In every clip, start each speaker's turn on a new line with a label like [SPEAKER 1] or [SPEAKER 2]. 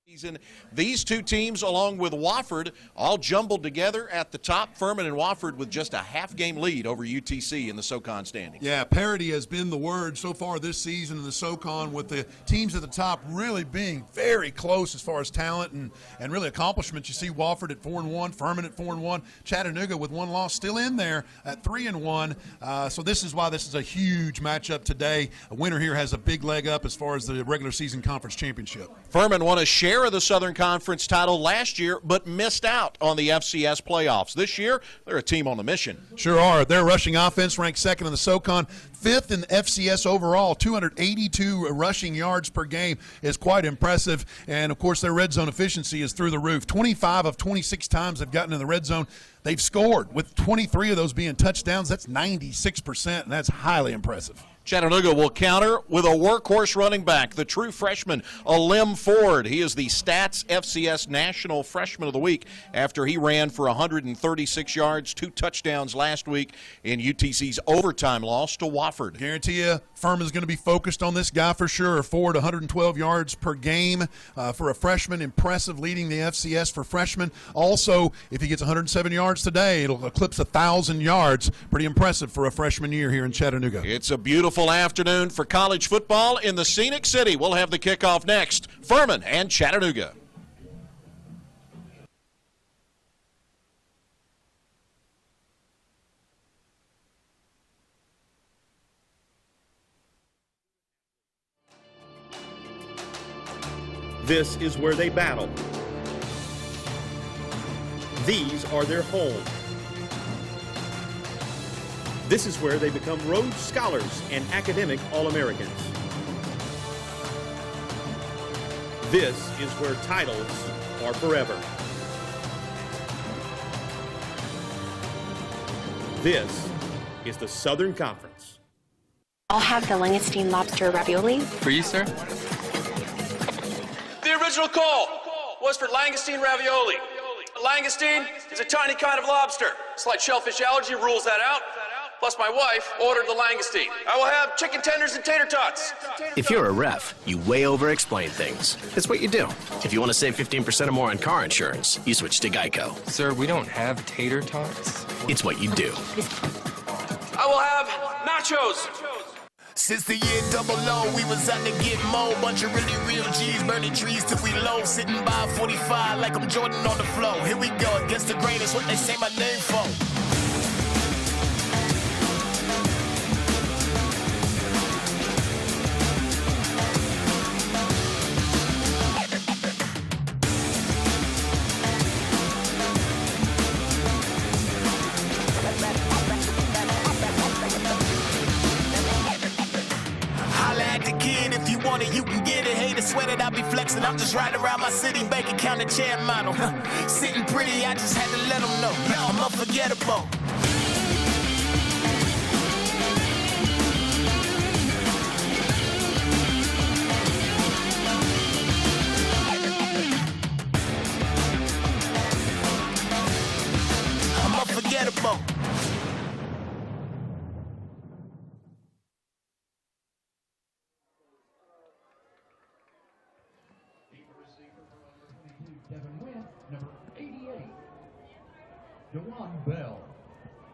[SPEAKER 1] season. These two teams, along with Wofford, all jumbled together at the top. Furman and Wofford with just a half-game lead over UTC in the SoCon standings.
[SPEAKER 2] Yeah, parity has been the word so far this season in the SoCon, with the teams at the top really being very close as far as talent and really accomplishments. You see Wofford at 4-1, Furman at 4-1, Chattanooga with one loss still in there at 3-1. So this is why this is a huge matchup today. A winner here has a big leg up as far as the regular season conference championship.
[SPEAKER 1] Furman won a share of the Southern Conference title last year, but missed out on the FCS playoffs. This year, they're a team on a mission.
[SPEAKER 2] Sure are. Their rushing offense ranked second in the SoCon, fifth in the FCS overall. 282 rushing yards per game is quite impressive. And, of course, their red zone efficiency is through the roof. 25 of 26 times they've gotten in the red zone, they've scored, with 23 of those being touchdowns. That's 96%, and that's highly impressive.
[SPEAKER 1] Chattanooga will counter with a workhorse running back, the true freshman, Alim Ford. He is the Stats FCS National Freshman of the Week after he ran for 136 yards, 2 touchdowns last week in UTC's overtime loss to Wofford.
[SPEAKER 2] Guarantee you, Furman's going to be focused on this guy for sure. Ford, 112 yards per game for a freshman. Impressive, leading the FCS for freshmen. Also, if he gets 107 yards today, it'll eclipse 1,000 yards. Pretty impressive for a freshman year here in Chattanooga.
[SPEAKER 1] It's a beautiful afternoon for college football in the Scenic City. We'll have the kickoff next. Furman and Chattanooga.
[SPEAKER 3] This is where they battle. These are their homes. This is where they become Rhodes Scholars and academic All-Americans. This is where titles are forever. This is the Southern Conference.
[SPEAKER 4] I'll have the langoustine lobster ravioli.
[SPEAKER 5] For you, sir?
[SPEAKER 6] The original call was for langoustine ravioli. Langoustine is a tiny kind of lobster. Slight shellfish allergy rules that out. Plus, my wife ordered the langoustine. I will have chicken tenders and tater tots.
[SPEAKER 7] If you're a ref, you way over-explain things. It's what you do. If you want to save 15% or more on car insurance, you switch to Geico.
[SPEAKER 5] Sir, we don't have tater tots.
[SPEAKER 7] It's what you do.
[SPEAKER 6] I will have nachos.
[SPEAKER 8] Since the year 00, we was out to get more. Bunch of really real G's, burning trees till we low. Sitting by 45 like I'm Jordan on the floor. Here we go, against the grain, that's what they say my name for. You can get it, hate it, sweat it, I'll be flexing. I'm just riding around my city, bank account and chair model. Sitting pretty, I just had to let them know I'm unforgettable. I'm unforgettable.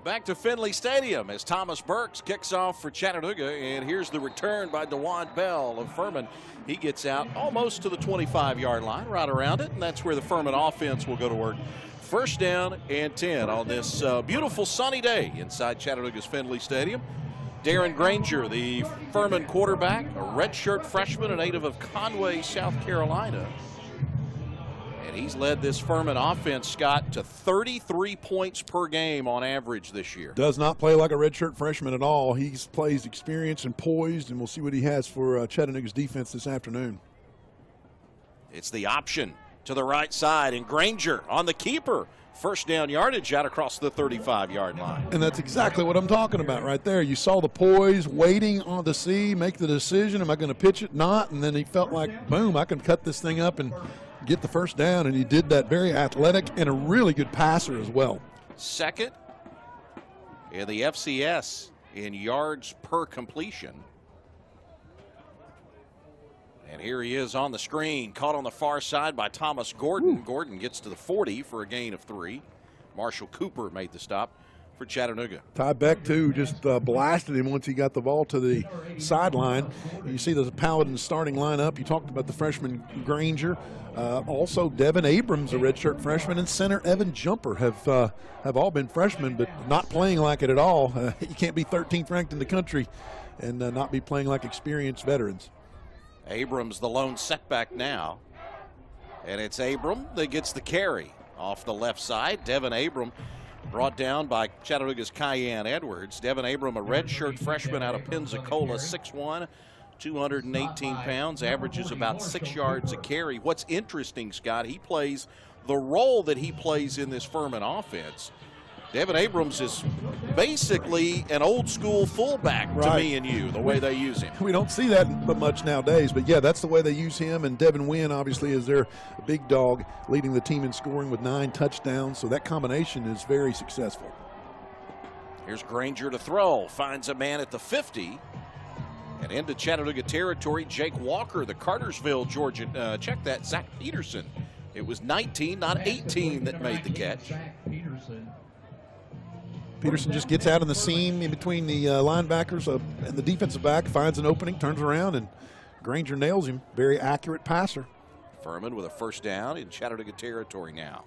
[SPEAKER 1] Back to Finley Stadium as Thomas Burks kicks off for Chattanooga, and here's the return by DeJuan Bell of Furman. He gets out almost to the 25-yard line, right around it, and that's where the Furman offense will go to work. First down and 10 on this beautiful sunny day inside Chattanooga's Finley Stadium. Darren Granger, the Furman quarterback, a redshirt freshman, a native of Conway, South Carolina. And he's led this Furman offense, Scott, to 33 points per game on average this year.
[SPEAKER 2] Does not play like a redshirt freshman at all. He plays experienced and poised, and we'll see what he has for Chattanooga's defense this afternoon.
[SPEAKER 1] It's the option to the right side, and Granger on the keeper. First down yardage out across the 35-yard line.
[SPEAKER 2] And that's exactly what I'm talking about right there. You saw the poise, waiting on the see, make the decision, am I going to pitch it, not? And then he felt like, boom, I can cut this thing up and get the first down, and he did that. Very athletic and a really good passer as well.
[SPEAKER 1] Second in the FCS in yards per completion. And here he is on the screen, caught on the far side by Thomas Gordon. Gordon gets to the 40 for a gain of 3. Marshall Cooper made the stop for Chattanooga.
[SPEAKER 2] Ty Beck, too, just blasted him once he got the ball to the sideline. You see the Paladins starting lineup. You talked about the freshman Granger. Also, Devin Abrams, a redshirt freshman, and center Evan Jumper have all been freshmen, but not playing like it at all. You can't be 13th ranked in the country and not be playing like experienced veterans.
[SPEAKER 1] Abrams, the lone setback now. And it's Abram that gets the carry off the left side. Devin Abram brought down by Chattanooga's Cayenne Edwards. Devin Abram, a redshirt freshman out of Pensacola, 6'1", 218 pounds, averages about 6 yards a carry. What's interesting, Scott, he plays the role that he plays in this Furman offense. Devin Abrams is basically an old school fullback to me and you, the way they use him.
[SPEAKER 2] We don't see that much nowadays, but yeah, that's the way they use him. And Devin Wynn, obviously, is their big dog, leading the team in scoring with 9 touchdowns. So that combination is very successful.
[SPEAKER 1] Here's Granger to throw, finds a man at the 50. And into Chattanooga territory, Jake Walker, the Cartersville, Georgia. Check that, Zach Peterson. It was 19, not 18, that made the catch.
[SPEAKER 2] Peterson just gets out in the seam in between the linebackers and the defensive back, finds an opening, turns around, and Granger nails him. Very accurate passer.
[SPEAKER 1] Furman with a first down in Chattanooga territory now.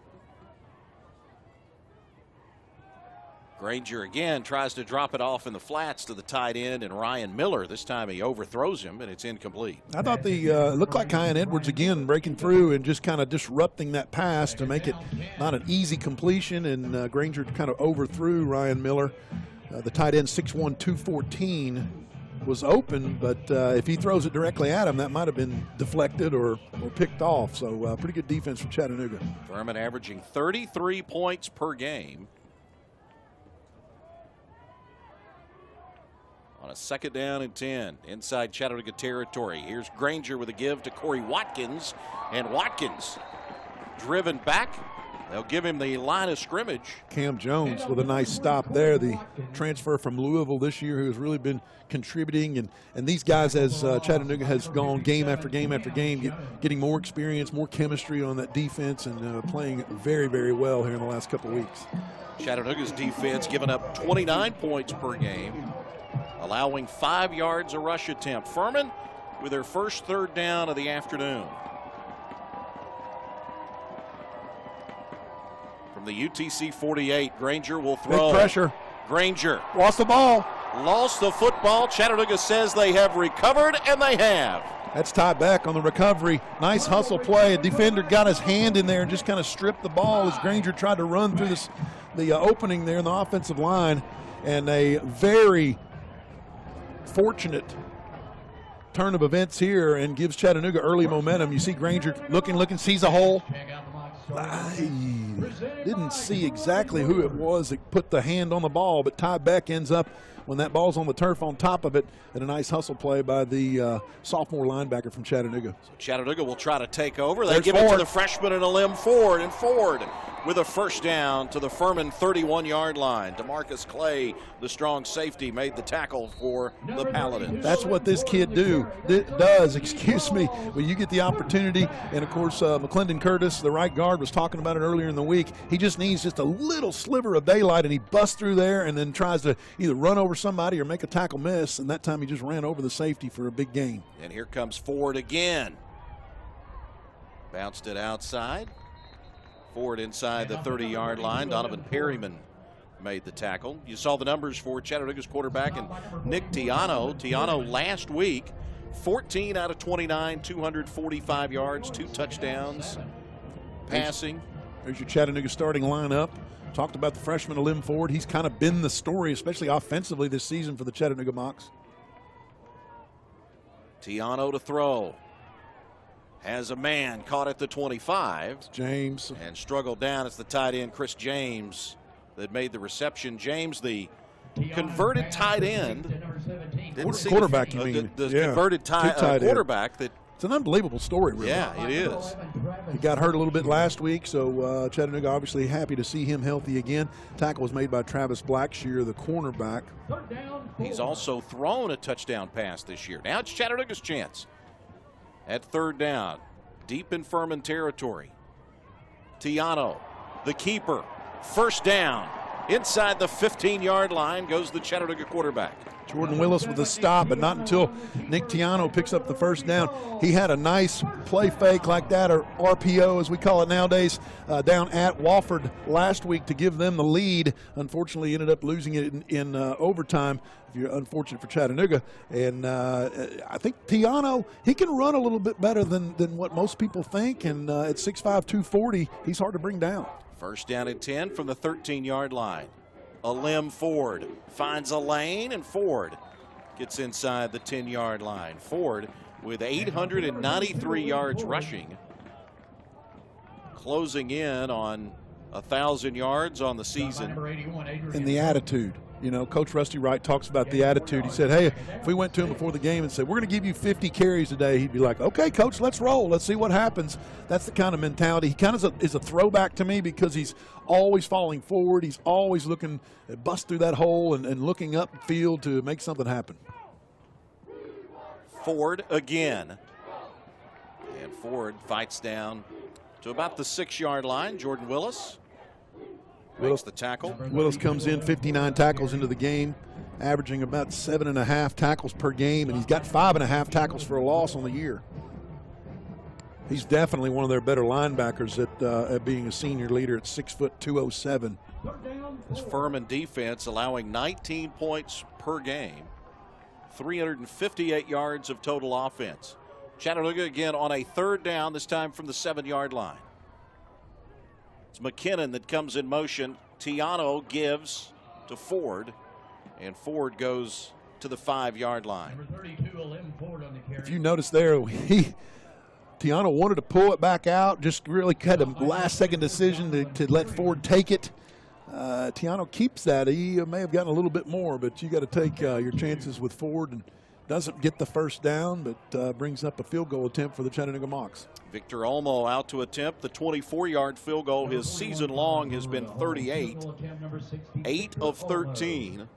[SPEAKER 1] Granger again tries to drop it off in the flats to the tight end and Ryan Miller. This time he overthrows him and it's incomplete.
[SPEAKER 2] I thought it looked like Cayenne Edwards again breaking through and just kind of disrupting that pass to make it not an easy completion, and Granger kind of overthrew Ryan Miller. The tight end, 6'1", 214, was open, but if he throws it directly at him, that might have been deflected or picked off. So pretty good defense from Chattanooga.
[SPEAKER 1] Furman averaging 33 points per game. On a 2nd down and 10 inside Chattanooga territory. Here's Granger with a give to Corey Watkins, and Watkins driven back. They'll give him the line of scrimmage.
[SPEAKER 2] Cam Jones with a nice stop there, the transfer from Louisville this year, who has really been contributing. And these guys, as Chattanooga has gone game after game after game, getting more experience, more chemistry on that defense, and playing very, very well here in the last couple of weeks.
[SPEAKER 1] Chattanooga's defense giving up 29 points per game, allowing 5 yards a rush attempt. Furman with their first 3rd down of the afternoon. From the UTC 48, Granger will throw.
[SPEAKER 2] Big pressure.
[SPEAKER 1] Granger
[SPEAKER 2] lost the ball.
[SPEAKER 1] Lost the football. Chattanooga says they have recovered, and they have.
[SPEAKER 2] That's Ty Beck on the recovery. Nice hustle play. A defender got his hand in there and just kind of stripped the ball as Granger tried to run through the opening there in the offensive line. And a very fortunate turn of events here and gives Chattanooga early momentum. You see Granger looking, sees a hole. I didn't see exactly who it was that put the hand on the ball, but Ty Beck ends up, when that ball's on the turf, on top of it, and a nice hustle play by the sophomore linebacker from Chattanooga.
[SPEAKER 1] So Chattanooga will try to take over. They give it to the freshman and a limb Ford, and Ford with a first down to the Furman 31-yard line. DeMarcus Clay, the strong safety, made the tackle for the Paladins.
[SPEAKER 2] That's what this kid does. When you get the opportunity. And, of course, McClendon Curtis, the right guard, was talking about it earlier in the week. He just needs just a little sliver of daylight, and he busts through there and then tries to either run over somebody or make a tackle miss, and that time he just ran over the safety for a big gain.
[SPEAKER 1] And here comes Ford again. Bounced it outside. Ford inside the 30-yard line. Donovan Perryman made the tackle. You saw the numbers for Chattanooga's quarterback and Nick Tiano. Tiano last week, 14 out of 29, 245 yards, 2 touchdowns, passing.
[SPEAKER 2] There's your Chattanooga starting lineup. Talked about the freshman Lim Ford. He's kind of been the story, especially offensively this season for the Chattanooga Mocs.
[SPEAKER 1] Tiano to throw. Has a man caught at the 25.
[SPEAKER 2] It's James.
[SPEAKER 1] And struggled down. It's the tight end, Chris James, that made the reception. James, the converted tight end.
[SPEAKER 2] Quarterback, you mean.
[SPEAKER 1] The converted quarterback.
[SPEAKER 2] It's an unbelievable story, really.
[SPEAKER 1] Yeah, it is.
[SPEAKER 2] He got hurt a little bit last week, so Chattanooga obviously happy to see him healthy again. Tackle was made by Travis Blackshear, the cornerback.
[SPEAKER 1] He's also thrown a touchdown pass this year. Now it's Chattanooga's chance. at third down, deep in Furman territory. Tiano, the keeper, first down. Inside the 15-yard line goes the Chattanooga quarterback.
[SPEAKER 2] Jordan Willis with a stop, but not until Nick Tiano picks up the first down. He had a nice play fake like that, or RPO as we call it nowadays, down at Wofford last week to give them the lead. Unfortunately, ended up losing it in overtime, if you're unfortunate for Chattanooga. And I think Tiano, he can run a little bit better than what most people think, and at 6'5", 240, he's hard to bring down.
[SPEAKER 1] First down and 10 from the 13-yard line. A limb Ford finds a lane, and Ford gets inside the 10-yard line. Ford with 893 yards rushing, closing in on 1,000 yards on the season.
[SPEAKER 2] And the attitude. You know, Coach Rusty Wright talks about the attitude. He said, hey, if we went to him before the game and said, we're going to give you 50 carries a day, he'd be like, okay, Coach, let's roll. Let's see what happens. That's the kind of mentality. He kind of is a throwback to me because he's always falling forward. He's always looking to bust through that hole and looking upfield to make something happen.
[SPEAKER 1] Ford again. And Ford fights down to about the 6-yard line. Jordan Willis makes the tackle.
[SPEAKER 2] Willis comes in 59 tackles into the game, averaging about 7.5 tackles per game, and he's got 5.5 tackles for a loss on the year. He's definitely one of their better linebackers at being a senior leader at 6', 207.
[SPEAKER 1] This Furman defense allowing 19 points per game, 358 yards of total offense. Chattanooga again on a third down, this time from the 7-yard line. It's McKinnon that comes in motion. Tiano gives to Ford, and Ford goes to the 5-yard line.
[SPEAKER 2] If you notice there, Tiano wanted to pull it back out, just really had a last-second decision to let Ford take it. Tiano keeps that. He may have gotten a little bit more, but you got to take your chances with Ford, and doesn't get the first down, but brings up a field goal attempt for the Chattanooga Mocs.
[SPEAKER 1] Victor Olmo out to attempt the 24-yard field goal. His season long has been 38. 8 of 13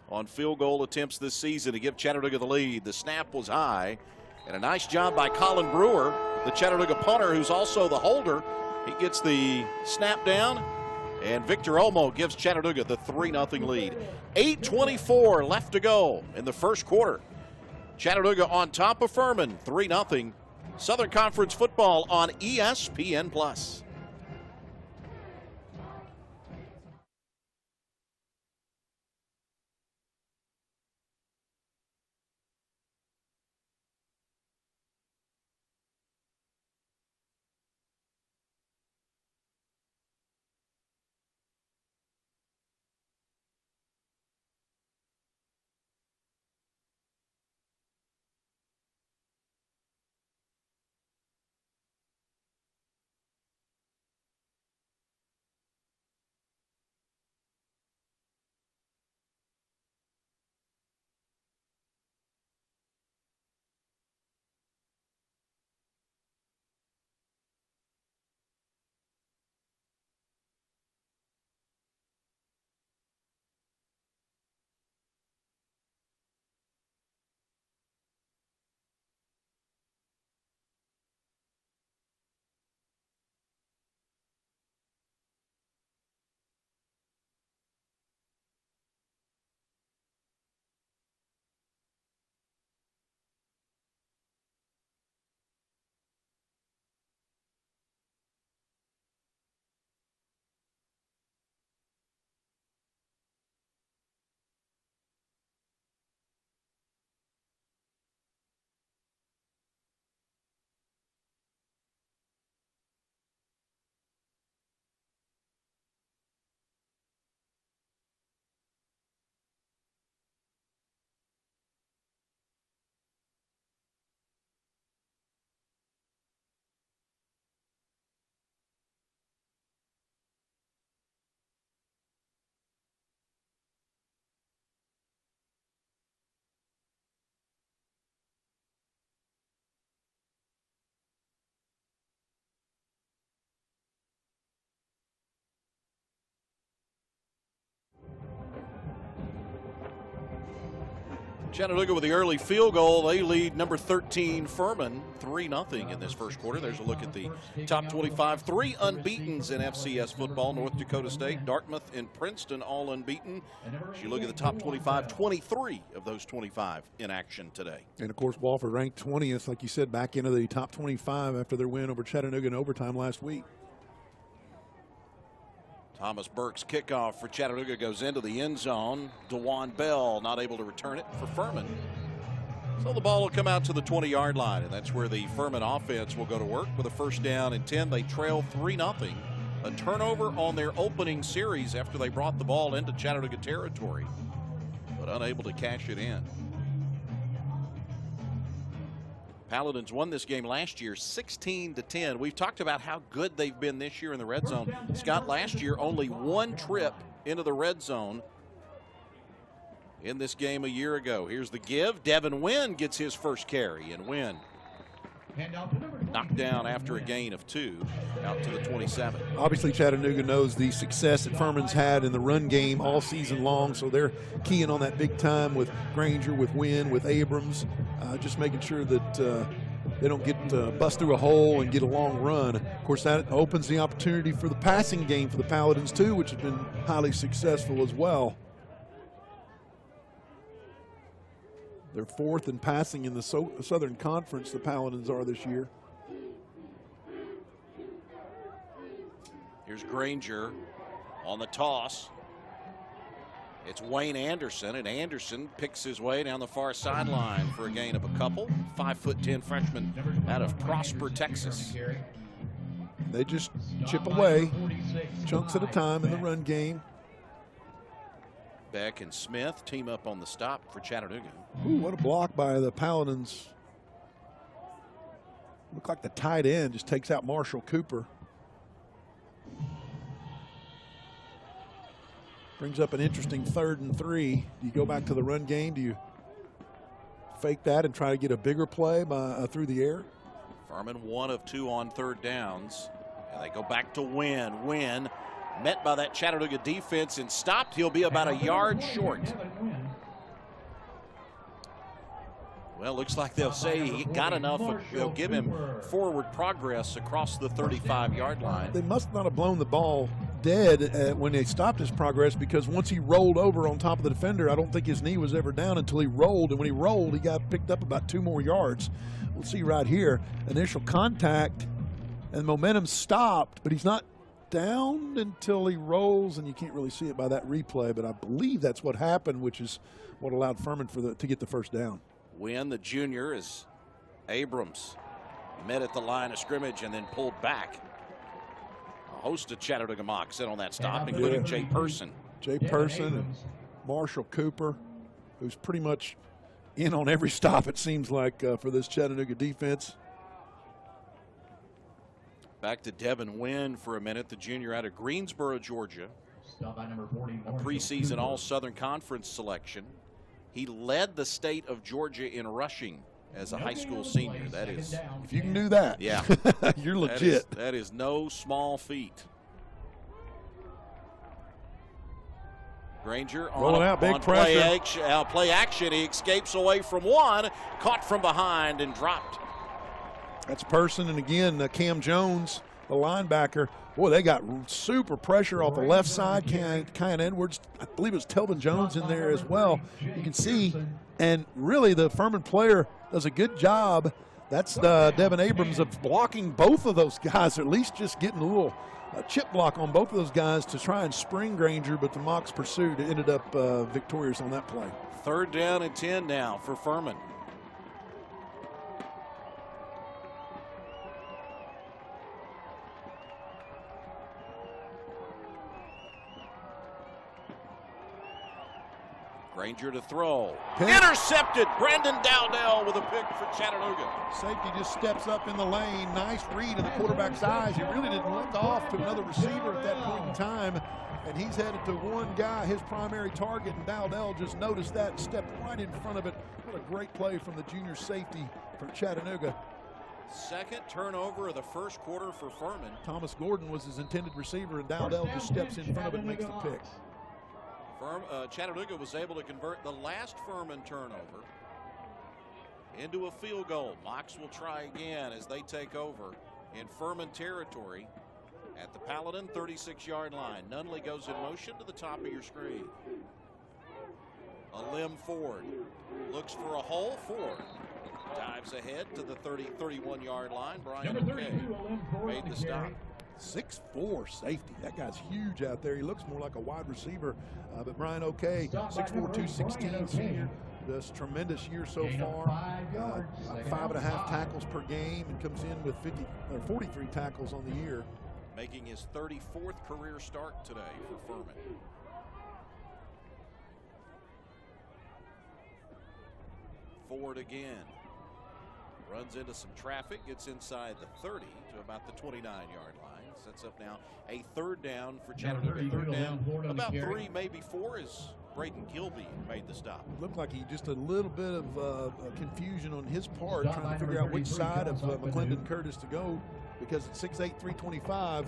[SPEAKER 1] on field goal attempts this season to give Chattanooga the lead. The snap was high, and a nice job by Colin Brewer, the Chattanooga punter, who's also the holder. He gets the snap down, and Victor Olmo gives Chattanooga the 3-0 lead. 8:24 left to go in the first quarter. Chattanooga on top of Furman, 3-0. Southern Conference football on ESPN+. Chattanooga with the early field goal. They lead number 13 Furman 3-0 in this first quarter. There's a look at the top 25. 3 unbeatens in FCS football. North Dakota State, Dartmouth, and Princeton all unbeaten. As you look at the top 25, 23 of those 25 in action today.
[SPEAKER 9] And, of course, Wofford ranked 20th, like you said, back into the top 25 after their win over Chattanooga in overtime last week.
[SPEAKER 1] Thomas Burke's kickoff for Chattanooga goes into the end zone. DeJuan Bell not able to return it for Furman. So the ball will come out to the 20-yard line, and that's where the Furman offense will go to work with a first down and 10. They trail 3-0. A turnover on their opening series after they brought the ball into Chattanooga territory, but unable to cash it in. Paladins won this game last year 16-10. We've talked about how good they've been this year in the red zone. Scott, last year only one trip into the red zone in this game a year ago. Here's the give. Devin Wynn gets his first carry, and Wynn knocked down after a gain of 2 out to the 27.
[SPEAKER 9] Obviously, Chattanooga knows the success that Furman's had in the run game all season long, so they're keying on that big time with Granger, with Wynn, with Abrams, just making sure that they don't get bust through a hole and get a long run. Of course, that opens the opportunity for the passing game for the Paladins too, which has been highly successful as well. They're 4th in passing in the Southern Conference, the Paladins are this year.
[SPEAKER 1] Here's Granger on the toss. It's Wayne Anderson, and Anderson picks his way down the far sideline for a gain of a couple. 5'10" freshman out of Prosper, Texas.
[SPEAKER 9] They just chip away, chunks at a time in the run game.
[SPEAKER 1] Beck and Smith team up on the stop for Chattanooga.
[SPEAKER 9] Ooh, what a block by the Paladins. Looked like the tight end just takes out Marshall Cooper. Brings up an interesting 3rd and 3. Do you go back to the run game? Do you fake that and try to get a bigger play through the air?
[SPEAKER 1] Furman 1 of 2 on 3rd downs. And they go back to Wynn. Wynn met by that Chattanooga defense and stopped. He'll be about a yard short. Well, looks like they'll say he got enough. They'll give him forward progress across the 35-yard line.
[SPEAKER 9] They must not have blown the ball dead when they stopped his progress, because once he rolled over on top of the defender, I don't think his knee was ever down until he rolled. And when he rolled, he got picked up about 2 more yards. We'll see right here. Initial contact and momentum stopped, but he's not down until he rolls, and you can't really see it by that replay, but I believe that's what happened, which is what allowed Furman to get the first down.
[SPEAKER 1] Wynn, the junior, is Abrams met at the line of scrimmage and then pulled back. A host of Chattanooga Mocs in on that stop, including Jay Person.
[SPEAKER 9] Jay Person and Marshall Cooper, who's pretty much in on every stop, it seems like, for this Chattanooga defense.
[SPEAKER 1] Back to Devin Wynn for a minute, the junior out of Greensboro, Georgia. A preseason All-Southern Conference selection. He led the state of Georgia in rushing as a high school senior. That is,
[SPEAKER 9] if you can do that,
[SPEAKER 1] yeah,
[SPEAKER 9] you're legit.
[SPEAKER 1] That is no small feat. Granger
[SPEAKER 9] rolling out, big pressure.
[SPEAKER 1] Play action. He escapes away from one, caught from behind and dropped.
[SPEAKER 9] That's Person, and again, Cam Jones, the linebacker. Boy, they got super pressure off the left side. Kyan Edwards, I believe it was Telvin Jones in there as well. You can see, and really the Furman player does a good job. That's Devin Abrams of blocking both of those guys, or at least just getting a little chip block on both of those guys to try and spring Granger, but the Mocs pursued. Ended up victorious on that play.
[SPEAKER 1] 3rd down and 10 now for Furman. Granger to throw.
[SPEAKER 9] Pick.
[SPEAKER 1] Intercepted. Brandon Dowdell with a pick for Chattanooga.
[SPEAKER 9] Safety just steps up in the lane. Nice read in the quarterback's eyes. He really didn't look off to another receiver at that point in time. And he's headed to one guy, his primary target, and Dowdell just noticed that and stepped right in front of it. What a great play from the junior safety for Chattanooga.
[SPEAKER 1] 2nd turnover of the first quarter for Furman.
[SPEAKER 9] Thomas Gordon was his intended receiver, and Dowdell just steps in front of it and makes the pick.
[SPEAKER 1] Chattanooga was able to convert the last Furman turnover into a field goal. Mocs will try again as they take over in Furman territory at the Paladin 36-yard line. Nunley goes in motion to the top of your screen. A limb Ford looks for a hole. Ford dives ahead to the 31-yard line. Brian O'Kay made the stop.
[SPEAKER 9] 6'4" safety. That guy's huge out there. He looks more like a wide receiver. But Brian O'Kay, 6'4", 216 senior. Does tremendous year so far. 5.5 tackles per game and comes in with 43 tackles on the year.
[SPEAKER 1] Making his 34th career start today for Furman. Ford again. Runs into some traffic, gets inside the 30 to about the 29-yard line. Sets up now a third down for Chattanooga. Third down, about 3, maybe 4, as Braden Gilby made the stop.
[SPEAKER 9] Looked like he just a little bit of confusion on his part, trying to figure out which side of McClendon Curtis to go, because at 6'8", 325,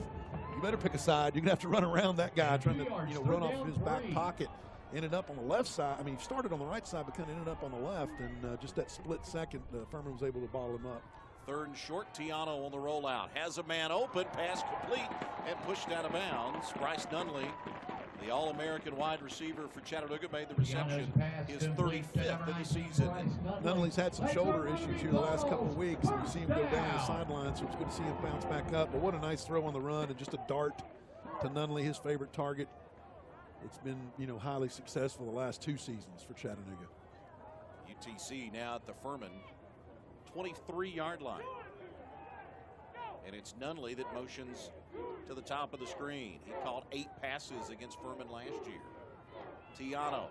[SPEAKER 9] you better pick a side. You're going to have to run around that guy, trying to run off of his back pocket. Ended up on the left side. I mean, he started on the right side, but kind of ended up on the left. And just that split second, Furman was able to ball him up.
[SPEAKER 1] Third and short, Tiano on the rollout. Has a man open, pass complete, and pushed out of bounds. Bryce Nunley, the All-American wide receiver for Chattanooga, made the reception his 35th of the season.
[SPEAKER 9] Nunley's had some shoulder issues here the last couple of weeks, and you see him go down the sideline, so it's good to see him bounce back up. But what a nice throw on the run, and just a dart to Nunley, his favorite target. It's been, highly successful the last 2 seasons for Chattanooga.
[SPEAKER 1] UTC now at the Furman 23-yard line. And it's Nunley that motions to the top of the screen. He caught 8 passes against Furman last year. Tiano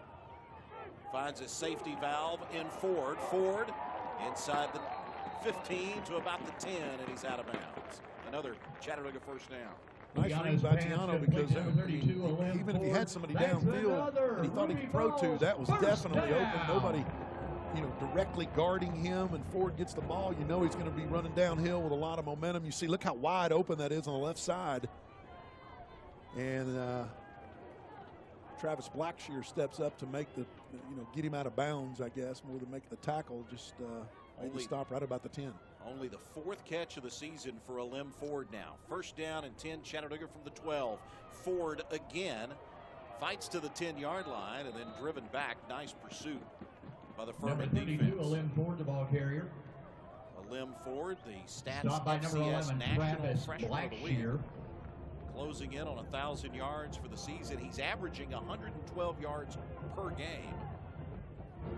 [SPEAKER 1] finds a safety valve in Ford. Ford inside the 15 to about the 10, and he's out of bounds. Another Chattanooga first down.
[SPEAKER 9] Nice read by Tiano, because even if he had somebody downfield and he thought he could throw to, that was definitely open. Nobody, directly guarding him, and Ford gets the ball. He's going to be running downhill with a lot of momentum. You see, look how wide open that is on the left side. And Travis Blackshear steps up to make the, get him out of bounds, I guess, more than make the tackle. Just made the stop right about the 10.
[SPEAKER 1] Only the 4th catch of the season for Alim Ford now. First down and 10, Chattanooga from the 12. Ford again fights to the 10-yard line and then driven back. Nice pursuit by the Furman defense.
[SPEAKER 10] Alim Ford, the ball carrier.
[SPEAKER 1] Alim Ford, the Stats FCS National Freshman of the Week. Closing in on 1,000 yards for the season. He's averaging 112 yards per game.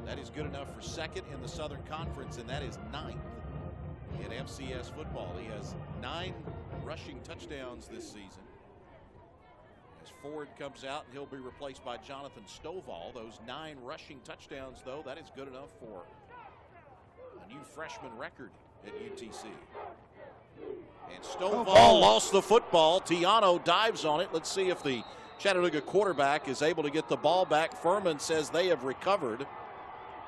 [SPEAKER 1] That is good enough for 2nd in the Southern Conference, and that is 9th in FCS football. He has 9 rushing touchdowns this season. As Ford comes out, and he'll be replaced by Jonathan Stovall. Those 9 rushing touchdowns, though, that is good enough for a new freshman record at UTC. And Stovall lost the football. Tiano dives on it. Let's see if the Chattanooga quarterback is able to get the ball back. Furman says they have recovered,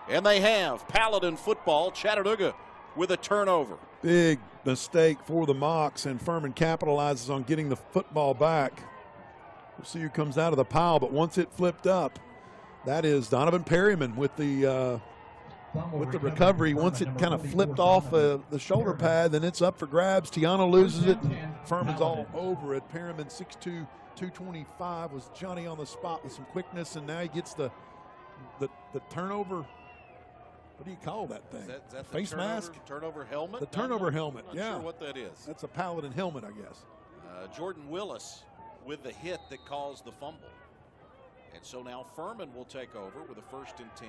[SPEAKER 1] and they have. Paladin football, Chattanooga with a turnover.
[SPEAKER 9] Big mistake for the Mocs, and Furman capitalizes on getting the football back. We'll see who comes out of the pile, but once it flipped up, that is Donovan Perryman with the recovery. Once it kind of flipped off the shoulder pad, then it's up for grabs. Tiano loses it, and Furman's all over it. Perryman, 6'2", 225, was Johnny on the spot with some quickness, and now he gets the turnover. What do you call that thing?
[SPEAKER 1] Is that
[SPEAKER 9] face
[SPEAKER 1] the
[SPEAKER 9] mask?
[SPEAKER 1] Turnover helmet?
[SPEAKER 9] The turnover helmet,
[SPEAKER 1] I'm
[SPEAKER 9] yeah.
[SPEAKER 1] not sure what that is.
[SPEAKER 9] That's a Paladin helmet, I guess.
[SPEAKER 1] Jordan Willis with the hit that caused the fumble. And so now Furman will take over with a 1st and 10.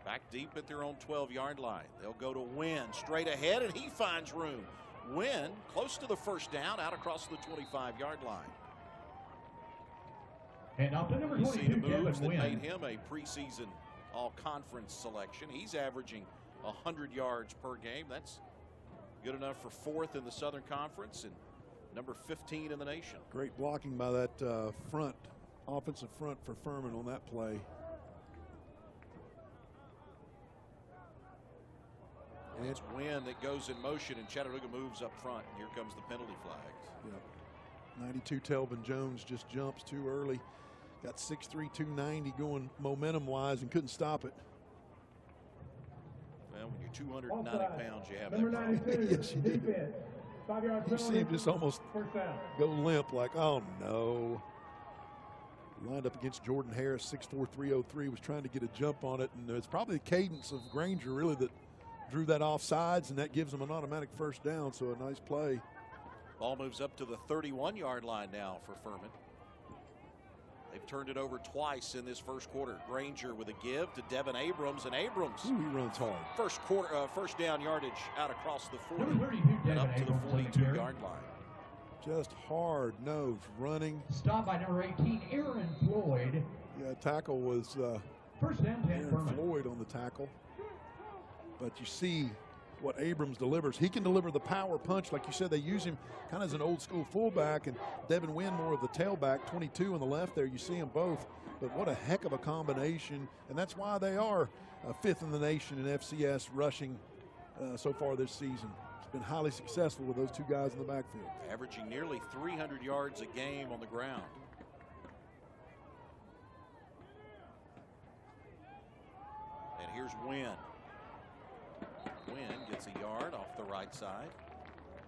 [SPEAKER 1] Back deep at their own 12-yard line. They'll go to Wynn straight ahead, and he finds room. Wynn close to the first down, out across the 25-yard line.
[SPEAKER 10] And up to number
[SPEAKER 1] You see the
[SPEAKER 10] 22,
[SPEAKER 1] moves that
[SPEAKER 10] Kevin
[SPEAKER 1] made
[SPEAKER 10] Wynn.
[SPEAKER 1] him a preseason all-conference selection. He's averaging 100 yards per game. That's good enough for 4th in the Southern Conference and number 15 in the nation.
[SPEAKER 9] Great blocking by that offensive front for Furman on that play.
[SPEAKER 1] And it's Wynn that goes in motion, and Chattanooga moves up front. And here comes the penalty flags.
[SPEAKER 9] Yep. 92 Telvin Jones just jumps too early. Got 6'3", 290 going momentum-wise and couldn't stop it.
[SPEAKER 1] Well, when you're 290 pounds, you have that problem.
[SPEAKER 9] Yes, you do. You see him just almost go limp like, oh, no. Lined up against Jordan Harris, 6'4", 303, was trying to get a jump on it, and it's probably the cadence of Granger really that drew that offsides, and that gives them an automatic first down, so a nice play.
[SPEAKER 1] Ball moves up to the 31-yard line now for Furman. They've turned it over twice in this first quarter. Granger with a give to Devin Abrams, and Abrams.
[SPEAKER 9] Ooh, he runs hard.
[SPEAKER 1] First down yardage out across the 40 and up to the 42-yard line.
[SPEAKER 9] Just hard-nosed running.
[SPEAKER 10] Stop by number 18, Aaron Floyd.
[SPEAKER 9] Yeah, tackle was
[SPEAKER 10] First down, 10
[SPEAKER 9] Aaron
[SPEAKER 10] Furman.
[SPEAKER 9] Floyd on the tackle. But you see what Abrams delivers. He can deliver the power punch. Like you said, they use him kind of as an old-school fullback, and Devin Wynn more of the tailback, 22 on the left there. You see them both. But what a heck of a combination, and that's why they are fifth in the nation in FCS rushing so far this season. It's been highly successful with those two guys in the backfield.
[SPEAKER 1] Averaging nearly 300 yards a game on the ground. And here's Wynn. Wynn gets a yard off the right side.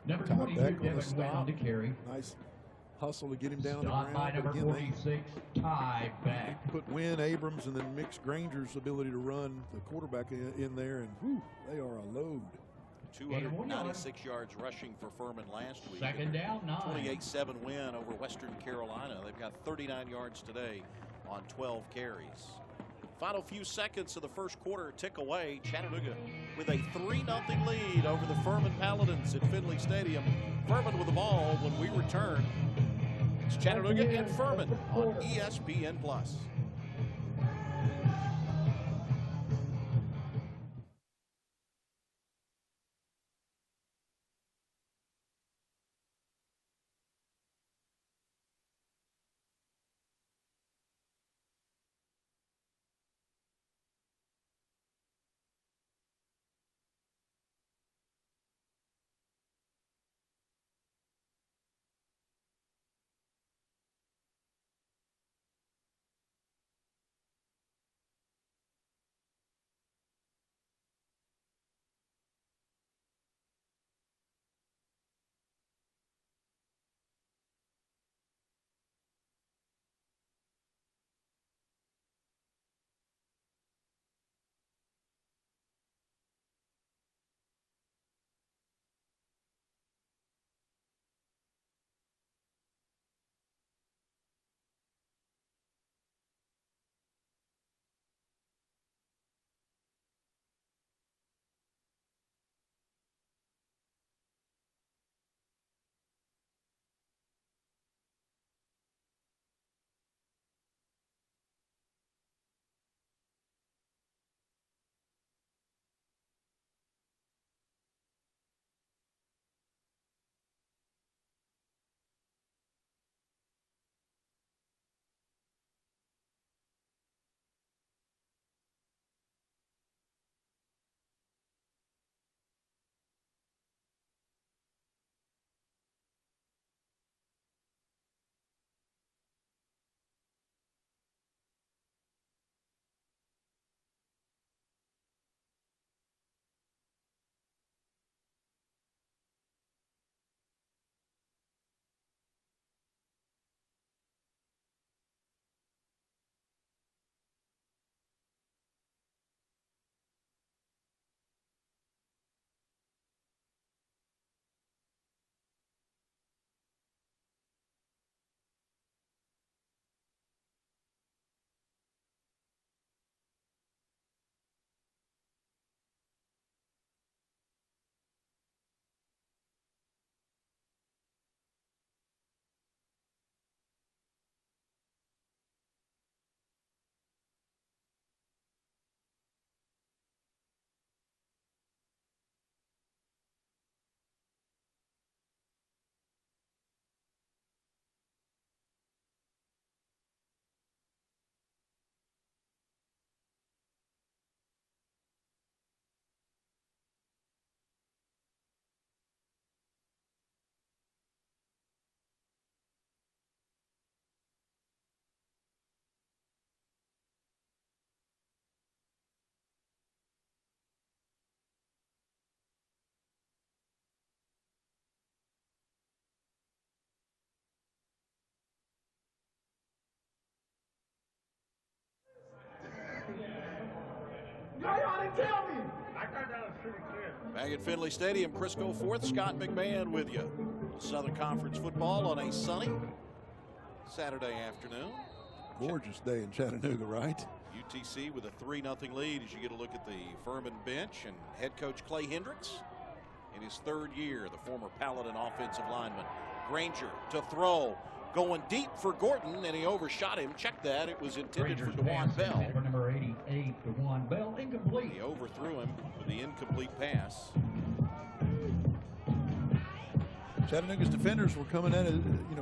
[SPEAKER 10] Number
[SPEAKER 9] Top
[SPEAKER 10] 22,
[SPEAKER 9] back on the
[SPEAKER 10] Devin Wynn
[SPEAKER 9] stop.
[SPEAKER 10] on to carry.
[SPEAKER 9] Nice hustle to get him down the
[SPEAKER 10] Stop by
[SPEAKER 9] ground.
[SPEAKER 10] number
[SPEAKER 9] Again,
[SPEAKER 10] 46, Ty Beck.
[SPEAKER 9] they put Wynn, Abrams, and then mix Granger's ability to run the quarterback in there, and whew, they are a load.
[SPEAKER 1] 296 yards rushing for Furman last week.
[SPEAKER 10] Second down, 9.
[SPEAKER 1] 28-7 win over Western Carolina. They've got 39 yards today on 12 carries. Final few seconds of the first quarter tick away. Chattanooga with a 3-0 lead over the Furman Paladins at Finley Stadium. Furman with the ball when we return. It's Chattanooga and Furman on ESPN+. Back at Finley Stadium, Crisco Fourth, Scott McMahon with you. Southern Conference football on a sunny Saturday afternoon.
[SPEAKER 9] Gorgeous day in Chattanooga, right?
[SPEAKER 1] UTC with a 3-0 lead as you get a look at the Furman bench and head coach Clay Hendricks in his third year, the former Paladin offensive lineman. Granger to throw, going deep for Gordon, and he overshot him. Check that. It was intended for DeJuan Bell.
[SPEAKER 10] Number 88, DeJuan Bell, incomplete.
[SPEAKER 1] He overthrew him with the incomplete pass.
[SPEAKER 9] Chattanooga's defenders were coming at it,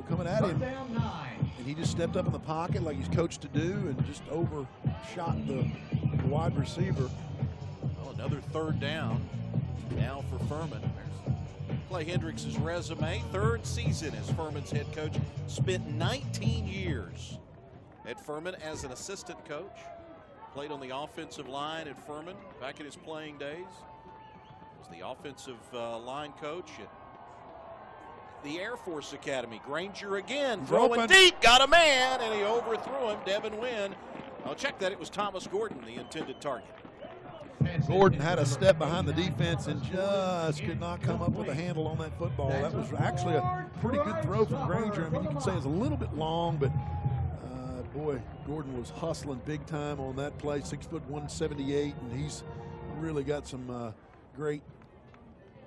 [SPEAKER 9] coming at him,
[SPEAKER 10] Down 9.
[SPEAKER 9] and he just stepped up in the pocket like he's coached to do, and just overshot the wide receiver.
[SPEAKER 1] Well, another third down now for Furman. There's Clay Hendricks' resume. Third season as Furman's head coach. Spent 19 years at Furman as an assistant coach. Played on the offensive line at Furman back in his playing days. Was the offensive line coach at the Air Force Academy. Granger again, throwing deep, got a man, and he overthrew him. Devin Wynn. I'll check that. It was Thomas Gordon, the intended target.
[SPEAKER 9] Gordon had a step behind the defense and just could not come up with a handle on that football. That was actually a pretty good throw from Granger. I mean, you can say it's a little bit long, but boy, Gordon was hustling big time on that play. 6'1", 178, and he's really got some great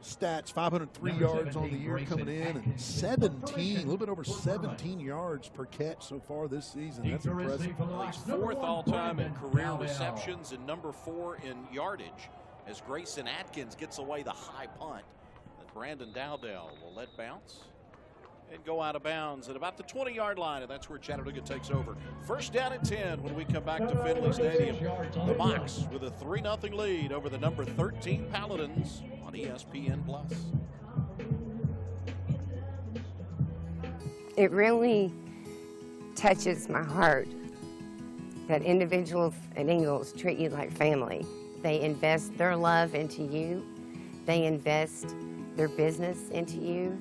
[SPEAKER 9] stats. 503 yards on the year coming in, and 17, a little bit over 17 yards per catch so far this season. That's impressive.
[SPEAKER 1] He's fourth all-time in career receptions and number 4 in yardage as Grayson Atkins gets away the high punt that Brandon Dowdell will let bounce and go out of bounds at about the 20-yard line, and that's where Chattanooga takes over. First down and 10 when we come back to Finley Stadium. The Mocs with a 3-0 lead over the number 13 Paladins on ESPN+.
[SPEAKER 11] It really touches my heart that individuals at Ingalls treat you like family. They invest their love into you. They invest their business into you.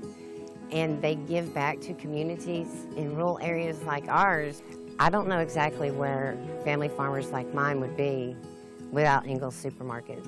[SPEAKER 11] And they give back to communities in rural areas like ours. I don't know exactly where family farmers like mine would be without Ingalls supermarkets.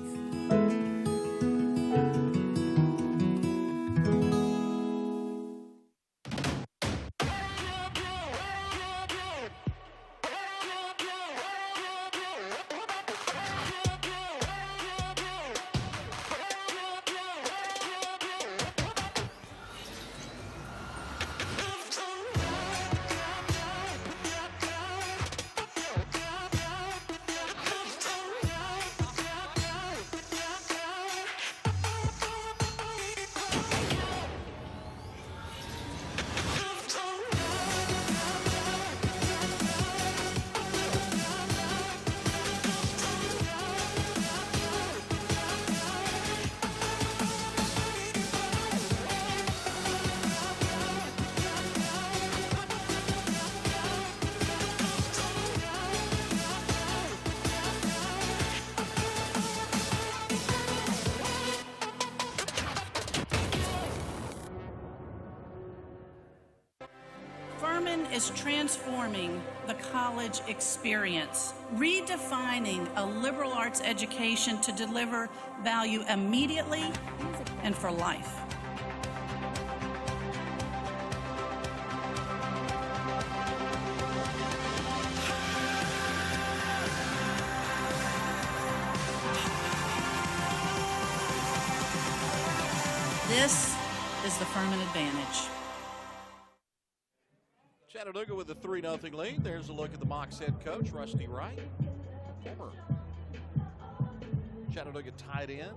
[SPEAKER 12] Furman is transforming the college experience, redefining a liberal arts education to deliver value immediately and for life. This is the Furman advantage.
[SPEAKER 1] Chattanooga with a 3-0 lead. There's a look at the Mocs head coach, Rusty Wright. Former Chattanooga tight end.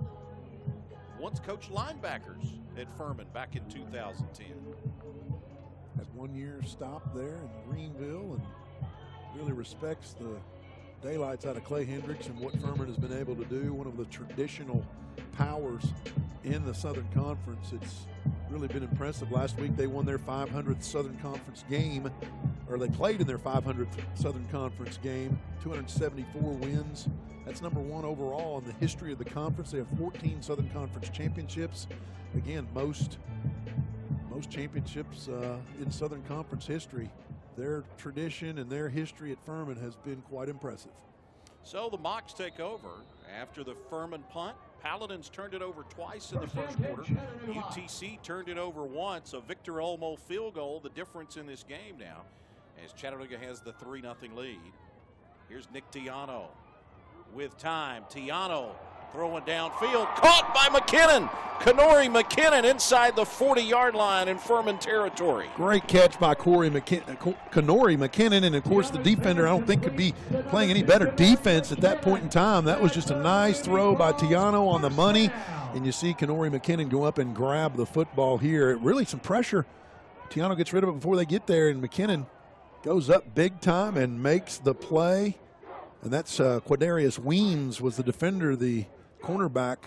[SPEAKER 1] Once coached linebackers at Furman back in 2010.
[SPEAKER 9] Had 1 year stop there in Greenville and really respects the daylights out of Clay Hendricks and what Furman has been able to do. One of the traditional powers in the Southern Conference. It's really been impressive. Last week they won their 500th Southern Conference game, or they played in their 500th Southern Conference game. 274 wins. That's number 1 overall in the history of the conference. They have 14 Southern Conference championships. Again, most championships in Southern Conference history. Their tradition and their history at Furman has been quite impressive.
[SPEAKER 1] So the Mocs take over after the Furman punt. Paladins turned it over twice in the first quarter. UTC turned it over once. A Victor Olmo field goal, the difference in this game now, as Chattanooga has the 3-0 lead. Here's Nick Tiano with time. Tiano throwing downfield, caught by McKinnon. Kenori McKinnon inside the 40-yard line in Furman territory.
[SPEAKER 9] Great catch by Kenori McKinnon, and of course the defender I don't think could be playing any better defense at that point in time. That was just a nice throw by Tiano on the money, and you see Kenori McKinnon go up and grab the football here. Really some pressure. Tiano gets rid of it before they get there, and McKinnon goes up big time and makes the play. And that's Quadarius Weems was the defender, the cornerback.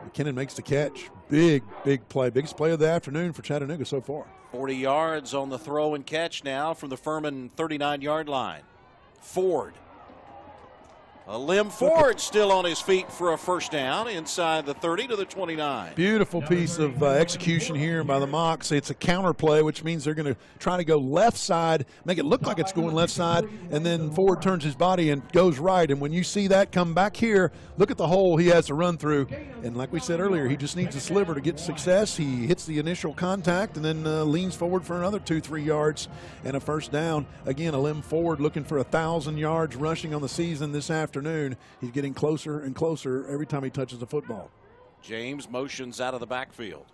[SPEAKER 9] McKinnon makes the catch. Big play. Biggest play of the afternoon for Chattanooga so far.
[SPEAKER 1] 40 yards on the throw and catch now from the Furman 39-yard line. Ford. Lim Ford still on his feet for a first down inside the 30 to the 29.
[SPEAKER 9] Beautiful piece of execution here by the Mocs. It's a counter play, which means they're going to try to go left side, make it look like it's going left side, and then Ford turns his body and goes right. And when you see that come back here, look at the hole he has to run through. And like we said earlier, he just needs a sliver to get success. He hits the initial contact and then leans forward for another 2-3 yards and a first down. Again, a Lim Ford looking for 1,000 yards rushing on the season this afternoon. He's getting closer and closer every time he touches the football.
[SPEAKER 1] James motions out of the backfield.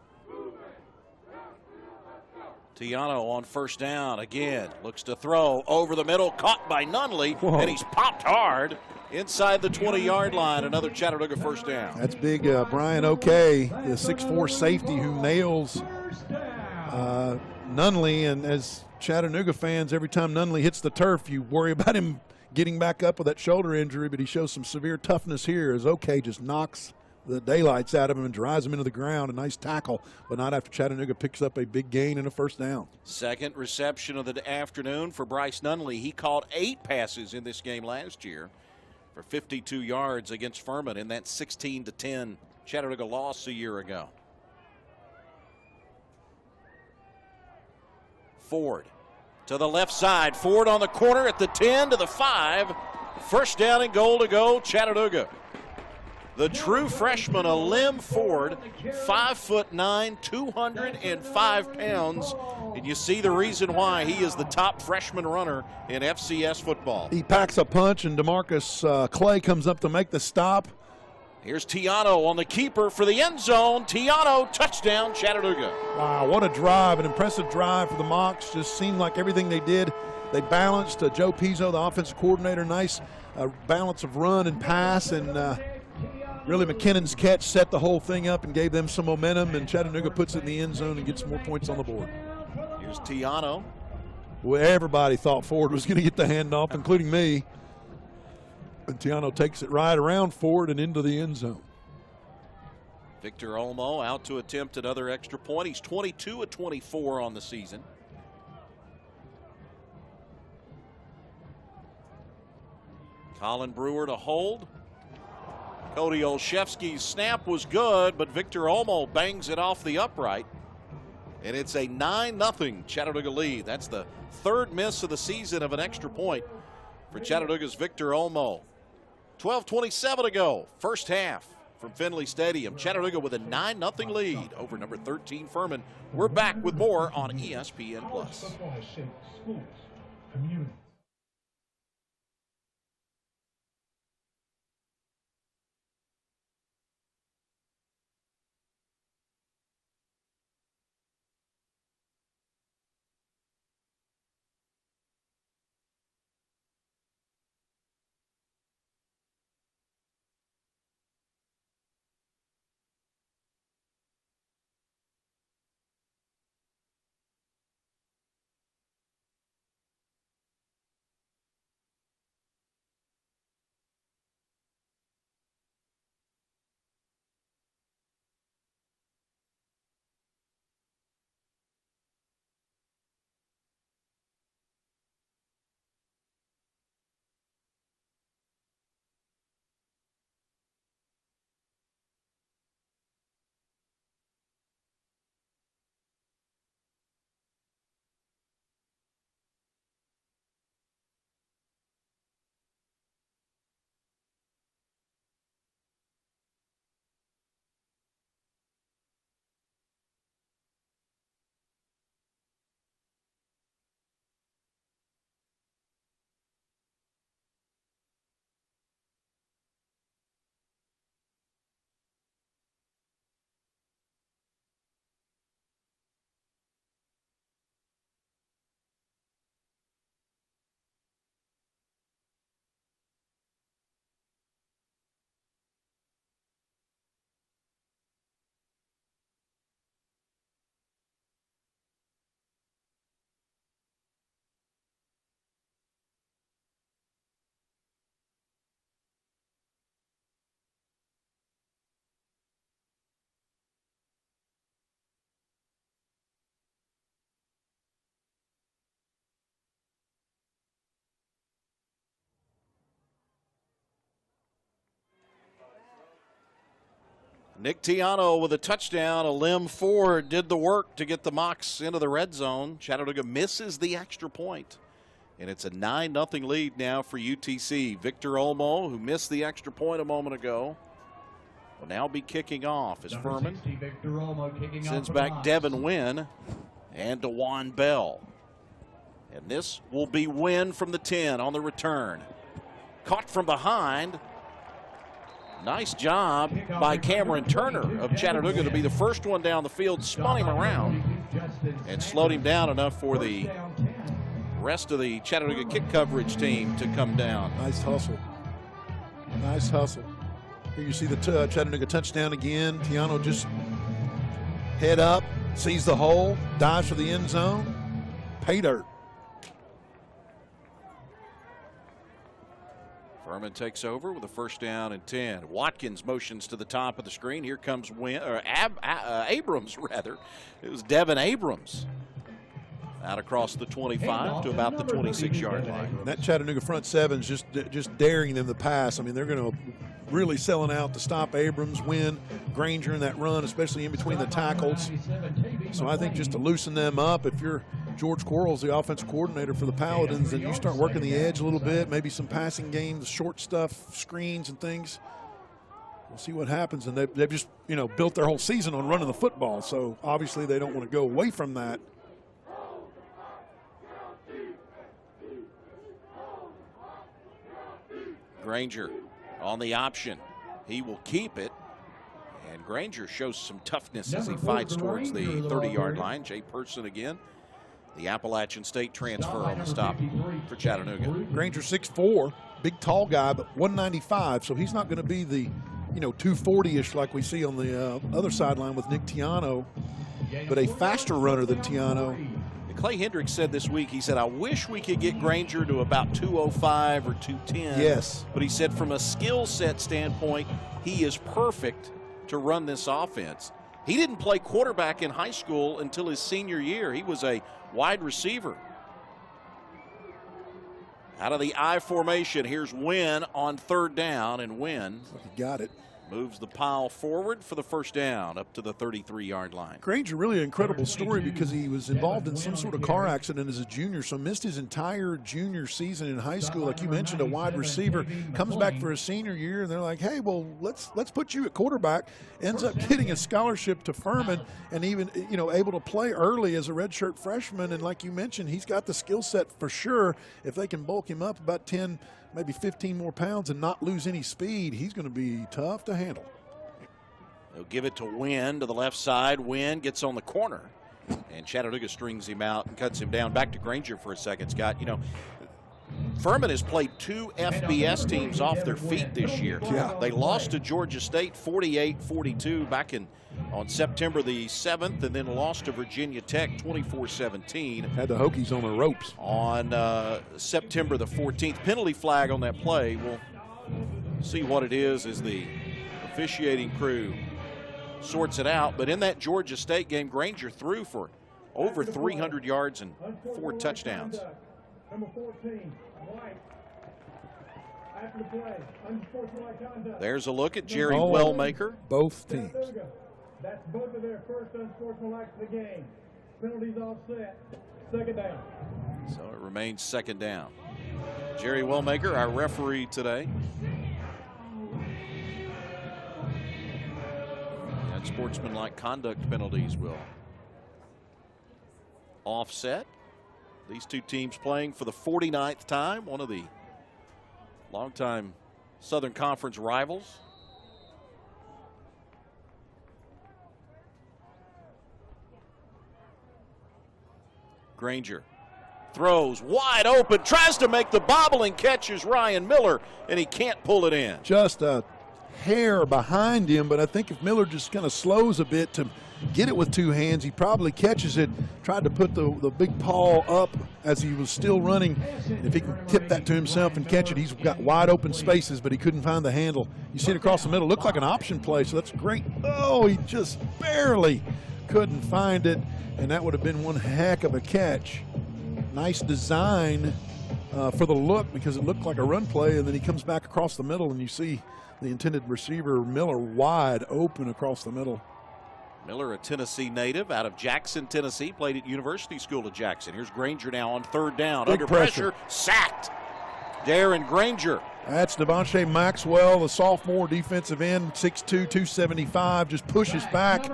[SPEAKER 1] Tiano on first down again. Looks to throw over the middle. Caught by Nunley.
[SPEAKER 9] Whoa.
[SPEAKER 1] And he's popped hard inside the 20-yard line. Another Chattanooga first down.
[SPEAKER 9] That's big Brian O'Kay, the 6'4 safety who nails Nunley. And as Chattanooga fans, every time Nunley hits the turf, you worry about him getting back up with that shoulder injury, but he shows some severe toughness here as OK just knocks the daylights out of him and drives him into the ground. A nice tackle, but not after Chattanooga picks up a big gain and a first down.
[SPEAKER 1] Second reception of the afternoon for Bryce Nunley. He caught 8 passes in this game last year for 52 yards against Furman in that 16-10 Chattanooga loss a year ago. Ford to the left side. Ford on the corner at the 10 to the 5. First down and goal to go, Chattanooga. The true freshman, Lim Ford, 5'9", 205 pounds. And you see the reason why he is the top freshman runner in FCS football.
[SPEAKER 9] He packs a punch, and DeMarcus Clay comes up to make the stop.
[SPEAKER 1] Here's Tiano on the keeper for the end zone. Tiano, touchdown, Chattanooga.
[SPEAKER 9] Wow, what a drive, an impressive drive for the Mocs. Just seemed like everything they did, they balanced. Joe Pizzo, the offensive coordinator, nice balance of run and pass, and really McKinnon's catch set the whole thing up and gave them some momentum, and Chattanooga puts it in the end zone and gets more points on the board.
[SPEAKER 1] Here's Tiano.
[SPEAKER 9] Well, everybody thought Ford was going to get the handoff, including me. And Tiano takes it right around Ford and into the end zone.
[SPEAKER 1] Victor Olmo out to attempt another extra point. He's 22 of 24 on the season. Colin Brewer to hold. Cody Olszewski's snap was good, but Victor Olmo bangs it off the upright. And it's a 9-0 Chattanooga lead. That's the third miss of the season of an extra point for Chattanooga's Victor Olmo. 12:27 to go, first half from Finley Stadium. Chattanooga with a 9-0 lead over number 13 Furman. We're back with more on ESPN+. Nick Tiano with a touchdown. A limb forward did the work to get the Mocs into the red zone. Chattanooga misses the extra point. And it's a 9-0 lead now for UTC. Victor Olmo, who missed the extra point a moment ago, will now be kicking off as Furman sends back Devin Wynn and DeJuan Bell. And this will be Wynn from the 10 on the return. Caught from behind. Nice job by Cameron Turner of Chattanooga to be the first one down the field, spun him around and slowed him down enough for the rest of the Chattanooga kick coverage team to come down.
[SPEAKER 9] Nice hustle. Nice hustle. Here you see the Chattanooga touchdown again. Tiano just head up, sees the hole, dives for the end zone. Pay dirt.
[SPEAKER 1] Furman takes over with a first down and 10. Watkins motions to the top of the screen. Here comes Abrams, rather. It was Devin Abrams. Out across the 25 to about the 26-yard line.
[SPEAKER 9] That Chattanooga front seven is just daring them to pass. I mean, they're going to really selling out to stop Abrams, Wynn, Granger in that run, especially in between the tackles. So I think just to loosen them up, if you're George Quarles, the offensive coordinator for the Paladins, then you start working the edge a little bit, maybe some passing games, short stuff, screens and things. We'll see what happens. And they've just, built their whole season on running the football. So obviously they don't want to go away from that.
[SPEAKER 1] Granger on the option. He will keep it. And Granger shows some toughness as he fights towards the 30-yard line. Jay Person again. The Appalachian State transfer on the stop for Chattanooga.
[SPEAKER 9] Granger 6'4", big tall guy, but 195. So he's not going to be the, 240-ish like we see on the other sideline with Nick Tiano, but a faster runner than Tiano.
[SPEAKER 1] Clay Hendricks said this week, he said, I wish we could get Granger to about 205 or 210.
[SPEAKER 9] Yes.
[SPEAKER 1] But he said from a skill set standpoint, he is perfect to run this offense. He didn't play quarterback in high school until his senior year. He was a wide receiver. Out of the I formation, here's Wynn on third down, and Wynn
[SPEAKER 9] got it.
[SPEAKER 1] Moves the pile forward for the first down up to the 33-yard line.
[SPEAKER 9] Granger, really an incredible story because he was involved in some sort of car accident as a junior, so missed his entire junior season in high school. Like you mentioned, a wide receiver, comes back for his senior year, and they're like, hey, well, let's put you at quarterback. Ends up getting a scholarship to Furman and even, able to play early as a redshirt freshman. And like you mentioned, he's got the skill set for sure. If they can bulk him up about 10, maybe 15 more pounds and not lose any speed, he's going to be tough to handle.
[SPEAKER 1] They'll give it to Wynn to the left side. Wynn gets on the corner, and Chattanooga strings him out and cuts him down. Back to Granger for a second, Scott. Furman has played two FBS teams off their feet this year.
[SPEAKER 9] Yeah.
[SPEAKER 1] They lost to Georgia State 48-42 back on September the 7th, and then lost to Virginia Tech 24-17.
[SPEAKER 9] Had the Hokies on the ropes.
[SPEAKER 1] On September the 14th. Penalty flag on that play. We'll see what it is as the officiating crew sorts it out. But in that Georgia State game, Granger threw for over 300 yards and 4 touchdowns.
[SPEAKER 10] Number 14, White. After the play, unsportsmanlike conduct.
[SPEAKER 1] There's a look at Jerry Wellmaker.
[SPEAKER 9] Both teams.
[SPEAKER 10] That's both of their first unsportsmanlike of the game. Penalties offset. Second down.
[SPEAKER 1] So it remains second down. Jerry Wellmaker, our referee today. And sportsmanlike conduct penalties will offset. These two teams playing for the 49th time, one of the longtime Southern Conference rivals. Granger throws wide open, tries to make the bobbling catch as Ryan Miller, and he can't pull it in.
[SPEAKER 9] Just a hair behind him, but I think if Miller just kind of slows a bit to get it with two hands, he probably catches it. Tried to put the big paw up as he was still running. If he can tip that to himself and catch it, he's got wide open spaces, but he couldn't find the handle. You see it across the middle. Looked like an option play, so that's great. Oh, he just barely couldn't find it, and that would have been one heck of a catch. Nice design for the look because it looked like a run play, and then he comes back across the middle, and you see the intended receiver, Miller, wide open across the middle.
[SPEAKER 1] Miller, a Tennessee native out of Jackson, Tennessee, played at University School of Jackson. Here's Granger now on third down.
[SPEAKER 9] Big
[SPEAKER 1] under pressure, sacked. Darren Granger.
[SPEAKER 9] That's Devontae Maxwell, the sophomore defensive end, 6'2", 275, just pushes back.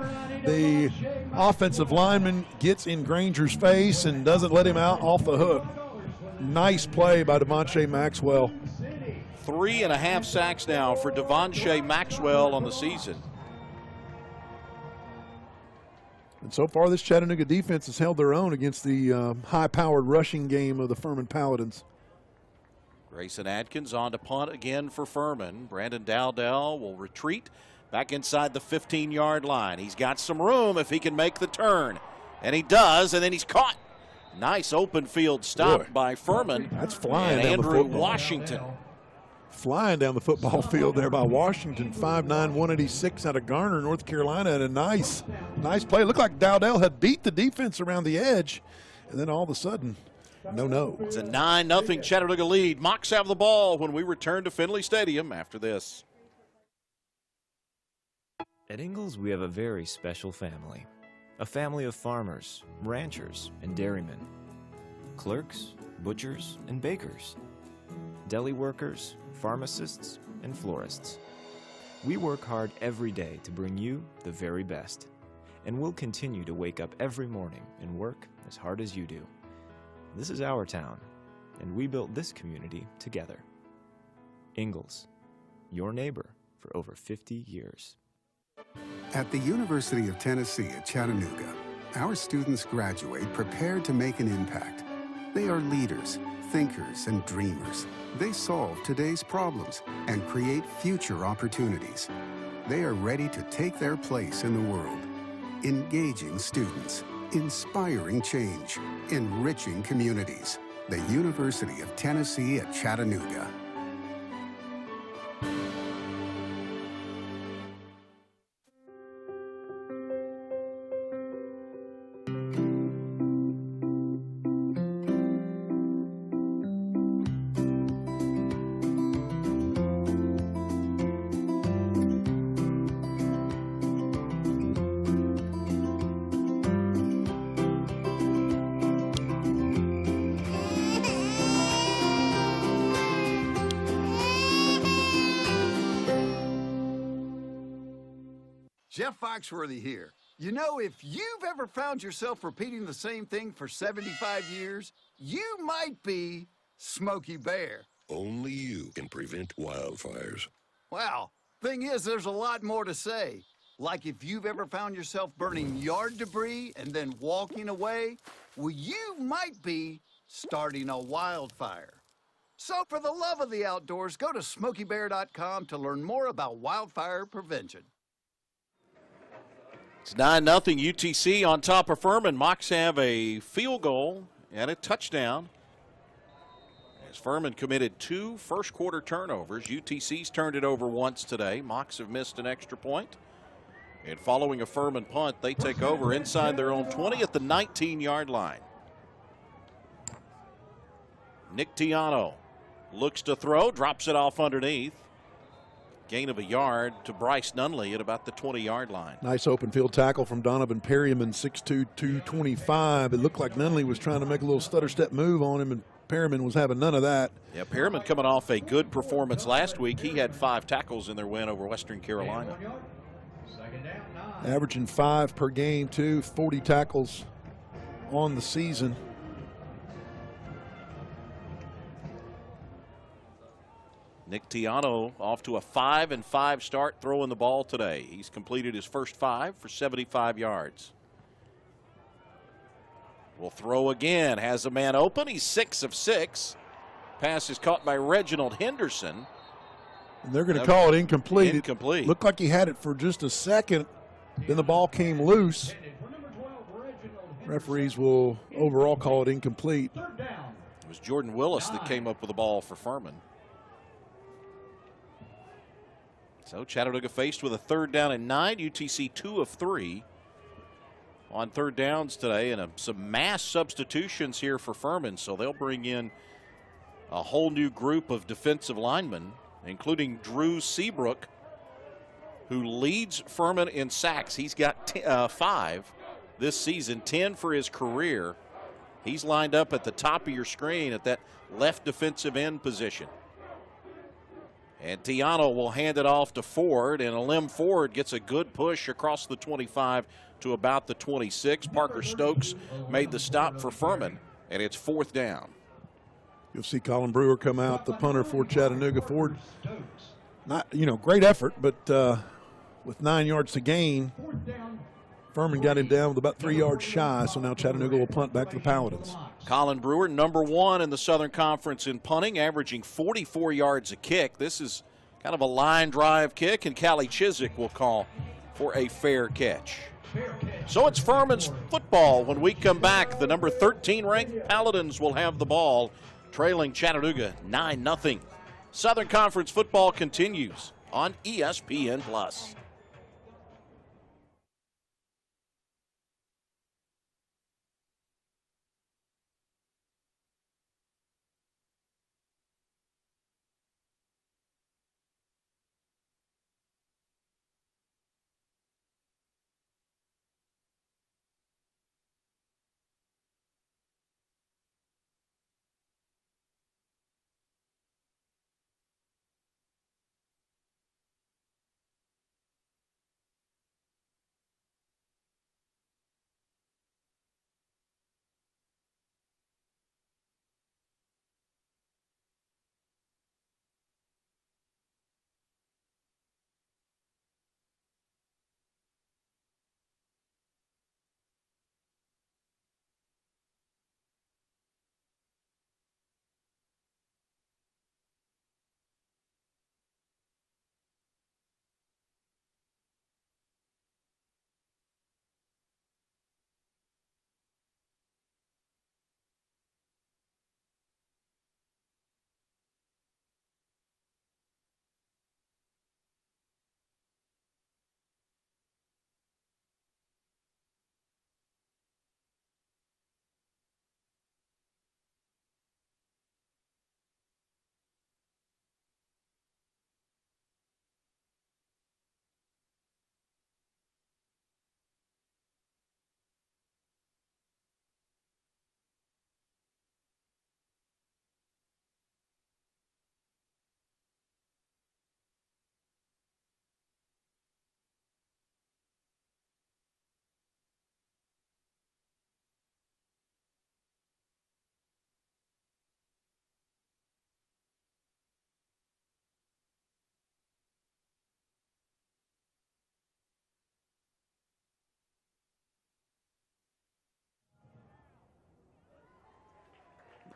[SPEAKER 9] The offensive lineman gets in Granger's face and doesn't let him out off the hook. Nice play by Devontae Maxwell.
[SPEAKER 1] 3.5 sacks now for Devontae Maxwell on the season.
[SPEAKER 9] And so far, this Chattanooga defense has held their own against the high-powered rushing game of the Furman Paladins.
[SPEAKER 1] Grayson Adkins on to punt again for Furman. Brandon Dowdell will retreat back inside the 15-yard line. He's got some room if he can make the turn. And he does, and then he's caught. Nice open field stop by Furman.
[SPEAKER 9] That's flying
[SPEAKER 1] and
[SPEAKER 9] down
[SPEAKER 1] Andrew
[SPEAKER 9] the football.
[SPEAKER 1] Washington.
[SPEAKER 9] Flying down the football field there by Washington, 5'9", 186 out of Garner, North Carolina, and a nice play. It looked like Dowdell had beat the defense around the edge, and then all of a sudden, no.
[SPEAKER 1] It's a 9-0 Chattanooga lead. Mocs have the ball when we return to Finley Stadium after this.
[SPEAKER 13] At Ingalls, we have a very special family. A family of farmers, ranchers, and dairymen. Clerks, butchers, and bakers. Deli workers, pharmacists, and florists. We work hard every day to bring you the very best. And we'll continue to wake up every morning and work as hard as you do. This is our town, and we built this community together. Ingalls, your neighbor for over 50 years.
[SPEAKER 14] At the University of Tennessee at Chattanooga, our students graduate prepared to make an impact. They are leaders, thinkers, and dreamers. They solve today's problems and create future opportunities. They are ready to take their place in the world, engaging students, inspiring change, enriching communities. The University of Tennessee at Chattanooga.
[SPEAKER 15] Jeff Foxworthy here. You know, if you've ever found yourself repeating the same thing for 75 years, you might be Smokey Bear.
[SPEAKER 16] Only you can prevent wildfires.
[SPEAKER 15] Well, thing is, there's a lot more to say. Like if you've ever found yourself burning yard debris and then walking away, well, you might be starting a wildfire. So for the love of the outdoors, go to SmokeyBear.com to learn more about wildfire prevention.
[SPEAKER 1] It's 9-0 UTC on top of Furman. Mocs have a field goal and a touchdown. As Furman committed 2 first-quarter turnovers. UTC's turned it over once today. Mocs have missed an extra point. And following a Furman punt, they take over inside their own 20 at the 19-yard line. Nick Tiano looks to throw, drops it off underneath. Gain of a yard to Bryce Nunley at about the 20-yard line.
[SPEAKER 9] Nice open field tackle from Donovan Perryman, 6'2", 225. It looked like Nunley was trying to make a little stutter step move on him, and Perryman was having none of that.
[SPEAKER 1] Yeah, Perryman coming off a good performance last week. He had 5 tackles in their win over Western Carolina.
[SPEAKER 9] Averaging 5 per game, too, 40 tackles on the season.
[SPEAKER 1] Nick Tiano off to a 5-5 start throwing the ball today. He's completed his first 5 for 75 yards. Will throw again, has a man open. He's 6 of 6. Pass is caught by Reginald Henderson.
[SPEAKER 9] And they're going to call it incomplete.
[SPEAKER 1] Incomplete.
[SPEAKER 9] It looked like he had it for just a second. Then the ball came loose. Referees will overall call it incomplete.
[SPEAKER 1] It was Jordan Willis that came up with the ball for Furman. So Chattanooga faced with a 3rd down and 9. UTC 2 of 3 on 3rd downs today, and some mass substitutions here for Furman. So they'll bring in a whole new group of defensive linemen, including Drew Seabrook, who leads Furman in sacks. He's got 5 this season, 10 for his career. He's lined up at the top of your screen at that left defensive end position. And Tiano will hand it off to Ford, and Alim Ford gets a good push across the 25 to about the 26. Parker Stokes made the stop for Furman, and it's 4th down.
[SPEAKER 9] You'll see Colin Brewer come out, the punter for Chattanooga. Ford, not, great effort, but with 9 yards to gain, Furman got him down with about 3 yards shy, so now Chattanooga will punt back to the Paladins.
[SPEAKER 1] Colin Brewer, number 1 in the Southern Conference in punting, averaging 44 yards a kick. This is kind of a line drive kick, and Callie Chiswick will call for a fair catch. So it's Furman's football. When we come back, the number 13 ranked Paladins will have the ball, trailing Chattanooga 9-0. Southern Conference football continues on ESPN+.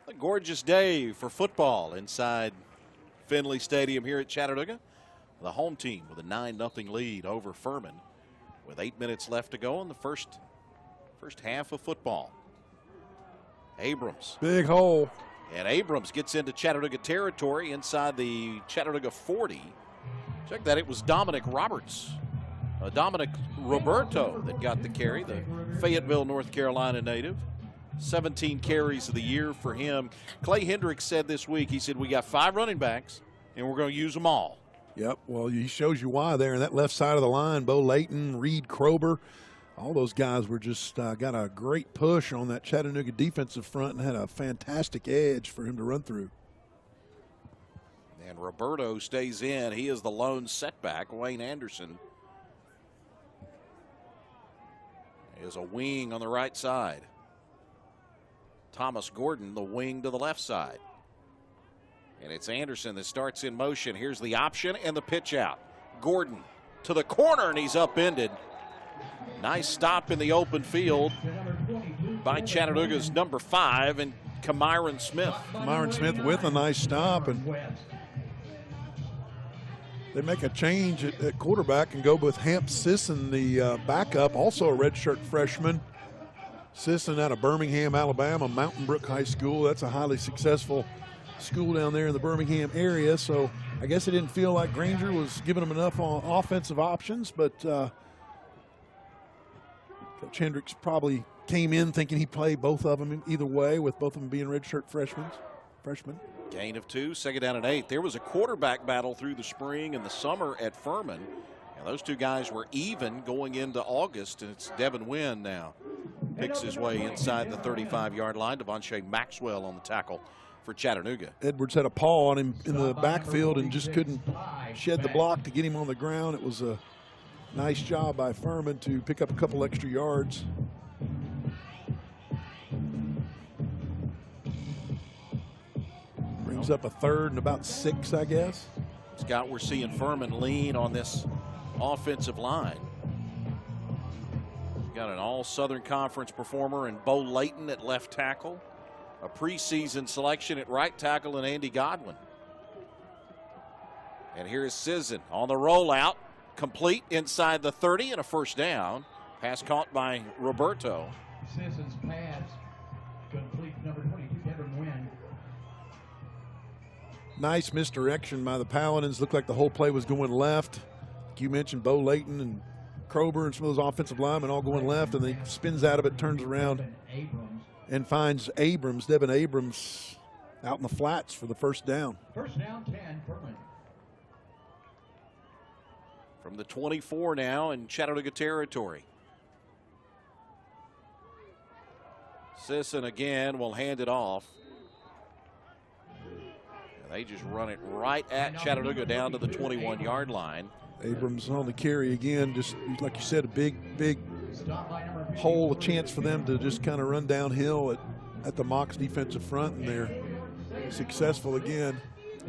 [SPEAKER 1] A gorgeous day for football inside Finley Stadium here at Chattanooga. The home team with a 9-0 lead over Furman with 8 minutes left to go in the first half of football. Abrams.
[SPEAKER 9] Big hole.
[SPEAKER 1] And Abrams gets into Chattanooga territory inside the Chattanooga 40. Check that, it was Dominic Roberts. Dominic Roberto that got the carry, the Fayetteville, North Carolina native. 17 carries of the year for him. Clay Hendricks said this week, he said, we got 5 running backs, and we're going to use them all.
[SPEAKER 9] Yep, well, he shows you why there. And that left side of the line, Bo Layton, Reed Krober, all those guys were just got a great push on that Chattanooga defensive front and had a fantastic edge for him to run through.
[SPEAKER 1] And Roberto stays in. He is the lone setback. Wayne Anderson is a wing on the right side. Thomas Gordon, the wing to the left side. And it's Anderson that starts in motion. Here's the option and the pitch out. Gordon to the corner, and he's upended. Nice stop in the open field by Chattanooga's number 5 and Kamyron Smith.
[SPEAKER 9] Kamyron Smith with a nice stop, and they make a change at quarterback and go with Hamp Sisson, the backup, also a redshirt freshman. Sisson out of Birmingham, Alabama, Mountain Brook High School. That's a highly successful school down there in the Birmingham area. So I guess it didn't feel like Granger was giving them enough offensive options, but Coach Hendricks probably came in thinking he'd play both of them either way, with both of them being redshirt freshmen. freshman.
[SPEAKER 1] Gain of 2, second down and 8. There was a quarterback battle through the spring and the summer at Furman. And those two guys were even going into August, and it's Devin Wynn now. Picks his way inside the 35-yard line. Devontae Maxwell on the tackle for Chattanooga.
[SPEAKER 9] Edwards had a paw on him in the backfield and just couldn't shed the block to get him on the ground. It was a nice job by Furman to pick up a couple extra yards. Brings up a 3rd and about 6, I guess.
[SPEAKER 1] Scott, we're seeing Furman lean on this offensive line. Got an all-Southern Conference performer in Bo Layton at left tackle. A preseason selection at right tackle in Andy Godwin. And here's Sisson on the rollout. Complete inside the 30 and a first down. Pass caught by Roberto.
[SPEAKER 10] Sisson's pass complete, number 22, Devin Wynn.
[SPEAKER 9] Nice misdirection by the Paladins. Looked like the whole play was going left. Like you mentioned, Bo Layton and Krober and some of those offensive linemen all going left, and he spins out of it, turns around, and finds Abrams, Devin Abrams, out in the flats for the first down.
[SPEAKER 10] First down, 10, Furman.
[SPEAKER 1] From the 24 now in Chattanooga territory. Sisson again will hand it off. And they just run it right at Chattanooga down to the 21-yard line.
[SPEAKER 9] Abrams on the carry again, just like you said, a big hole, a chance for them to just kind of run downhill at the Mocs defensive front, and they're successful again.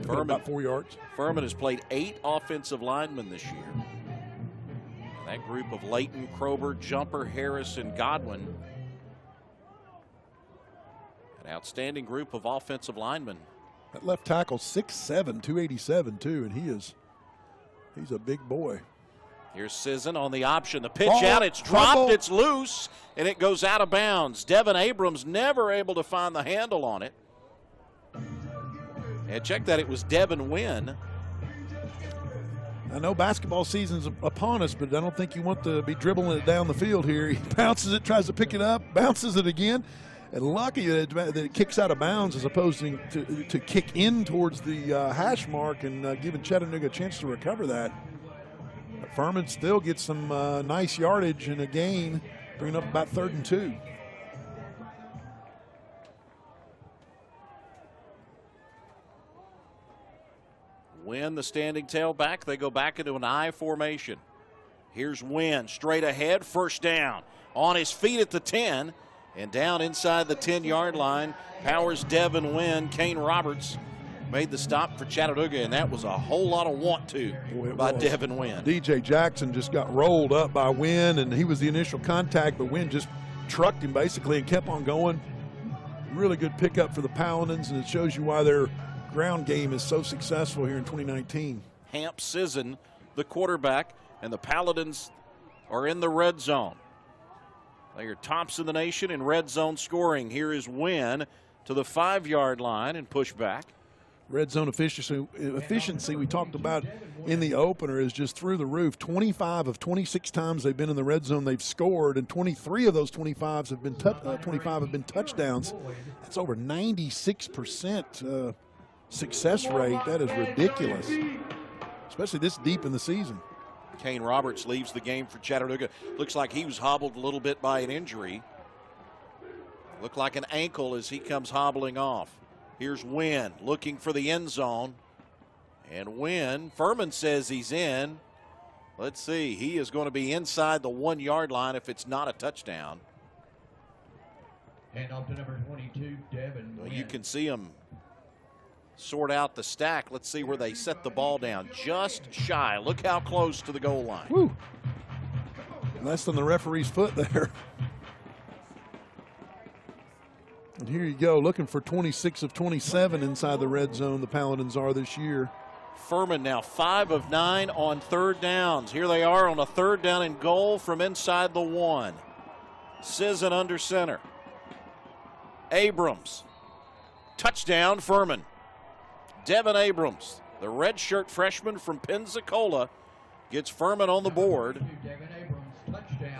[SPEAKER 1] Furman,
[SPEAKER 9] about 4 yards.
[SPEAKER 1] Furman has played 8 offensive linemen this year. And that group of Layton, Krober, Jumper, Harris, and Godwin. An outstanding group of offensive linemen.
[SPEAKER 9] That left tackle, 6'7", 287 too, and he's a big boy.
[SPEAKER 1] Here's Sisson on the option. The pitch out. It's dropped. It's loose, and it goes out of bounds. Devin Abrams never able to find the handle on it. And check that. It was Devin Wynn.
[SPEAKER 9] I know basketball season's upon us, but I don't think you want to be dribbling it down the field here. He bounces it, tries to pick it up, bounces it again. And lucky that it kicks out of bounds as opposed to kick in towards the hash mark and giving Chattanooga a chance to recover that. But Furman still gets some nice yardage and a gain, bringing up about 3rd and 2.
[SPEAKER 1] Wynn, the standing tailback. They go back into an I formation. Here's Wynn, straight ahead, first down. On his feet at the 10. And down inside the 10-yard line, powers Devin Wynn. Kane Roberts made the stop for Chattanooga, and that was a whole lot of want to by Devin Wynn.
[SPEAKER 9] DJ Jackson just got rolled up by Wynn, and he was the initial contact, but Wynn just trucked him basically and kept on going. Really good pickup for the Paladins, and it shows you why their ground game is so successful here in 2019.
[SPEAKER 1] Hamp Sisson, the quarterback, and the Paladins are in the red zone. They are tops in the nation in red zone scoring. Here is Wynn to the 5-yard line and push back.
[SPEAKER 9] Red zone efficiency we talked about in the opener is just through the roof. 25 of 26 times they've been in the red zone, they've scored, and 23 of those 25 have been touchdowns. That's over 96% success rate. That is ridiculous, especially this deep in the season.
[SPEAKER 1] Kane Roberts leaves the game for Chattanooga. Looks like he was hobbled a little bit by an injury. Looked like an ankle as he comes hobbling off. Here's Wynn looking for the end zone. And Wynn, Furman says he's in. Let's see. He is going to be inside the 1-yard line if it's not a touchdown.
[SPEAKER 10] And off to number 22, Devin Wynn.
[SPEAKER 1] You can see him sort out the stack. Let's see where they set the ball down. Just shy. Look how close to the goal line.
[SPEAKER 9] Woo. Less than the referee's foot there. And here you go, looking for 26 of 27 inside the red zone, the Paladins are this year.
[SPEAKER 1] Furman now 5 of 9 on 3rd downs. Here they are on a 3rd down and goal from inside the 1. Sisson under center. Abrams. Touchdown, Furman. Devin Abrams, the redshirt freshman from Pensacola, gets Furman on the board.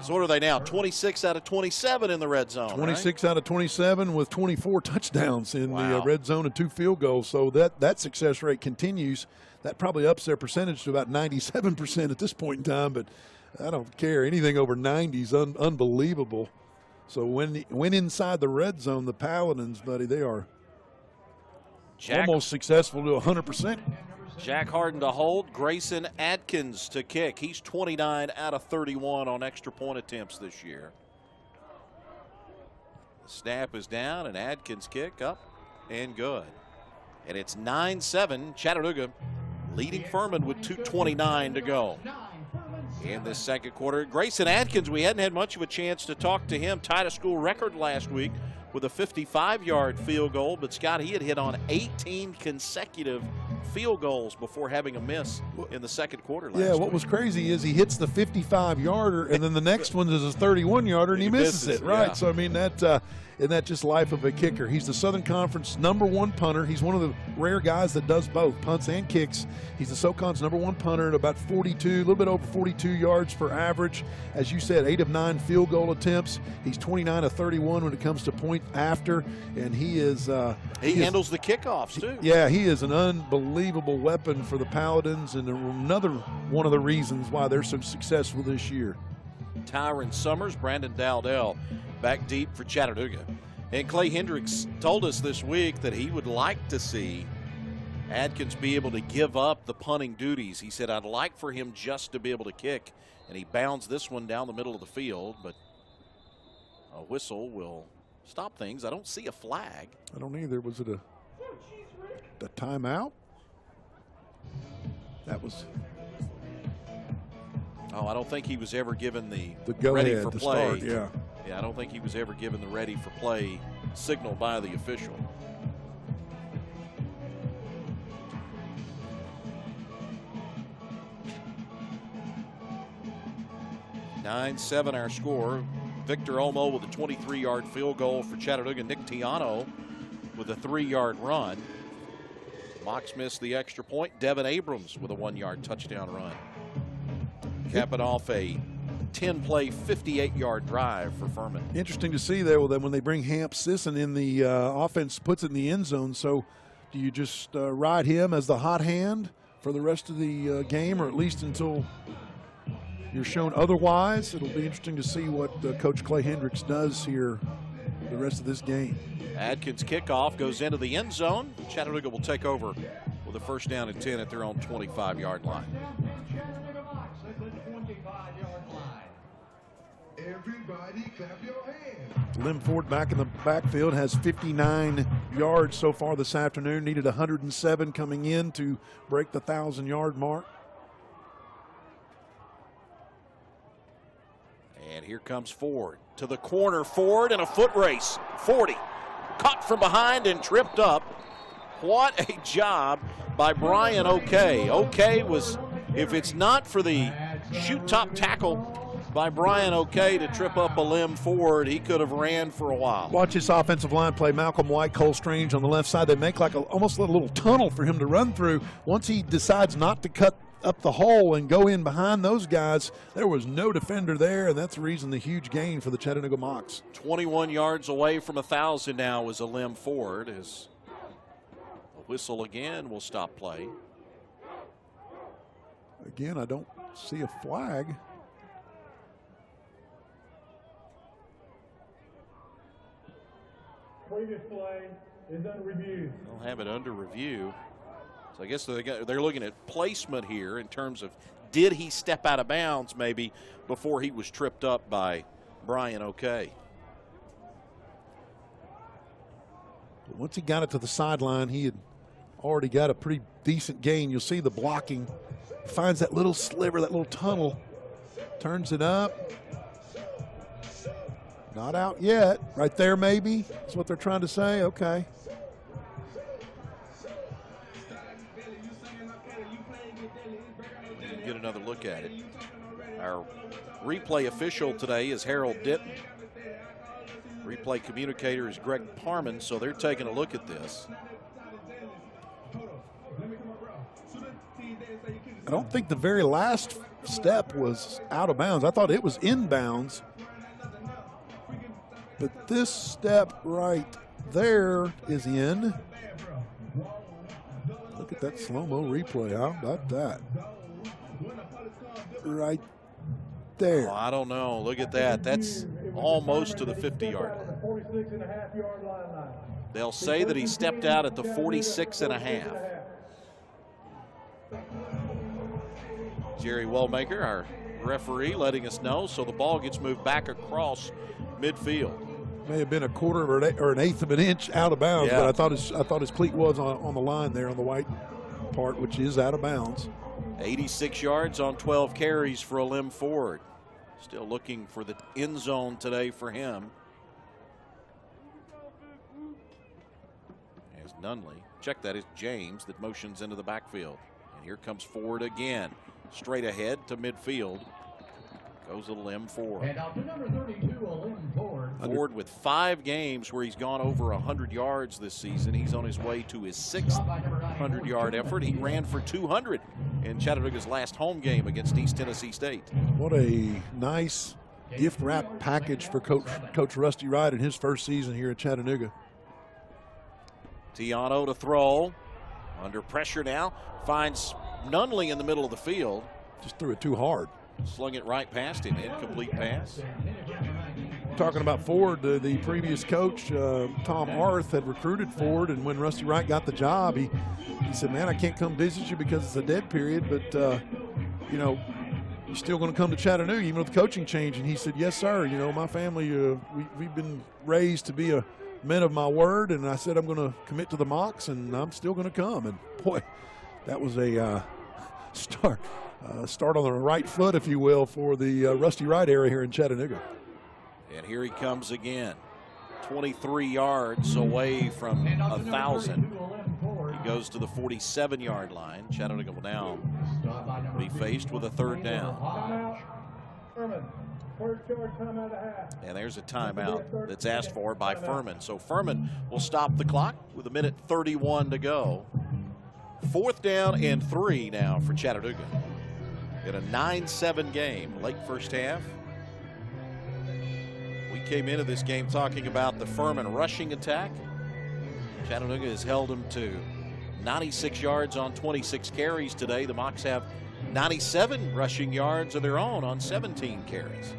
[SPEAKER 1] So what are they now? 26 out of 27 in the red zone.
[SPEAKER 9] 26 out of 27 with 24 touchdowns in the
[SPEAKER 1] Wow.
[SPEAKER 9] red zone and 2 field goals. So that success rate continues. That probably ups their percentage to about 97% at this point in time, but I don't care. Anything over 90 is unbelievable. So when inside the red zone, the Paladins, buddy, they are almost successful to 100%.
[SPEAKER 1] Jack Harden to hold, Grayson Adkins to kick. He's 29 out of 31 on extra point attempts this year. The snap is down, and Adkins kick up and good. And it's 9-7, Chattanooga leading Furman with 2:29 to go. In this second quarter, Grayson Adkins, we hadn't had much of a chance to talk to him. Tied a school record last week with a 55-yard field goal, but Scott, he had hit on 18 consecutive field goals before having a miss in the second quarter last week.
[SPEAKER 9] What was crazy is he hits the 55-yarder, and then the next one is a 31-yarder, and he misses it, right?
[SPEAKER 1] Yeah.
[SPEAKER 9] So, I mean, isn't that just life of a kicker? He's the Southern Conference #1 punter. He's one of the rare guys that does both, punts and kicks. He's the SoCon's #1 punter at about 42, a little bit over 42 yards per average. As you said, 8 of 9 field goal attempts. He's 29 of 31 when it comes to point after, and he is
[SPEAKER 1] he handles the kickoffs too.
[SPEAKER 9] Yeah, he is an unbelievable weapon for the Paladins, and another one of the reasons why they're so successful this year.
[SPEAKER 1] Tyron Summers, Brandon Dowdell back deep for Chattanooga. And Clay Hendricks told us this week that he would like to see Adkins be able to give up the punting duties. He said, I'd like for him just to be able to kick. And he bounds this one down the middle of the field, but a whistle will stop things. I don't see a flag.
[SPEAKER 9] I don't either. Was it a timeout? That was.
[SPEAKER 1] Oh, I don't think he was ever given the
[SPEAKER 9] go
[SPEAKER 1] ready
[SPEAKER 9] ahead
[SPEAKER 1] for
[SPEAKER 9] to
[SPEAKER 1] play.
[SPEAKER 9] start, yeah.
[SPEAKER 1] Yeah, I don't think he was ever given the ready for play signal by the official. (9-7) our score. Victor Olmo with a 23-yard field goal for Chattanooga. Nick Tiano with a 3-yard run. Mox missed the extra point. Devin Abrams with a 1-yard touchdown run. Capping off a 10-play, 58-yard drive for Furman.
[SPEAKER 9] Interesting to see there that when they bring Hamp Sisson in, the offense puts it in the end zone. So do you just ride him as the hot hand for the rest of the game, or at least until you're shown otherwise? It'll be interesting to see what Coach Clay Hendricks does here the rest of this game.
[SPEAKER 1] Adkins kickoff goes into the end zone. Chattanooga will take over with a first down and 10 at their own 25-yard line.
[SPEAKER 10] Everybody clap your hands.
[SPEAKER 9] Lim Ford back in the backfield, has 59 yards so far this afternoon. Needed 107 coming in to break the 1,000-yard mark.
[SPEAKER 1] And here comes Ford to the corner. Ford in a foot race. 40. Caught from behind and tripped up. What a job by Brian O'Kay. O'Kay was, if it's not for the shoot top tackle by Brian O'Kay to trip up a Lim Ford, he could have ran for a while.
[SPEAKER 9] Watch this offensive line play. Malcolm White, Cole Strange on the left side. They make like almost a little tunnel for him to run through. Once he decides not to cut up the hole and go in behind those guys, there was no defender there, and that's the reason the huge gain for the Chattanooga Mocs.
[SPEAKER 1] 21 yards away from 1,000 now is a Lim Ford. As a whistle again will stop play.
[SPEAKER 9] Again, I don't see a flag.
[SPEAKER 10] Previous play is under review.
[SPEAKER 1] They'll have it under review. So I guess they're looking at placement here in terms of, did he step out of bounds maybe before he was tripped up by Brian O'Kay.
[SPEAKER 9] But once he got it to the sideline, he had already got a pretty decent gain. You'll see the blocking. Finds that little sliver, that little tunnel, turns it up. Not out yet. Right there, maybe. That's what they're trying to say. Okay.
[SPEAKER 1] Get another look at it. Our replay official today is Harold Ditton. Replay communicator is Greg Parman, so they're taking a look at this.
[SPEAKER 9] I don't think the very last step was out of bounds. I thought it was inbounds. But this step right there is in. Look at that slow-mo replay. How about that? Right there.
[SPEAKER 1] Oh, I don't know. Look at that. That's almost to the 50-yard line. They'll say that he stepped out at the 46.5. Jerry Wellmaker, our referee, letting us know. So the ball gets moved back across midfield.
[SPEAKER 9] May have been a quarter or an eighth of an inch out of bounds, but I thought his cleat was on the line there on the white part, which is out of bounds.
[SPEAKER 1] 86 yards on 12 carries for Alim Ford. Still looking for the end zone today for him. As Nunley, check that, is James that motions into the backfield. And here comes Ford again. Straight ahead to midfield. Goes Alim Ford.
[SPEAKER 10] And out to number 32, Alim Ford.
[SPEAKER 1] Ford with 5 games where he's gone over 100 yards this season. He's on his way to his 6th 100-yard effort. He ran for 200 in Chattanooga's last home game against East Tennessee State.
[SPEAKER 9] What a nice gift wrap package for Coach Rusty Wright in his first season here at Chattanooga.
[SPEAKER 1] Tiano to throw. Under pressure now. Finds Nunley in the middle of the field.
[SPEAKER 9] Just threw it too hard.
[SPEAKER 1] Slung it right past him. Incomplete pass.
[SPEAKER 9] Talking about Ford, the previous coach, Tom Arth, had recruited Ford, and when Rusty Wright got the job, he said, man, I can't come visit you because it's a dead period, but, you know, you're still going to come to Chattanooga even with the coaching change. And he said, yes, sir. You know, my family, we've been raised to be a men of my word, and I said I'm going to commit to the Mocs, and I'm still going to come. And, boy, that was a start on the right foot, if you will, for the Rusty Wright area here in Chattanooga.
[SPEAKER 1] And here he comes again. 23 yards away from 1,000. He goes to the 47-yard line. Chattanooga will now be faced with a third down. And there's a timeout that's asked for by Furman. So Furman will stop the clock with 1:31 to go. 4th down and 3 now for Chattanooga. In a 9-7 game, late first half. We came into this game talking about the Furman rushing attack. Chattanooga has held them to 96 yards on 26 carries today. The Mocs have 97 rushing yards of their own on 17 carries.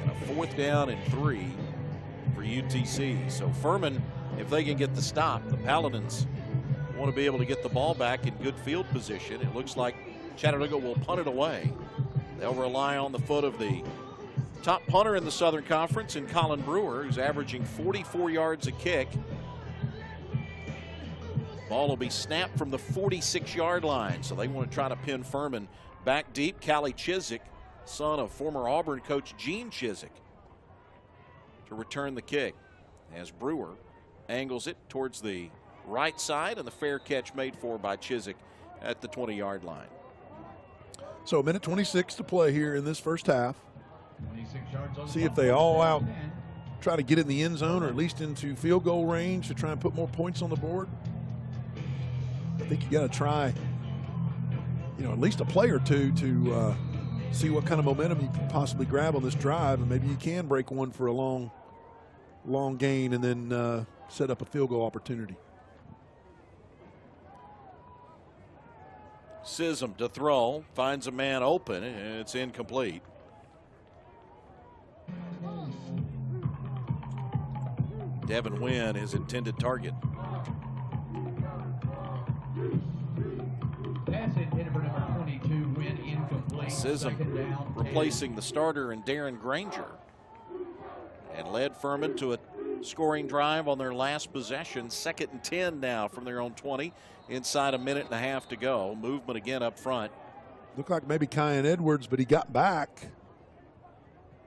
[SPEAKER 1] And a 4th down and 3 for UTC. So Furman, if they can get the stop, the Paladins want to be able to get the ball back in good field position. It looks like Chattanooga will punt it away. They'll rely on the foot of the top punter in the Southern Conference in Colin Brewer, who's averaging 44 yards a kick. Ball will be snapped from the 46-yard line, so they want to try to pin Furman back deep. Callie Chiswick, son of former Auburn coach Gene Chiswick, to return the kick as Brewer angles it towards the right side, and the fair catch made for by Chiswick at the 20-yard line.
[SPEAKER 9] So 1:26 to play here in this first half. See if they all out try to get in the end zone or at least into field goal range to try and put more points on the board. I think you got to try, you know, at least a play or two to see what kind of momentum you can possibly grab on this drive, and maybe you can break one for a long gain and then set up a field goal opportunity.
[SPEAKER 1] Sism to throw, finds a man open, and it's incomplete. Devin Wynn, his intended target. Sism replacing the starter in Darren Granger, and led Furman to a scoring drive on their last possession. 2nd and 10 now from their own 20. Inside a minute and a half to go. Movement again up front.
[SPEAKER 9] Looked like maybe Kyan Edwards, but he got back.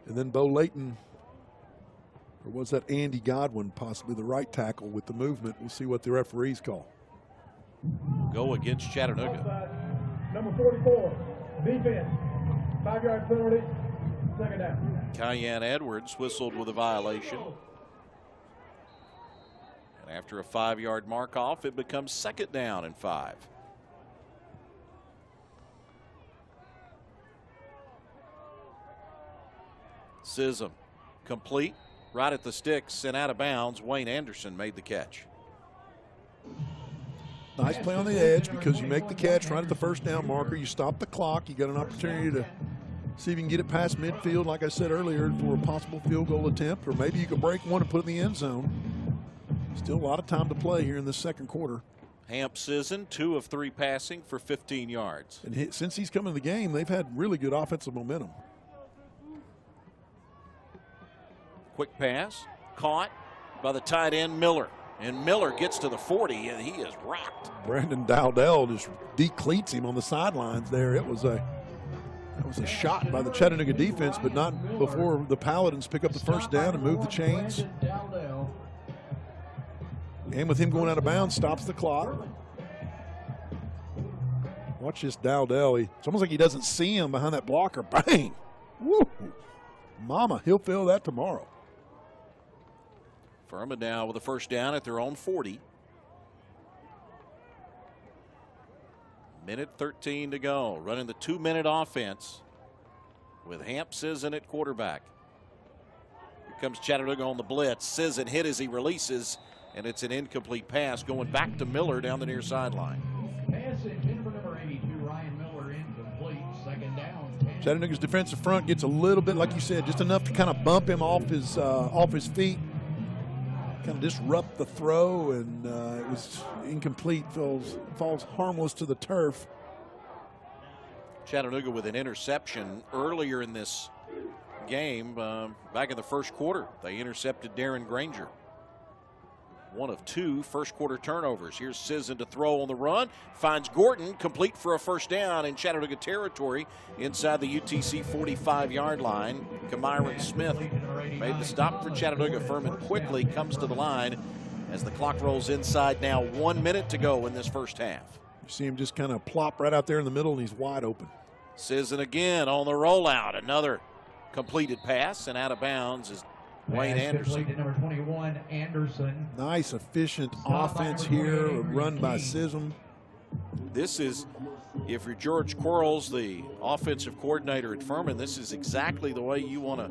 [SPEAKER 9] And then Bo Layton, or was that Andy Godwin, possibly the right tackle with the movement? We'll see what the referees call.
[SPEAKER 1] Go against Chattanooga.
[SPEAKER 10] Number 44, defense, 5-yard penalty, 2nd down.
[SPEAKER 1] Kyan Edwards whistled with a violation. And after a 5-yard mark off, it becomes 2nd down and 5. Sism complete, right at the sticks and out of bounds. Wayne Anderson made the catch.
[SPEAKER 9] Nice play on the edge because you make the catch right at the first down marker. You stop the clock. You got an opportunity to see if you can get it past midfield, like I said earlier, for a possible field goal attempt, or maybe you can break one and put it in the end zone. Still a lot of time to play here in the second quarter.
[SPEAKER 1] Hamp Sisson, 2 of 3 passing for 15 yards.
[SPEAKER 9] And since he's come in the game, they've had really good offensive momentum.
[SPEAKER 1] Quick pass, caught by the tight end Miller. And Miller gets to the 40, and he is rocked.
[SPEAKER 9] Brandon Dowdell just decleats him on the sidelines there. It was a shot by the Chattanooga defense, but not before the Paladins pick up the first down and move the chains. And with him going out of bounds, stops the clock. Watch this Dowdell. It's almost like he doesn't see him behind that blocker. Bang! Woo! Mama, he'll feel that tomorrow.
[SPEAKER 1] Furman now with a first down at their own 40. Minute 13 to go. Running the 2-minute offense with Hamp Sisson at quarterback. Here comes Chattanooga on the blitz. Sisson hit as he releases, and it's an incomplete pass going back to Miller down the near sideline.
[SPEAKER 10] Number 82, Ryan Miller, incomplete. 2nd down.
[SPEAKER 9] Chattanooga's defensive front gets a little bit, like you said, just enough to kind of bump him off his feet. Kind of disrupt the throw, and it was incomplete. Falls harmless to the turf.
[SPEAKER 1] Chattanooga with an interception earlier in this game. Back in the first quarter, they intercepted Darren Granger. 1 of 2 first quarter turnovers. Here's Sisson to throw on the run. Finds Gordon, complete for a first down in Chattanooga territory inside the UTC 45-yard line. Kamyron Smith made the stop for Chattanooga. Furman quickly comes to the line as the clock rolls inside. Now 1 minute to go in this first half.
[SPEAKER 9] You see him just kind of plop right out there in the middle, and he's wide open.
[SPEAKER 1] Sisson again on the rollout. Another completed pass, and out of bounds is Wayne Anderson.
[SPEAKER 10] Number 21, Anderson.
[SPEAKER 9] Nice, efficient offense here, run by Sisson.
[SPEAKER 1] This is, if you're George Quarles, the offensive coordinator at Furman, this is exactly the way you want to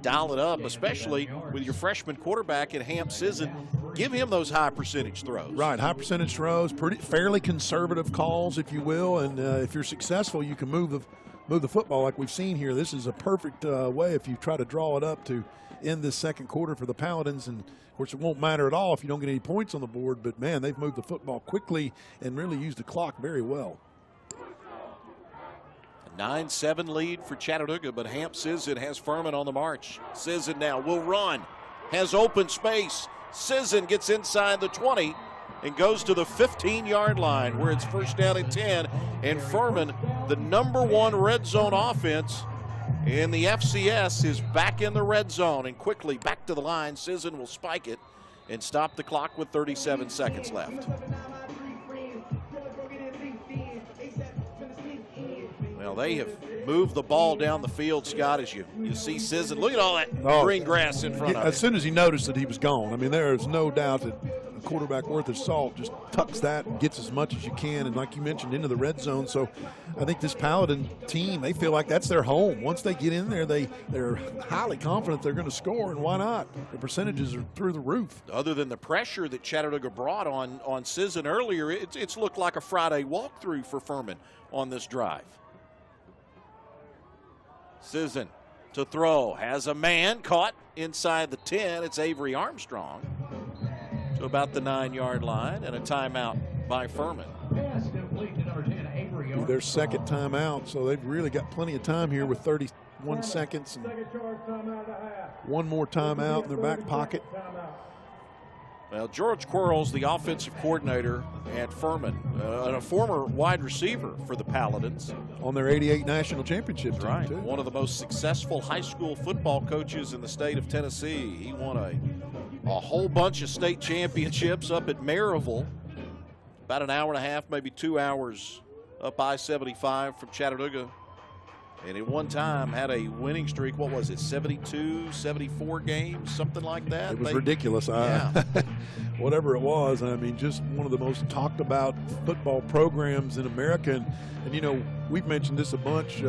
[SPEAKER 1] dial it up, especially with your freshman quarterback in Hamp Sisson. Give him those high percentage throws.
[SPEAKER 9] Right, high percentage throws, fairly conservative calls, if you will, and if you're successful, you can move the football like we've seen here. This is a perfect way if you try to draw it up to end this second quarter for the Paladins. And of course, it won't matter at all if you don't get any points on the board, but man, they've moved the football quickly and really used the clock very well.
[SPEAKER 1] A 9-7 lead for Chattanooga, but Hamp Sisson has Furman on the march. Sisson now will run, has open space. Sisson gets inside the 20 and goes to the 15-yard line where it's first down and 10. And Furman, the #1 red zone offense in the FCS, is back in the red zone, and quickly back to the line. Sisson will spike it and stop the clock with 37 seconds left. Well, they have moved the ball down the field, Scott, as you see Sisson. Look at all that green grass in front of him.
[SPEAKER 9] As soon as he noticed that he was gone, I mean, there is no doubt that a quarterback worth his salt just tucks that and gets as much as you can, and like you mentioned, into the red zone. So I think this Paladin team, they feel like that's their home. Once they get in there, they're highly confident they're going to score, and why not? The percentages are through the roof.
[SPEAKER 1] Other than the pressure that Chattanooga brought on Sisson earlier, it's looked like a Friday walkthrough for Furman on this drive. Sisson to throw, has a man caught inside the 10. It's Avery Armstrong to about the 9-yard line, and a timeout by Furman.
[SPEAKER 9] Their second timeout, so they've really got plenty of time here with 31 seconds. And one more timeout in their back pocket.
[SPEAKER 1] Well, George Quarles, the offensive coordinator at Furman, and a former wide receiver for the Paladins.
[SPEAKER 9] On their 88 national championship team,
[SPEAKER 1] right.
[SPEAKER 9] too.
[SPEAKER 1] One of the most successful high school football coaches in the state of Tennessee. He won a whole bunch of state championships up at Maryville. About an hour and a half, maybe 2 hours up I-75 from Chattanooga. And at one time had a winning streak, what was it, 72, 74 games, something like that?
[SPEAKER 9] It was ridiculous.
[SPEAKER 1] Yeah.
[SPEAKER 9] Whatever it was, I mean, just one of the most talked about football programs in America. And you know, we've mentioned this a bunch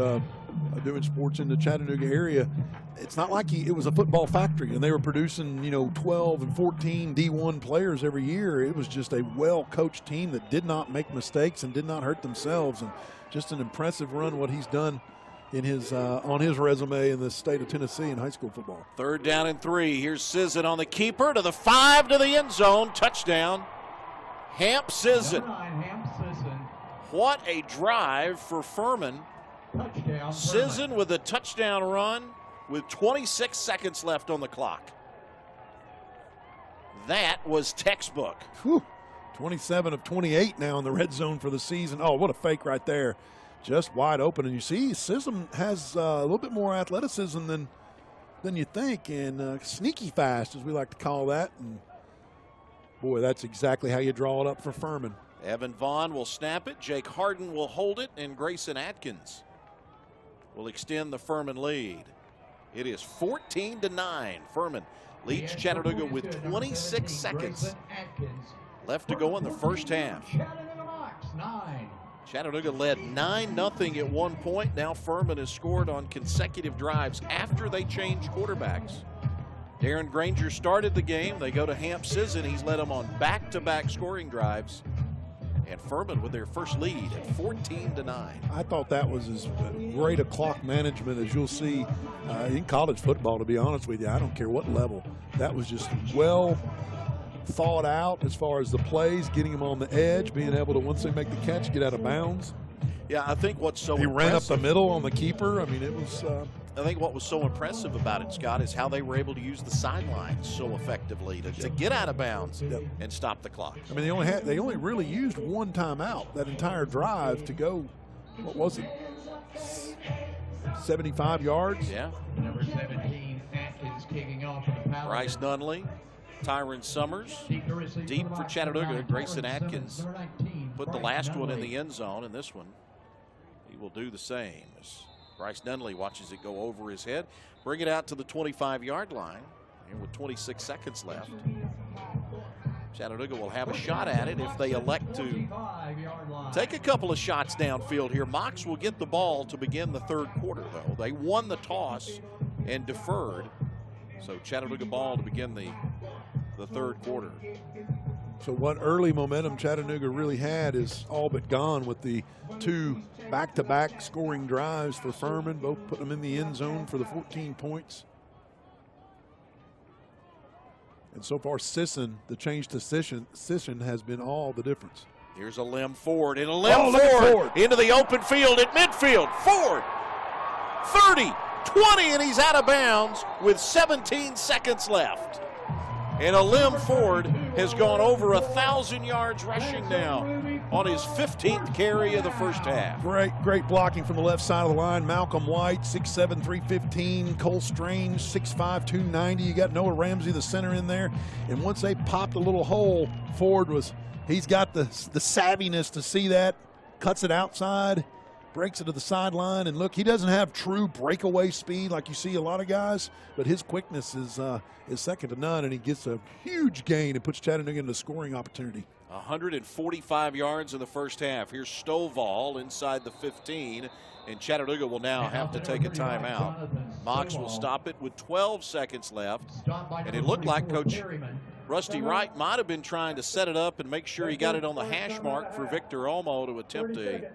[SPEAKER 9] doing sports in the Chattanooga area. It's not like it was a football factory and they were producing, you know, 12 and 14 D1 players every year. It was just a well-coached team that did not make mistakes and did not hurt themselves. And just an impressive run what he's done in his on his resume in the state of Tennessee in high school football.
[SPEAKER 1] 3rd down and 3. Here's Sisson on the keeper to the 5 to the end zone. Touchdown. Hamp Sisson. What a drive for Furman. Sisson with a touchdown run with 26 seconds left on the clock. That was textbook.
[SPEAKER 9] Whew. 27 of 28 now in the red zone for the season. Oh, what a fake right there. Just wide open. And you see, Sisson has a little bit more athleticism than you think, and sneaky fast, as we like to call that. And boy, that's exactly how you draw it up for Furman.
[SPEAKER 1] Evan Vaughn will snap it. Jake Harden will hold it, and Grayson Atkins will extend the Furman lead. It is 14-9. Furman leads Chattanooga with 26 seconds left to go in the first half. Chattanooga led 9-0 at one point. Now Furman has scored on consecutive drives after they changed quarterbacks. Darren Granger started the game. They go to Hamp Sisson. He's led them on back-to-back scoring drives. And Furman with their first lead at 14-9.
[SPEAKER 9] I thought that was as great a clock management as you'll see in college football, to be honest with you. I don't care what level. That was just well thought out as far as the plays, getting them on the edge, being able to, once they make the catch, get out of bounds.
[SPEAKER 1] Yeah, I think what's so
[SPEAKER 9] He ran up the middle on the keeper. I mean, it was
[SPEAKER 1] I think what was so impressive about it, Scott, is how they were able to use the sidelines so effectively to get out of bounds and stop the clock.
[SPEAKER 9] I mean, they only really used one timeout that entire drive to go, what was it, 75 yards?
[SPEAKER 1] Yeah.
[SPEAKER 10] Number 17, Atkins kicking off for the Paladins.
[SPEAKER 1] Bryce Nunley, Tyron Summers, deep for Chattanooga. Grayson Atkins put the last one in the end zone, and this one he will do the same. As Bryce Nunley watches it go over his head, bring it out to the 25-yard line, and with 26 seconds left, Chattanooga will have a shot at it if they elect to take a couple of shots downfield here. Mox will get the ball to begin the third quarter, though. They won the toss and deferred, so Chattanooga ball to begin the third quarter.
[SPEAKER 9] So what early momentum Chattanooga really had is all but gone with the 2 back-to-back scoring drives for Furman, both putting them in the end zone for the 14 points. And so far, Sisson, the change to Sisson has been all the difference.
[SPEAKER 1] Here's a limb forward, and a limb forward into the open field at midfield. Ford, 30, 20, and he's out of bounds with 17 seconds left. And a limb Ford has gone over 1,000 yards rushing now on his 15th carry of the first half.
[SPEAKER 9] Great blocking from the left side of the line. Malcolm White, 6'7", 315. Cole Strange, 6'5", 290. You got Noah Ramsey, the center, in there. And once they popped a little hole, Ford he's got the savviness to see that, cuts it outside, breaks it to the sideline, and look, he doesn't have true breakaway speed like you see a lot of guys, but his quickness is second to none, and he gets a huge gain and puts Chattanooga into a scoring opportunity.
[SPEAKER 1] 145 yards in the first half. Here's Stovall inside the 15, and Chattanooga will now have to take a timeout. Mox will stop it with 12 seconds left, and it looked like Coach Rusty Wright might have been trying to set it up and make sure he got it on the hash mark for Victor Olmo to attempt a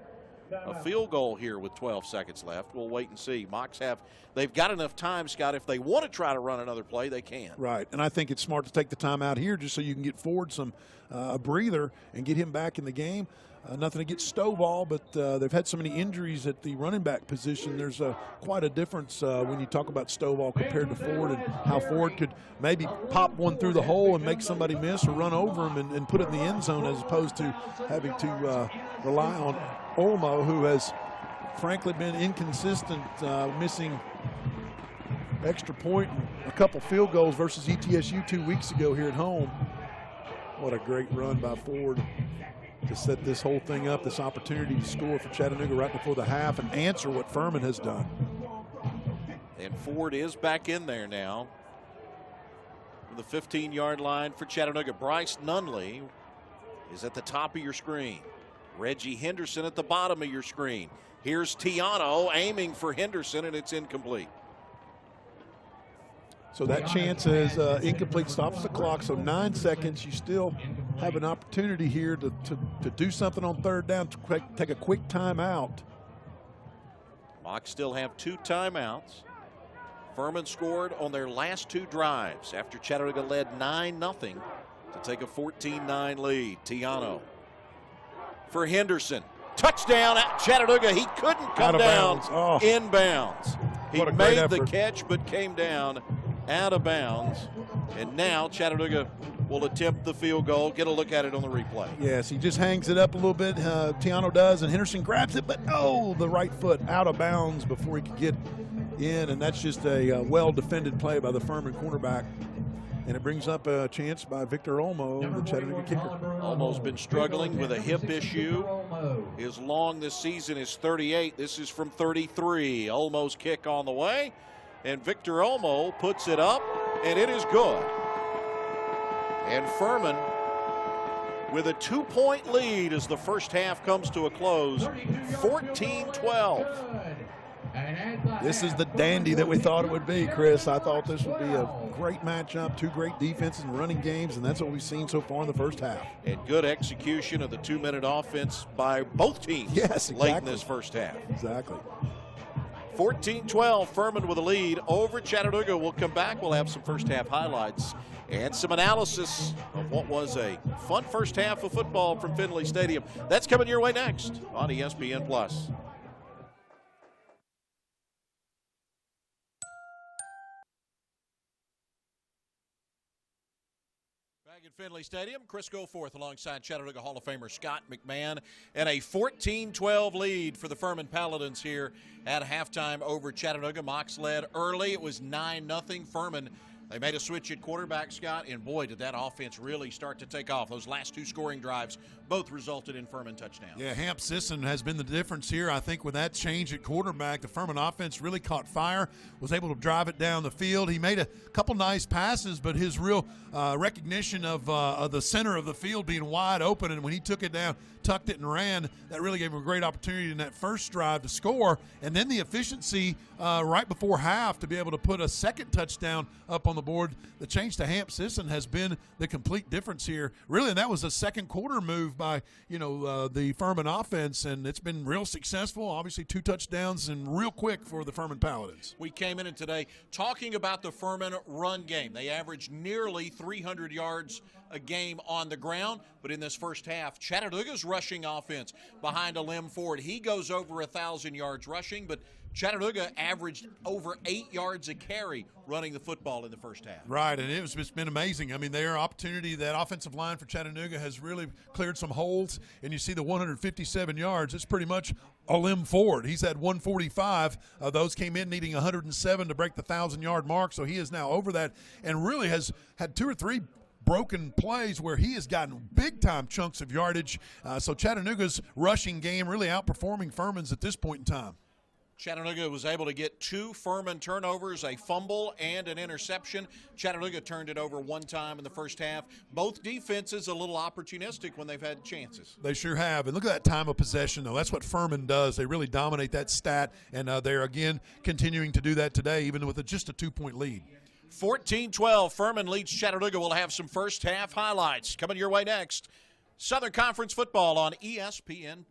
[SPEAKER 1] field goal here with 12 seconds left. We'll wait and see. Mox they've got enough time, Scott. If they want to try to run another play, they can.
[SPEAKER 9] Right, and I think it's smart to take the time out here just so you can get Ford a breather and get him back in the game. Nothing against Stovall, but they've had so many injuries at the running back position. There's quite a difference when you talk about Stovall compared to Ford, and how Ford could maybe pop one through the hole and make somebody miss or run over him and put it in the end zone, as opposed to having to rely on Olmo, who has frankly been inconsistent, missing extra point and a couple field goals versus ETSU 2 weeks ago here at home. What a great run by Ford. to set this whole thing up, this opportunity to score for Chattanooga right before the half and answer what Furman has done.
[SPEAKER 1] And Ford is back in there now. The 15-yard line for Chattanooga. Bryce Nunley is at the top of your screen. Reggie Henderson at the bottom of your screen. Here's Tiano aiming for Henderson, and it's incomplete.
[SPEAKER 9] So that chance is incomplete, stops the clock. So 9 seconds. You still have an opportunity here to do something on third down, to take a quick timeout.
[SPEAKER 1] Mocs still have 2 timeouts. Furman scored on their last 2 drives after Chattanooga led 9-0 to take a 14-9 lead. Tiano for Henderson. Touchdown at Chattanooga. He couldn't come down inbounds. He made the catch but came down out of bounds. And now Chattanooga will attempt the field goal. Get a look at it on the replay.
[SPEAKER 9] Yes, he just hangs it up a little bit. Tiano does, and Henderson grabs it, but the right foot out of bounds before he could get in, and that's just a well-defended play by the Furman cornerback. And it brings up a chance by Victor Olmo, the Chattanooga kicker.
[SPEAKER 1] Olmo's been struggling with a hip issue. His long this season is 38. This is from 33. Olmo's kick on the way, and Victor Olmo puts it up, and it is good. And Furman with a 2-point lead as the first half comes to a close, 14-12.
[SPEAKER 9] This is the dandy that we thought it would be, Chris. I thought this would be a great matchup, 2 great defenses and running games, and that's what we've seen so far in the first half.
[SPEAKER 1] And good execution of the 2-minute offense by both teams late in this first half.
[SPEAKER 9] Exactly.
[SPEAKER 1] 14-12, Furman with a lead over Chattanooga. We'll come back. We'll have some first half highlights and some analysis of what was a fun first half of football from Finley Stadium. That's coming your way next on ESPN+. Back at Finley Stadium, Chris Goforth alongside Chattanooga Hall of Famer Scott McMahon, and a 14-12 lead for the Furman Paladins here at halftime over Chattanooga. Mocs led early. It was 9-0 Furman. They made a switch at quarterback, Scott, and boy, did that offense really start to take off. Those last 2 scoring drives both resulted in Furman touchdowns.
[SPEAKER 2] Yeah, Hamp Sisson has been the difference here. I think with that change at quarterback, the Furman offense really caught fire, was able to drive it down the field. He made a couple nice passes, but his real recognition of the center of the field being wide open, and when he took it down, tucked it and ran, that really gave him a great opportunity in that first drive to score. And then the efficiency right before half to be able to put a second touchdown up on the board. The change to Hamp Sisson has been the complete difference here. Really, and that was a second quarter move by, the Furman offense, and it's been real successful. Obviously 2 touchdowns and real quick for the Furman Paladins.
[SPEAKER 1] We came in today talking about the Furman run game. They averaged nearly 300 yards a game on the ground, but in this first half, Chattanooga's rushing offense behind Alim Ford, he goes over 1,000 yards rushing, but Chattanooga averaged over 8 yards a carry running the football in the first half.
[SPEAKER 2] Right, and it's been amazing. I mean, their opportunity, that offensive line for Chattanooga has really cleared some holes, and you see the 157 yards. It's pretty much Alim Ford. He's had 145. Those came in needing 107 to break the 1,000-yard mark, so he is now over that and really has had 2 or 3 broken plays where he has gotten big-time chunks of yardage. So Chattanooga's rushing game really outperforming Furman's at this point in time.
[SPEAKER 1] Chattanooga was able to get 2 Furman turnovers, a fumble and an interception. Chattanooga turned it over 1 time in the first half. Both defenses a little opportunistic when they've had chances.
[SPEAKER 2] They sure have. And look at that time of possession, though. That's what Furman does. They really dominate that stat, and they're, again, continuing to do that today, even with just a 2-point lead.
[SPEAKER 1] 14-12, Furman leads Chattanooga. We'll have some first half highlights coming your way next. Southern Conference football on ESPN+.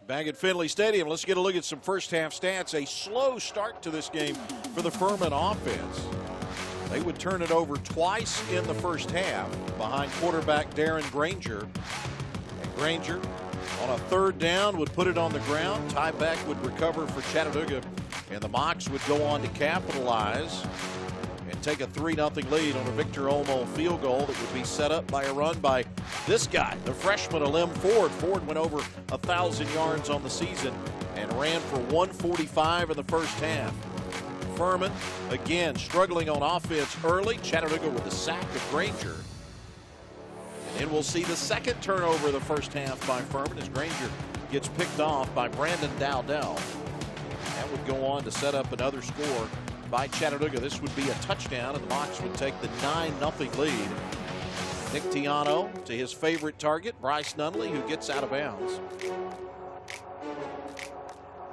[SPEAKER 1] Back at Finley Stadium, let's get a look at some first half stats. A slow start to this game for the Furman offense. They would turn it over twice in the first half behind quarterback Darren Granger. And Granger, on a third down, would put it on the ground. Tybeck would recover for Chattanooga, and the Mocs would go on to capitalize and take a 3-0 lead on a Victor Olmo field goal that would be set up by a run by this guy, the freshman Alim Ford. Ford went over 1,000 yards on the season and ran for 145 in the first half. Furman, again, struggling on offense early. Chattanooga with the sack of Granger. And then we'll see the second turnover of the first half by Furman as Granger gets picked off by Brandon Dowdell. That would go on to set up another score by Chattanooga. This would be a touchdown, and the Mocs would take the 9-0 lead. Nick Tiano to his favorite target, Bryce Nunley, who gets out of bounds.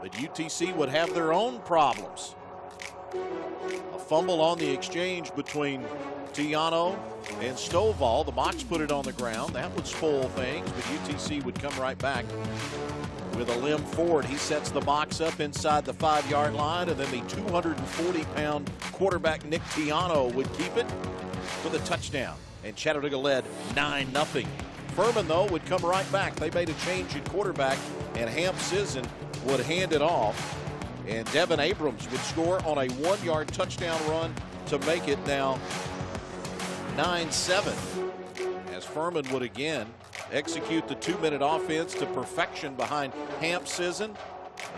[SPEAKER 1] But UTC would have their own problems. A fumble on the exchange between Tiano and Stovall. The Mocs put it on the ground. That would spoil things, but UTC would come right back with Alim Ford. He sets the Mocs up inside the 5-yard line, and then the 240-pound quarterback Nick Tiano would keep it with a touchdown. And Chattanooga led 9-0. Furman, though, would come right back. They made a change at quarterback, and Hamp Sisson would hand it off. And Devin Abrams would score on a 1-yard touchdown run to make it now 9-7. As Furman would again execute the 2-minute offense to perfection behind Hamp Sisson.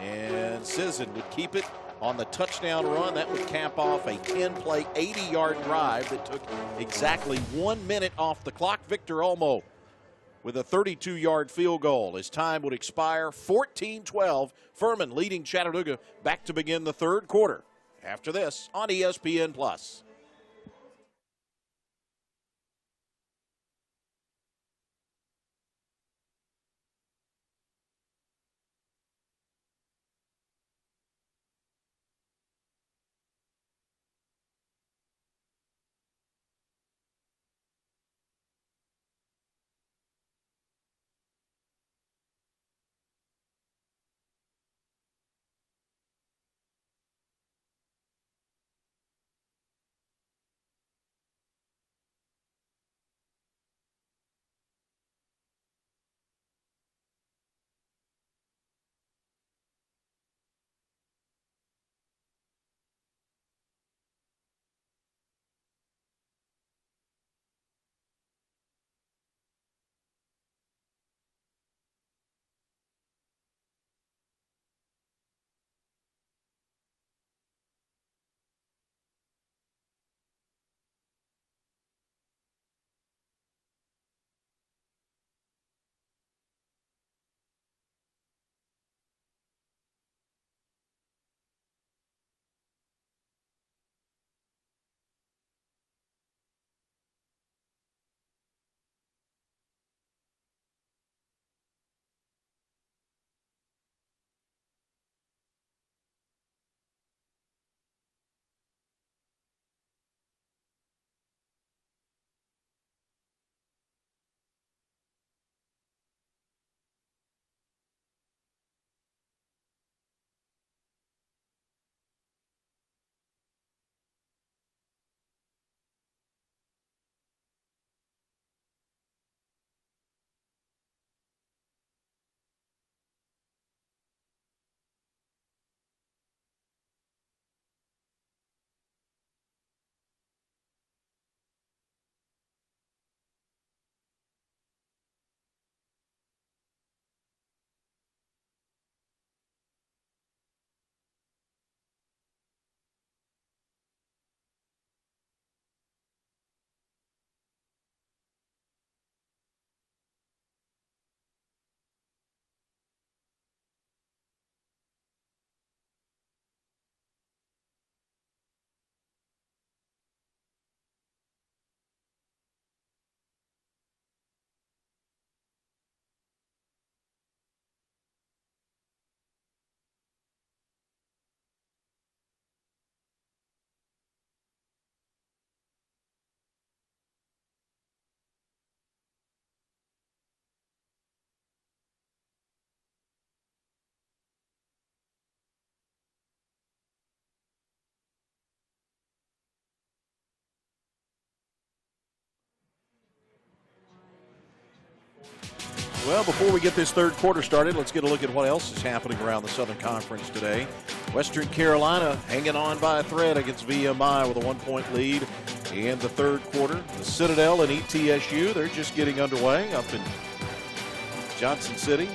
[SPEAKER 1] And Sisson would keep it on the touchdown run. That would cap off a 10-play, 80-yard drive that took exactly 1 minute off the clock. Victor Olmo with a 32-yard field goal. His time would expire 14-12. Furman leading Chattanooga back to begin the third quarter. After this on ESPN+. Well, before we get this third quarter started, let's get a look at what else is happening around the Southern Conference today. Western Carolina hanging on by a thread against VMI with a 1-point lead in the third quarter. The Citadel and ETSU, they're just getting underway up in Johnson City.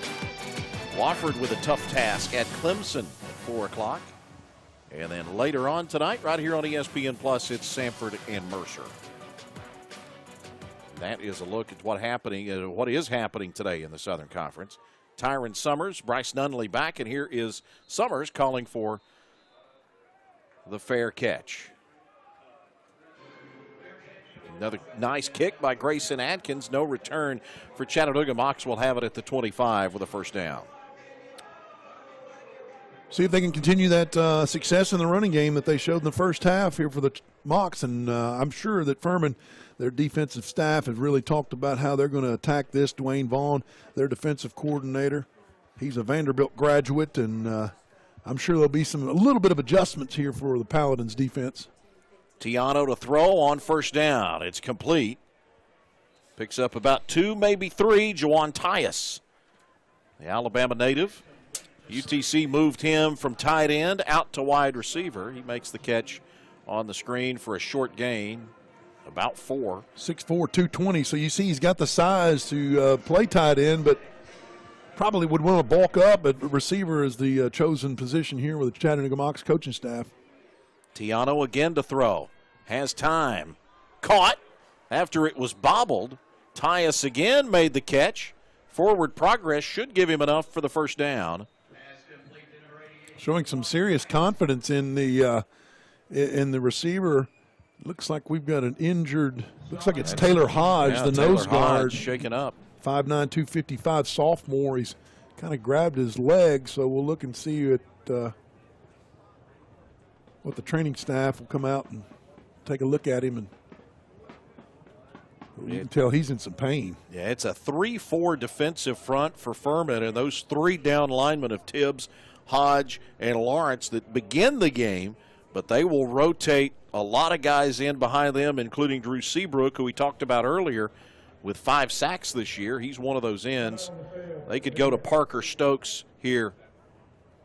[SPEAKER 1] Wofford with a tough task at Clemson at 4 o'clock. And then later on tonight, right here on ESPN Plus, it's Samford and Mercer. That is a look at what is happening today in the Southern Conference. Tyron Summers, Bryce Nunley back, and here is Summers calling for the fair catch. Another nice kick by Grayson Adkins. No return for Chattanooga. Mocs will have it at the 25 with a first down.
[SPEAKER 9] See if they can continue that success in the running game that they showed in the first half here for the Mocs. And I'm sure that Furman, their defensive staff, has really talked about how they're going to attack this. Dwayne Vaughn, their defensive coordinator, he's a Vanderbilt graduate, and I'm sure there'll be a little bit of adjustments here for the Paladins defense.
[SPEAKER 1] Tiano to throw on first down. It's complete. Picks up about 2, maybe 3. Jawan Tyus, the Alabama native. UTC moved him from tight end out to wide receiver. He makes the catch on the screen for a short gain, about 4.
[SPEAKER 9] 6'4", 220. So you see he's got the size to play tight end, but probably would want to bulk up. But receiver is the chosen position here with the Chattanooga Mocs coaching staff.
[SPEAKER 1] Tiano again to throw. Has time. Caught after it was bobbled. Tyus again made the catch. Forward progress should give him enough for the first down.
[SPEAKER 9] Showing some serious confidence in the receiver. Looks like we've got an injured. Looks like it's Taylor Hodge, the nose guard,
[SPEAKER 1] shaken up.
[SPEAKER 9] 5'9", 255 sophomore. He's kind of grabbed his leg, so we'll look and see what the training staff will come out and take a look at him, and you can tell he's in some pain.
[SPEAKER 1] Yeah, it's a 3-4 defensive front for Furman, and those 3 down linemen of Tibbs, Hodge, and Lawrence that begin the game, but they will rotate a lot of guys in behind them, including Drew Seabrook, who we talked about earlier, with 5 sacks this year. He's one of those ends. They could go to Parker Stokes here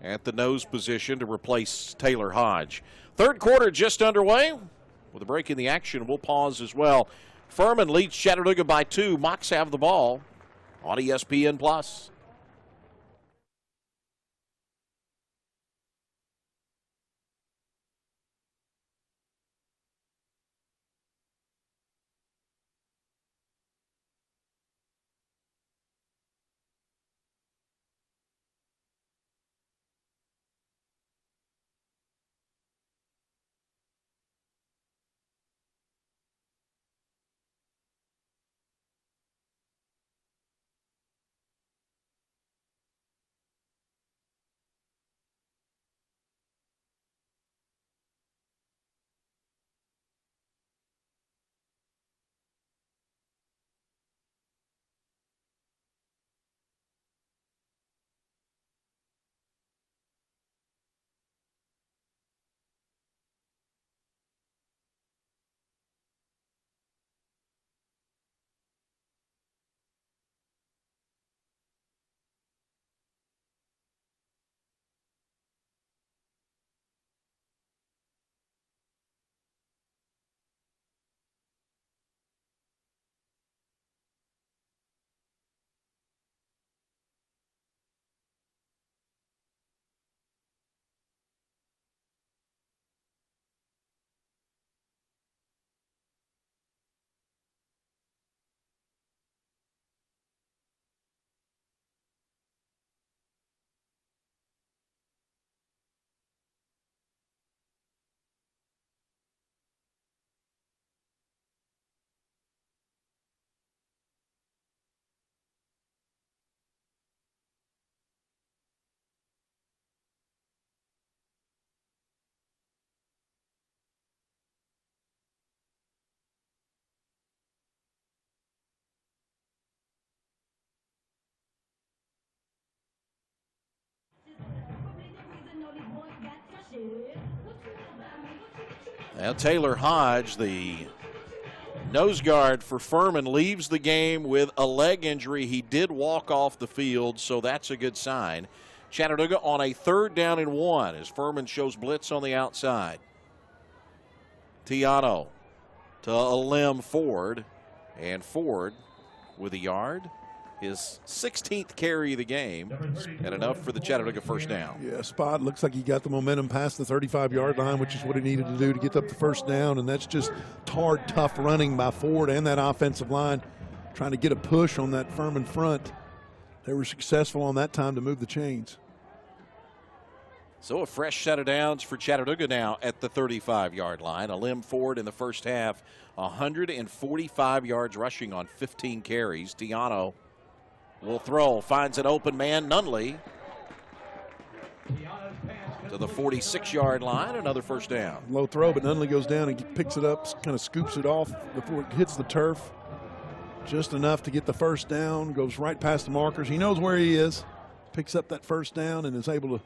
[SPEAKER 1] at the nose position to replace Taylor Hodge. Third quarter just underway. With a break in the action, we'll pause as well. Furman leads Chattanooga by 2. Mocs have the ball on ESPN Plus. Now Taylor Hodge, the Nose guard for Furman leaves the game with a leg injury. He did walk off the field, so that's a good sign. Chattanooga on a 3rd down and 1 as Furman shows blitz on the outside. Tiano to Alim Ford, and Ford with a yard. His 16th carry of the game, and enough for the Chattanooga first down.
[SPEAKER 9] Yeah, Spot looks like he got the momentum past the 35-yard line, which is what he needed to do to get up the first down, and that's just hard, tough running by Ford and that offensive line trying to get a push on that Furman front. They were successful on that time to move the chains.
[SPEAKER 1] So a fresh set of downs for Chattanooga now at the 35-yard line. Alim Ford in the first half, 145 yards rushing on 15 carries. Tiano will throw, finds an open man, Nunley to the 46-yard line, another first down.
[SPEAKER 9] Low throw, but Nunley goes down and picks it up, kind of scoops it off before it hits the turf. Just enough to get the first down, goes right past the markers. He knows where he is, picks up that first down and is able to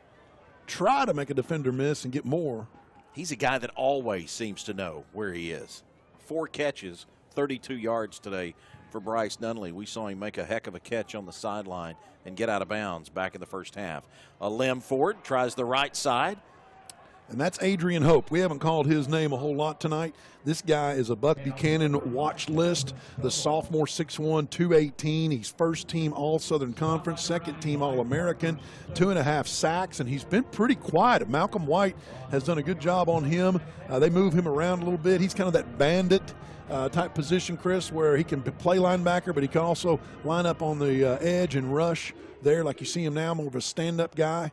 [SPEAKER 9] try to make a defender miss and get more.
[SPEAKER 1] He's a guy that always seems to know where he is. 4 catches, 32 yards today for Bryce Nunley. We saw him make a heck of a catch on the sideline and get out of bounds back in the first half. Alim Ford tries the right side.
[SPEAKER 9] And that's Adrian Hope. We haven't called his name a whole lot tonight. This guy is a Buck Buchanan watch list. The sophomore, 6'1", 218. He's first team All-Southern Conference, second team All-American, 2.5 sacks, and he's been pretty quiet. Malcolm White has done a good job on him. They move him around a little bit. He's kind of that bandit type position, Chris, where he can play linebacker, but he can also line up on the edge and rush there like you see him now, more of a stand-up guy.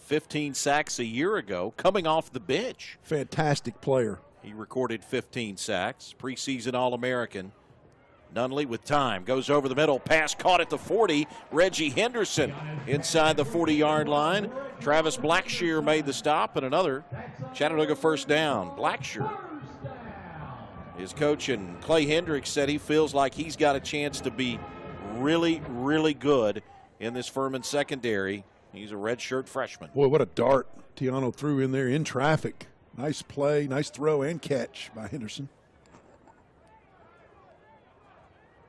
[SPEAKER 1] 15 sacks a year ago, coming off the bench.
[SPEAKER 9] Fantastic player.
[SPEAKER 1] He recorded 15 sacks, preseason All-American. Nunley with time, goes over the middle, pass caught at the 40. Reggie Henderson inside the 40-yard line. Travis Blackshear made the stop, and another Chattanooga first down. Blackshear, his coach and Clay Hendricks said he feels like he's got a chance to be really, really good in this Furman secondary. He's a redshirt freshman.
[SPEAKER 9] Boy, what a dart Tiano threw in there in traffic. Nice play, nice throw and catch by Henderson.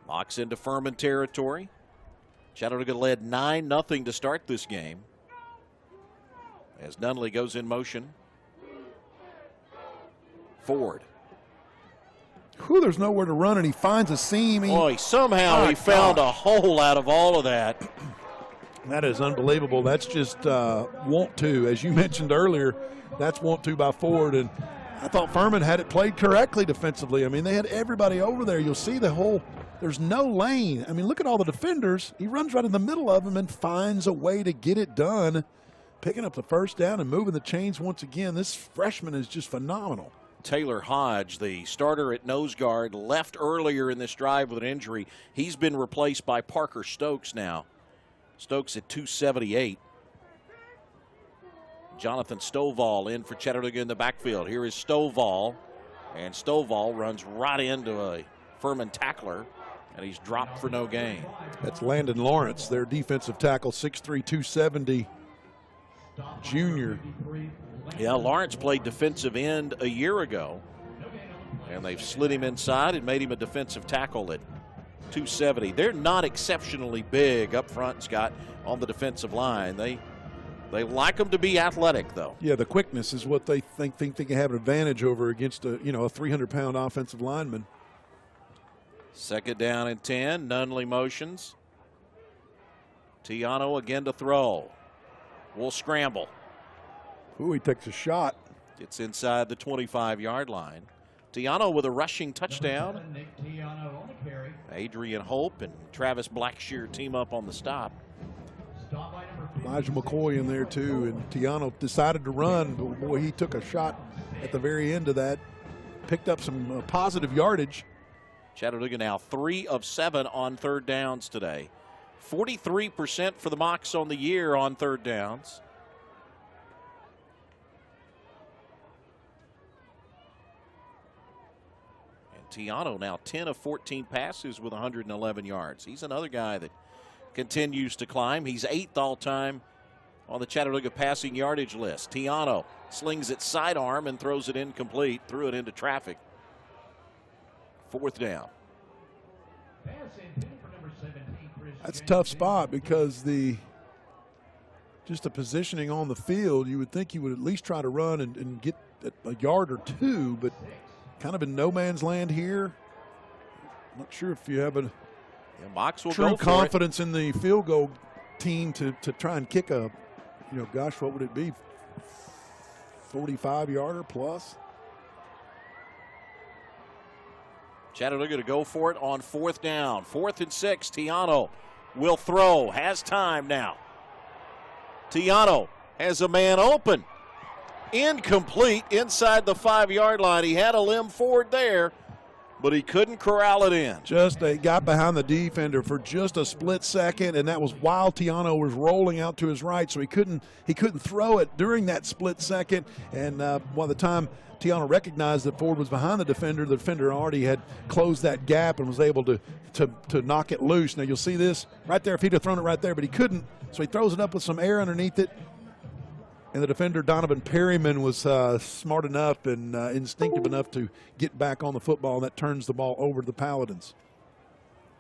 [SPEAKER 1] Locks into Furman territory. Chattanooga led 9-0 to start this game. As Nunley goes in motion. Ford.
[SPEAKER 9] Whew, there's nowhere to run, and he finds a seam.
[SPEAKER 1] Boy, somehow he found a hole out of all of that.
[SPEAKER 9] That is unbelievable. That's just want to. As you mentioned earlier, that's want to by Ford. And I thought Furman had it played correctly defensively. I mean, they had everybody over there. You'll see the whole, there's no lane. I mean, look at all the defenders. He runs right in the middle of them and finds a way to get it done, picking up the first down and moving the chains once again. This freshman is just phenomenal.
[SPEAKER 1] Taylor Hodge, the starter at nose guard, left earlier in this drive with an injury. He's been replaced by Parker Stokes now. Stokes at 278. Jonathan Stovall in for Chattanooga in the backfield. Here is Stovall, and Stovall runs right into a Furman tackler, and he's dropped for no gain.
[SPEAKER 9] That's Landon Lawrence, their defensive tackle, 6'3", 270, junior.
[SPEAKER 1] Yeah, Lawrence played defensive end a year ago, and they've slid him inside and made him a defensive tackle at 270. They're not exceptionally big up front, Scott, on the defensive line. They like them to be athletic, though.
[SPEAKER 9] Yeah, the quickness is what they think they can have an advantage over against a 300-pound offensive lineman.
[SPEAKER 1] Second down and 10. Nunley motions. Tiano again to throw. Will scramble.
[SPEAKER 9] Ooh, he takes a shot.
[SPEAKER 1] Gets inside the 25-yard line. Tiano with a rushing touchdown. Adrian Hope and Travis Blackshear team up on the stop.
[SPEAKER 9] Elijah McCoy in there too, and Tiano decided to run, but boy, he took a shot at the very end of that. Picked up some positive yardage.
[SPEAKER 1] Chattanooga now 3 of 7 on third downs today. 43% for the Mocs on the year on third downs. Tiano now 10 of 14 passes with 111 yards. He's another guy that continues to climb. He's 8th all-time on the Chattanooga passing yardage list. Tiano slings it sidearm and throws it incomplete, threw it into traffic. 4th down.
[SPEAKER 9] That's a tough spot because just the positioning on the field, you would think you would at least try to run and get a yard or two, but kind of in no man's land here. Not sure if you have a true confidence in the field goal team to try and kick a, gosh, what would it be, 45-yarder plus?
[SPEAKER 1] Chattanooga to go for it on 4th down. 4th and 6. Tiano will throw. Has time now. Tiano has a man open. Incomplete inside the 5-yard line. He had a limb forward there, but he couldn't corral it in.
[SPEAKER 9] Got behind the defender for just a split second, and that was while Tiano was rolling out to his right, so he couldn't throw it during that split second. And by the time Tiano recognized that Ford was behind the defender already had closed that gap and was able to knock it loose. Now you'll see this right there if he'd have thrown it right there, but he couldn't, so he throws it up with some air underneath it. And the defender, Donovan Perryman, was smart enough and instinctive enough to get back on the football, and that turns the ball over to the Paladins.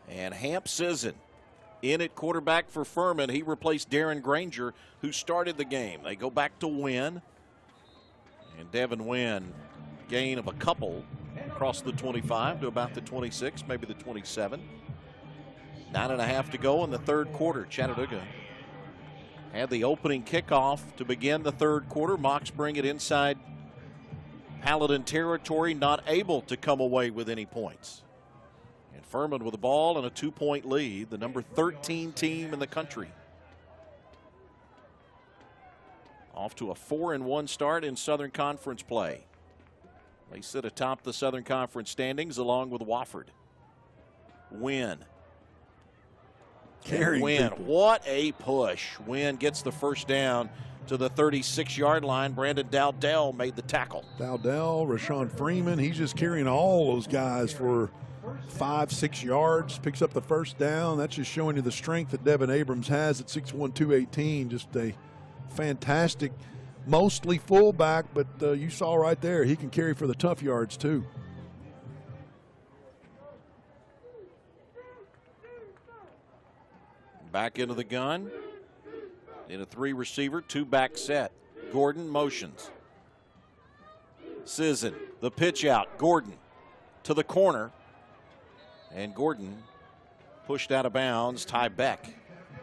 [SPEAKER 1] And Hamp Sisson in at quarterback for Furman. He replaced Darren Granger, who started the game. They go back to Wynn. And Devin Wynn, gain of a couple across the 25 to about the 26, maybe the 27. 9.5 to go in the 3rd quarter. Chattanooga had the opening kickoff to begin the 3rd quarter. Mocs bring it inside Paladin territory, not able to come away with any points. And Furman with the ball and a 2-point lead, the number 13 team in the country. Off to a 4-1 start in Southern Conference play. They sit atop the Southern Conference standings along with Wofford. Wynn. Wynn, what a push. Wynn gets the first down to the 36-yard line. Brandon Dowdell made the tackle.
[SPEAKER 9] Dowdell, Rashawn Freeman, he's just carrying all those guys for 5-6 yards, picks up the first down. That's just showing you the strength that Devin Abrams has at 6'1", 218. Just a fantastic, mostly fullback, but you saw right there, he can carry for the tough yards too.
[SPEAKER 1] Back into the gun. In a 3-receiver, 2-back set. Gordon motions. Sisson, the pitch out. Gordon to the corner. And Gordon pushed out of bounds. Ty Beck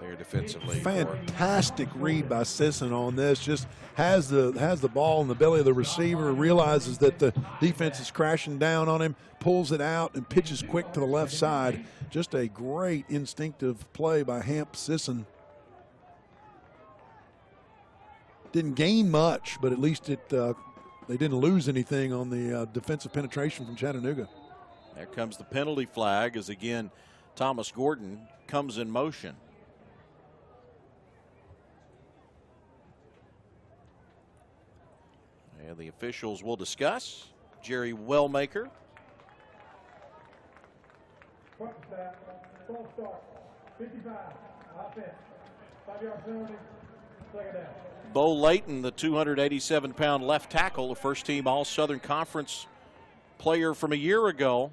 [SPEAKER 1] there defensively.
[SPEAKER 9] Fantastic read by Sisson on this. Just has the ball in the belly of the receiver, realizes that the defense is crashing down on him, pulls it out and pitches quick to the left side. Just a great instinctive play by Hamp Sisson. Didn't gain much, but at least they didn't lose anything on the defensive penetration from Chattanooga.
[SPEAKER 1] There comes the penalty flag as again Thomas Gordon comes in motion. And the officials will discuss. Jerry Wellmaker.
[SPEAKER 10] False start, 55, offense, 5-yard penalty, 2nd down.
[SPEAKER 1] Bo Layton, the 287-pound left tackle, the first-team All-Southern Conference player from a year ago,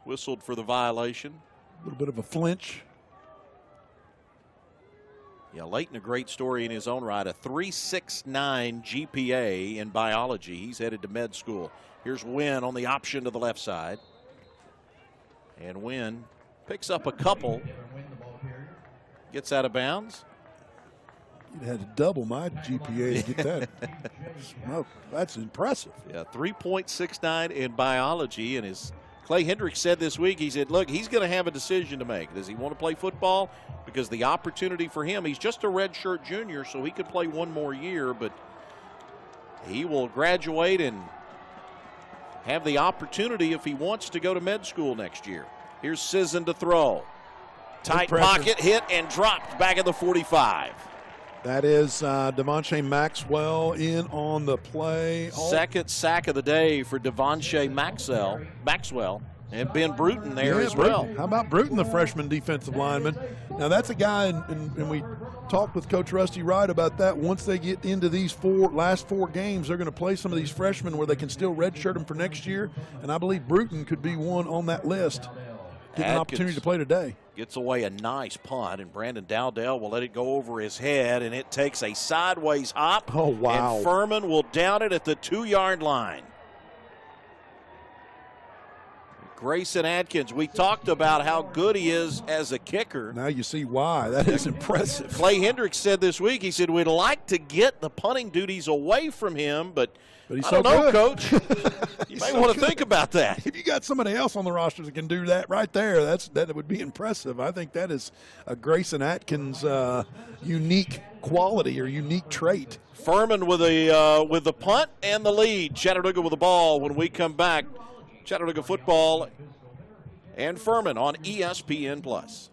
[SPEAKER 1] whistled for the violation.
[SPEAKER 9] A little bit of a flinch.
[SPEAKER 1] Yeah, Layton, a great story in his own right. A 3.69 GPA in biology. He's headed to med school. Here's Wynn on the option to the left side. And Wynn picks up a couple. Gets out of bounds.
[SPEAKER 9] You'd had to double my GPA to get that. Smoke. That's impressive.
[SPEAKER 1] Yeah, 3.69 in biology. And as Clay Hendricks said this week, he said, look, he's going to have a decision to make. Does he want to play football? Because the opportunity for him, he's just a redshirt junior, so he could play one more year, but he will graduate and have the opportunity if he wants to go to med school next year. Here's Sisson to throw. Tight pocket, hit, and dropped back at the 45.
[SPEAKER 9] That is Devontae Maxwell in on the play.
[SPEAKER 1] Second sack of the day for Devontae Maxwell. And Ben Bruton there
[SPEAKER 9] Yeah,
[SPEAKER 1] as well.
[SPEAKER 9] How about Bruton, the freshman defensive lineman? Now, that's a guy, and we talked with Coach Rusty Wright about that. Once they get into these last four games, they're going to play some of these freshmen where they can still redshirt them for next year, and I believe Bruton could be one on that list. Get an opportunity to play today.
[SPEAKER 1] Gets away a nice punt, and Brandon Dowdell will let it go over his head, and it takes a sideways hop.
[SPEAKER 9] Oh, wow.
[SPEAKER 1] And Furman will down it at the 2-yard line. Grayson Atkins, we talked about how good he is as a kicker.
[SPEAKER 9] Now you see why. That is impressive.
[SPEAKER 1] Clay Hendricks said this week, he said, we'd like to get the punting duties away from him, but
[SPEAKER 9] he's
[SPEAKER 1] I
[SPEAKER 9] so
[SPEAKER 1] don't know,
[SPEAKER 9] good.
[SPEAKER 1] Coach. You may want to think about that.
[SPEAKER 9] If you got somebody else on the roster that can do that right there, that would be impressive. I think that is a Grayson Atkins unique quality or unique trait.
[SPEAKER 1] Furman with the punt and the lead. Chattanooga with the ball when we come back. Chattanooga football and Furman on ESPN+.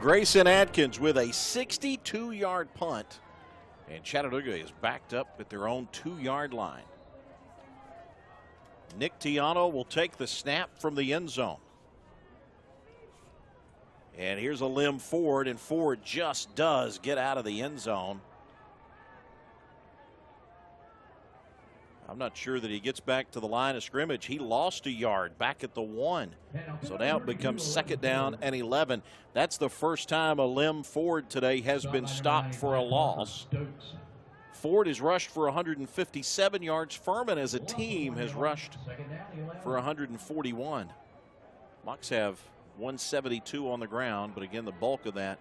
[SPEAKER 1] Grayson Atkins with a 62-yard punt, and Chattanooga is backed up at their own 2-yard line. Nick Tiano will take the snap from the end zone. And here's a limb forward, and Ford just does get out of the end zone. I'm not sure that he gets back to the line of scrimmage. He lost a yard back at the 1. So now it becomes 2nd down and 11. That's the first time a limb Ford today has been stopped for a loss. Ford has rushed for 157 yards. Furman as a team has rushed for 141. Mocs have 172 on the ground, but again, the bulk of that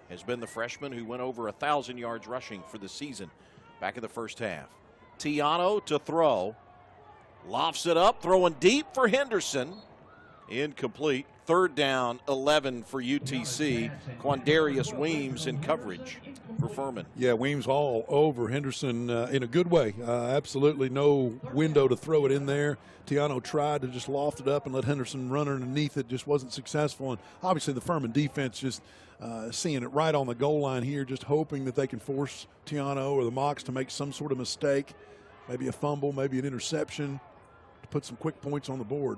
[SPEAKER 1] has been the freshman who went over 1,000 yards rushing for the season back in the first half. Tiano to throw. Lofts it up, throwing deep for Henderson. Incomplete. 3rd down, 11 for UTC. Quandarius Weems in coverage for Furman.
[SPEAKER 9] Yeah, Weems all over Henderson in a good way. Absolutely no window to throw it in there. Tiano tried to just loft it up and let Henderson run underneath it. Just wasn't successful. And obviously the Furman defense just seeing it right on the goal line here, just hoping that they can force Tiano or the Mocs to make some sort of mistake. Maybe a fumble, maybe an interception to put some quick points on the board.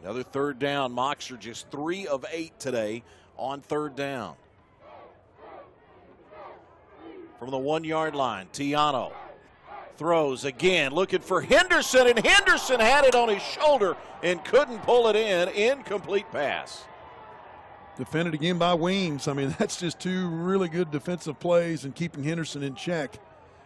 [SPEAKER 1] Another 3rd down. Mocs are just 3 of 8 today on 3rd down. From the 1-yard line, Tiano throws again, looking for Henderson, and Henderson had it on his shoulder and couldn't pull it in. Incomplete pass.
[SPEAKER 9] Defended again by Weems. I mean, that's just 2 really good defensive plays and keeping Henderson in check.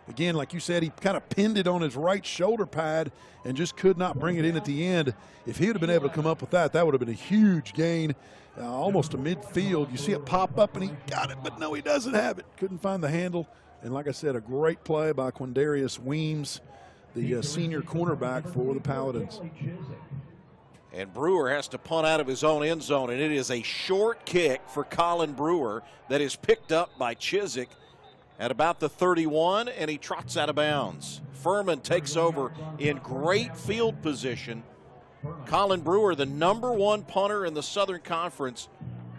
[SPEAKER 9] Again, like you said, he kind of pinned it on his right shoulder pad and just could not bring it in at the end. If he would have been able to come up with that, that would have been a huge gain, almost to midfield. You see it pop up, and he got it, but no, he doesn't have it. Couldn't find the handle. And like I said, a great play by Quindarius Weems, the senior cornerback for the Paladins.
[SPEAKER 1] And Brewer has to punt out of his own end zone, and it is a short kick for Colin Brewer that is picked up by Chiswick at about the 31, and he trots out of bounds. Furman takes over in great field position. Colin Brewer, the #1 punter in the Southern Conference,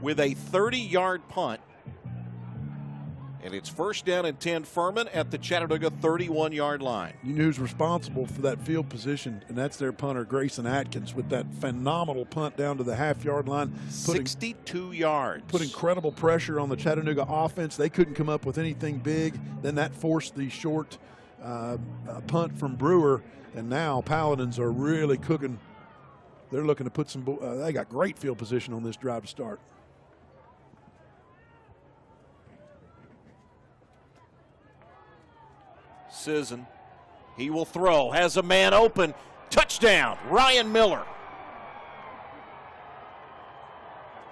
[SPEAKER 1] with a 30-yard punt. And it's 1st down and 10 Furman at the Chattanooga 31-yard line.
[SPEAKER 9] You know who's responsible for that field position, and that's their punter, Grayson Atkins, with that phenomenal punt down to the half-yard line.
[SPEAKER 1] 62 yards.
[SPEAKER 9] Put incredible pressure on the Chattanooga offense. They couldn't come up with anything big. Then that forced the short punt from Brewer, and now Paladins are really cooking. They're looking to put some they got great field position on this drive to start.
[SPEAKER 1] Sisson, he will throw, has a man open, touchdown, Ryan Miller.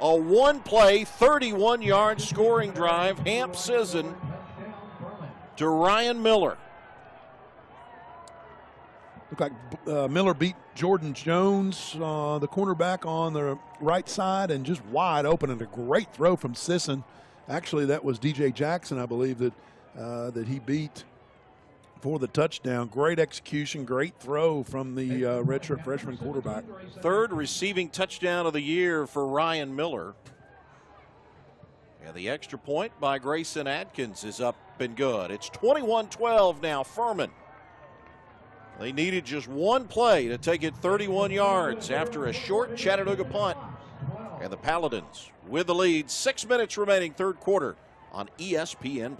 [SPEAKER 1] A one-play, 31-yard scoring drive, Hamp Sisson to Ryan Miller.
[SPEAKER 9] Looked like Miller beat Jordan Jones, the cornerback on the right side, and just wide open, and a great throw from Sisson. Actually, that was DJ Jackson, I believe, that he beat for the touchdown. Great execution, great throw from the redshirt freshman quarterback.
[SPEAKER 1] 3rd receiving touchdown of the year for Ryan Miller. And the extra point by Grayson Atkins is up and good. It's 21-12 now, Furman. They needed just one play to take it 31 yards after a short Chattanooga punt. And the Paladins with the lead. 6 minutes remaining, 3rd quarter on ESPN+.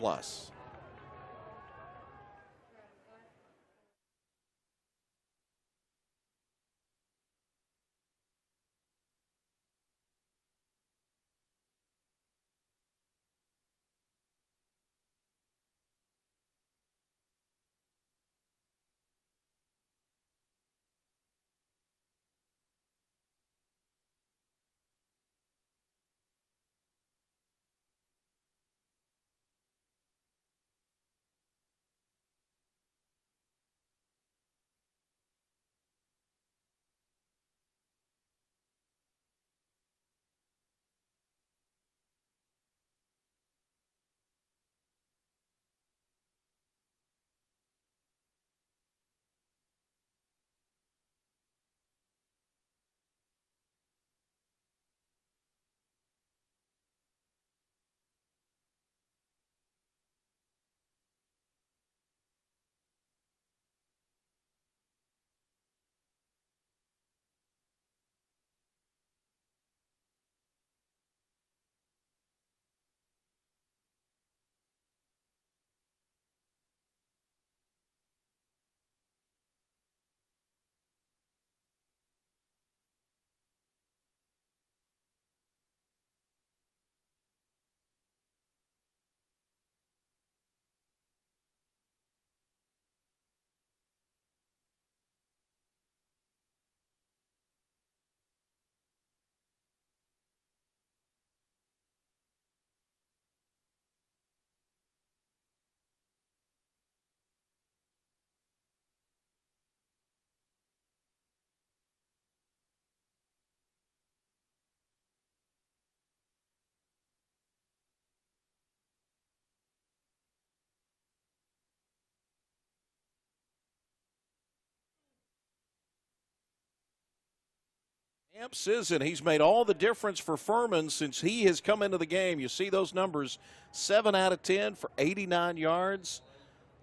[SPEAKER 1] Hamp Sisson, he's made all the difference for Furman since he has come into the game. You see those numbers, 7 out of 10 for 89 yards.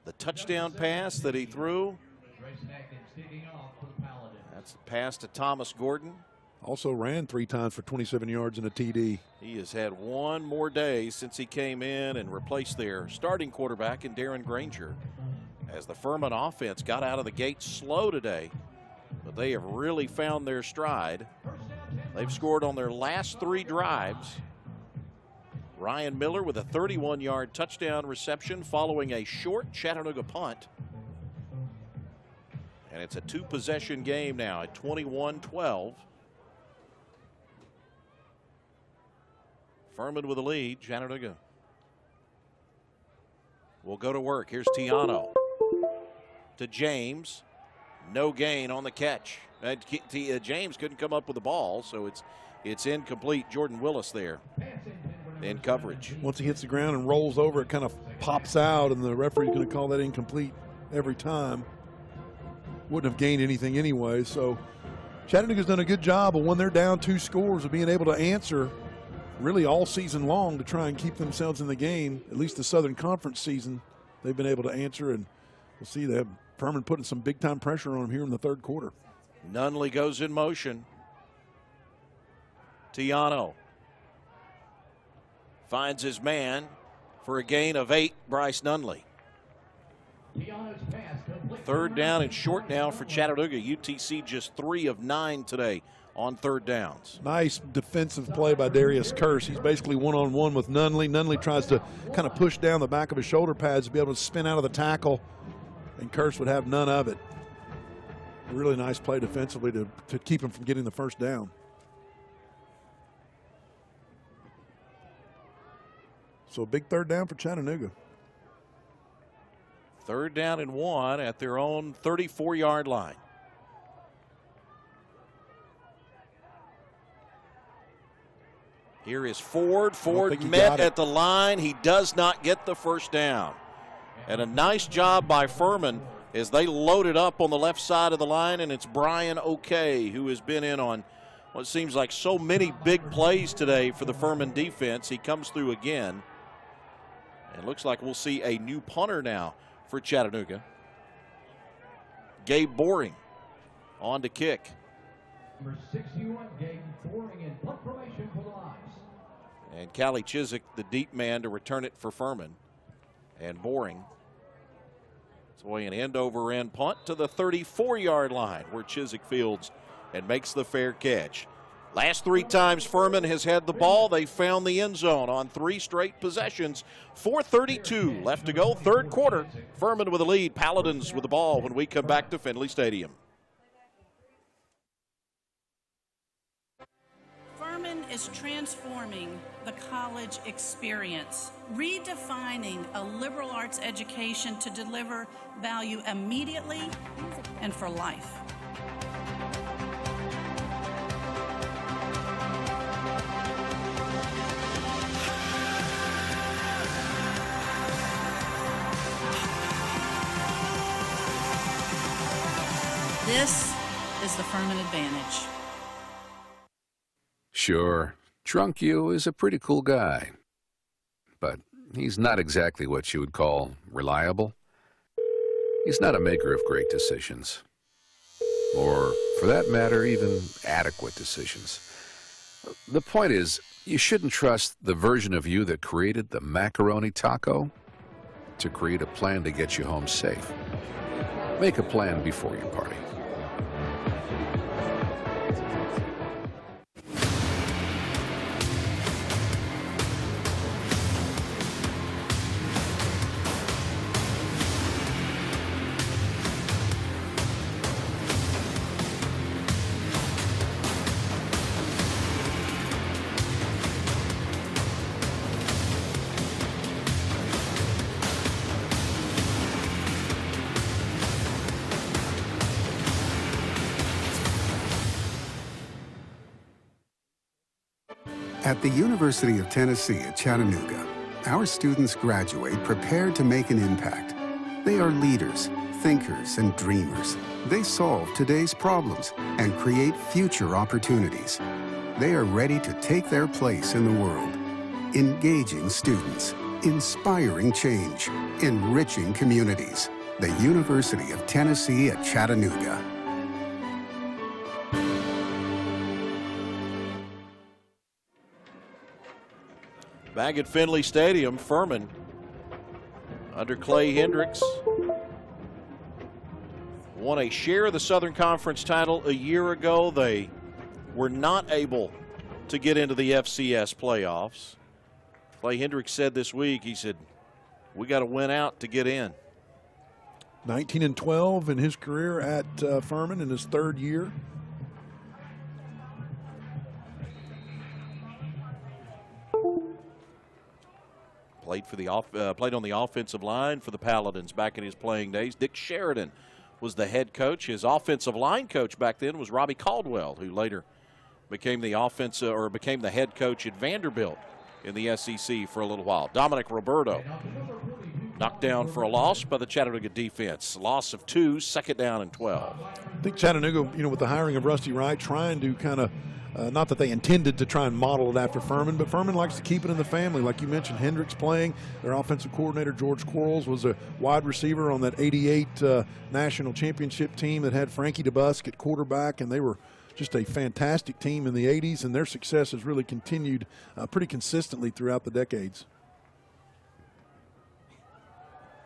[SPEAKER 1] The touchdown pass that he threw. That's the pass to Thomas Gordon.
[SPEAKER 9] Also ran 3 times for 27 yards and a TD.
[SPEAKER 1] He has had one more day since he came in and replaced their starting quarterback in Darren Granger. As the Furman offense got out of the gate slow today, but they have really found their stride. They've scored on their last 3 drives. Ryan Miller with a 31-yard touchdown reception following a short Chattanooga punt. And it's a two-possession game now at 21-12. Furman with the lead. Chattanooga will go to work. Here's Tiano to James. No gain on the catch. James couldn't come up with the ball, so it's incomplete. Jordan Willis there in coverage.
[SPEAKER 9] Once he hits the ground and rolls over, it kind of pops out, and the referee's going to call that incomplete every time. Wouldn't have gained anything anyway. So Chattanooga's done a good job of when they're down 2 scores of being able to answer really all season long to try and keep themselves in the game. At least the Southern Conference season, they've been able to answer, and we'll see they have Furman putting some big-time pressure on them here in the third quarter.
[SPEAKER 1] Nunley goes in motion. Tiano finds his man for a gain of 8, Bryce Nunley. Third down and short now for Chattanooga. UTC just 3 of 9 today on third downs.
[SPEAKER 9] Nice defensive play by Darius Kearse. He's basically one-on-one with Nunley. Nunley tries to kind of push down the back of his shoulder pads to be able to spin out of the tackle, and Kearse would have none of it. A really nice play defensively to keep him from getting the first down. So a big third down for Chattanooga.
[SPEAKER 1] Third down and 1 at their own 34-yard line. Here is Ford. Ford met at the line. He does not get the first down. And a nice job by Furman as they loaded up on the left side of the line, and it's Brian O'Kay who has been in on what seems like so many big plays today for the Furman defense. He comes through again. And looks like we'll see a new punter now for Chattanooga. Gabe Boring on to kick.
[SPEAKER 10] Number 61, Gabe Boring in punt formation for the Lions.
[SPEAKER 1] And Callie Chiswick, the deep man, to return it for Furman. And Boring. It's away an end-over-end punt to the 34-yard line where Chiswick fields and makes the fair catch. Last 3 times Furman has had the ball, they found the end zone on 3 straight possessions. 4:32 left to go, third quarter. Furman with the lead, Paladins with the ball when we come back to Finley Stadium.
[SPEAKER 12] Furman is transforming the college experience, redefining a liberal arts education to deliver value immediately and for life. This is the Furman advantage.
[SPEAKER 17] Sure, Drunk U is a pretty cool guy, but he's not exactly what you would call reliable. He's not a maker of great decisions, or, for that matter, even adequate decisions. The point is, you shouldn't trust the version of you that created the macaroni taco to create a plan to get you home safe. Make a plan before you party.
[SPEAKER 14] At the University of Tennessee at Chattanooga, our students graduate prepared to make an impact. They are leaders, thinkers, and dreamers. They solve today's problems and create future opportunities. They are ready to take their place in the world. Engaging students, inspiring change, enriching communities. The University of Tennessee at Chattanooga.
[SPEAKER 1] Back at Finley Stadium, Furman under Clay Hendricks won a share of the Southern Conference title a year ago. They were not able to get into the FCS playoffs. Clay Hendricks said this week, he said, we got to win out to get in.
[SPEAKER 9] 19-12 in his career at Furman in his third year.
[SPEAKER 1] Played on the offensive line for the Paladins back in his playing days. Dick Sheridan was the head coach. His offensive line coach back then was Robbie Caldwell, who later became the head coach at Vanderbilt in the SEC for a little while. Dominic Roberto knocked down for a loss by the Chattanooga defense. Loss of 2, second down and 12.
[SPEAKER 9] I think Chattanooga, with the hiring of Rusty Wright, trying to kind of, not that they intended to try and model it after Furman, but Furman likes to keep it in the family. Like you mentioned, Hendricks playing. Their offensive coordinator, George Quarles, was a wide receiver on that 88 national championship team that had Frankie DeBusk at quarterback, and they were just a fantastic team in the 80s, and their success has really continued pretty consistently throughout the decades.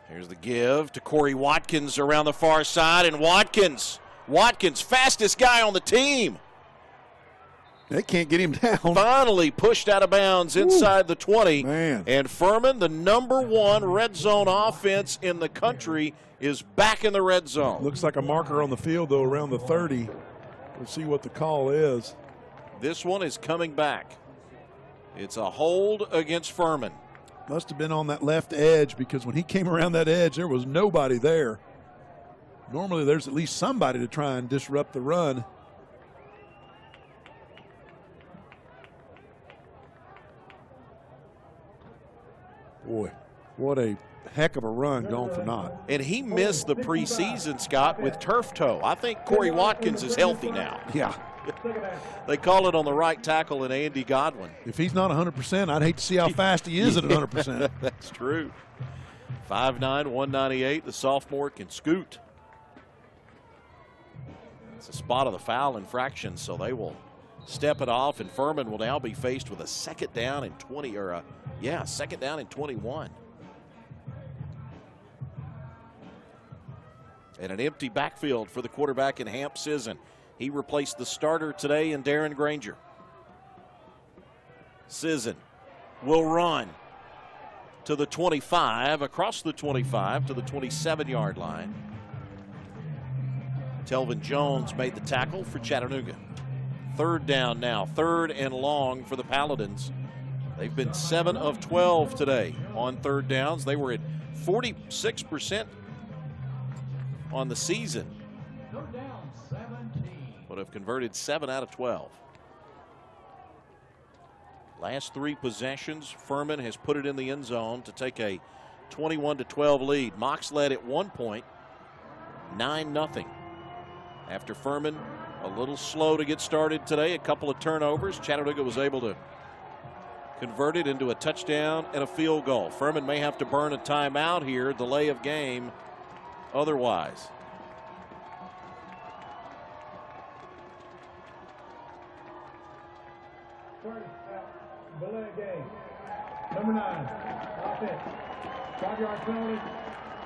[SPEAKER 1] Here's the give to Corey Watkins around the far side, and Watkins, fastest guy on the team.
[SPEAKER 9] They can't get him down.
[SPEAKER 1] Finally pushed out of bounds inside the 20.
[SPEAKER 9] Man.
[SPEAKER 1] And Furman, the #1 red zone offense in the country, is back in the red zone.
[SPEAKER 9] Looks like a marker on the field, though, around the 30. We'll see what the call is.
[SPEAKER 1] This one is coming back. It's a hold against Furman.
[SPEAKER 9] Must have been on that left edge, because when he came around that edge, there was nobody there. Normally there's at least somebody to try and disrupt the run. Boy, what a heck of a run gone for naught.
[SPEAKER 1] And he missed the preseason, Scott, with turf toe. I think Corey Watkins is healthy now.
[SPEAKER 9] Yeah.
[SPEAKER 1] They call it on the right tackle in Andy Godwin.
[SPEAKER 9] If he's not 100%, I'd hate to see how fast he is at 100%.
[SPEAKER 1] That's true. 5'9", 198. The sophomore can scoot. It's a spot of the foul infraction, so they will step it off, and Furman will now be faced with a second down and 20, second down and 21. And an empty backfield for the quarterback in Hamp Sisson. He replaced the starter today in Darren Granger. Sisson will run to the 25, across the 25 to the 27-yard line. Telvin Jones made the tackle for Chattanooga. Third down now, third and long for the Paladins. They've been 7 of 12 today on third downs. They were at 46% on the season, but have converted 7 out of 12. Last 3 possessions, Furman has put it in the end zone to take a 21-12 lead. Mox led at one point, 9-0. After Furman, a little slow to get started today, a couple of turnovers, Chattanooga was able to convert it into a touchdown and a field goal. Furman may have to burn a timeout here, delay of game otherwise.
[SPEAKER 10] Delay game. Number 9, offense. 5-yard penalty,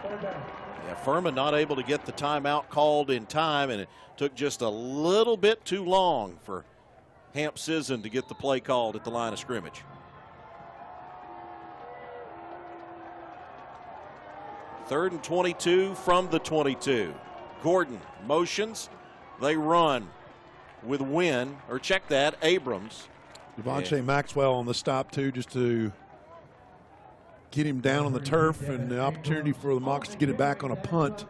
[SPEAKER 10] third down.
[SPEAKER 1] Yeah, Furman not able to get the timeout called in time, and it took just a little bit too long for Hamp Sisson to get the play called at the line of scrimmage. Third and 22 from the 22. Gordon motions. They run with Wynn, or check that, Abrams.
[SPEAKER 9] Devontae Maxwell on the stop, too, just to get him down on the turf, and the opportunity for the Mocs to get it back on a punt.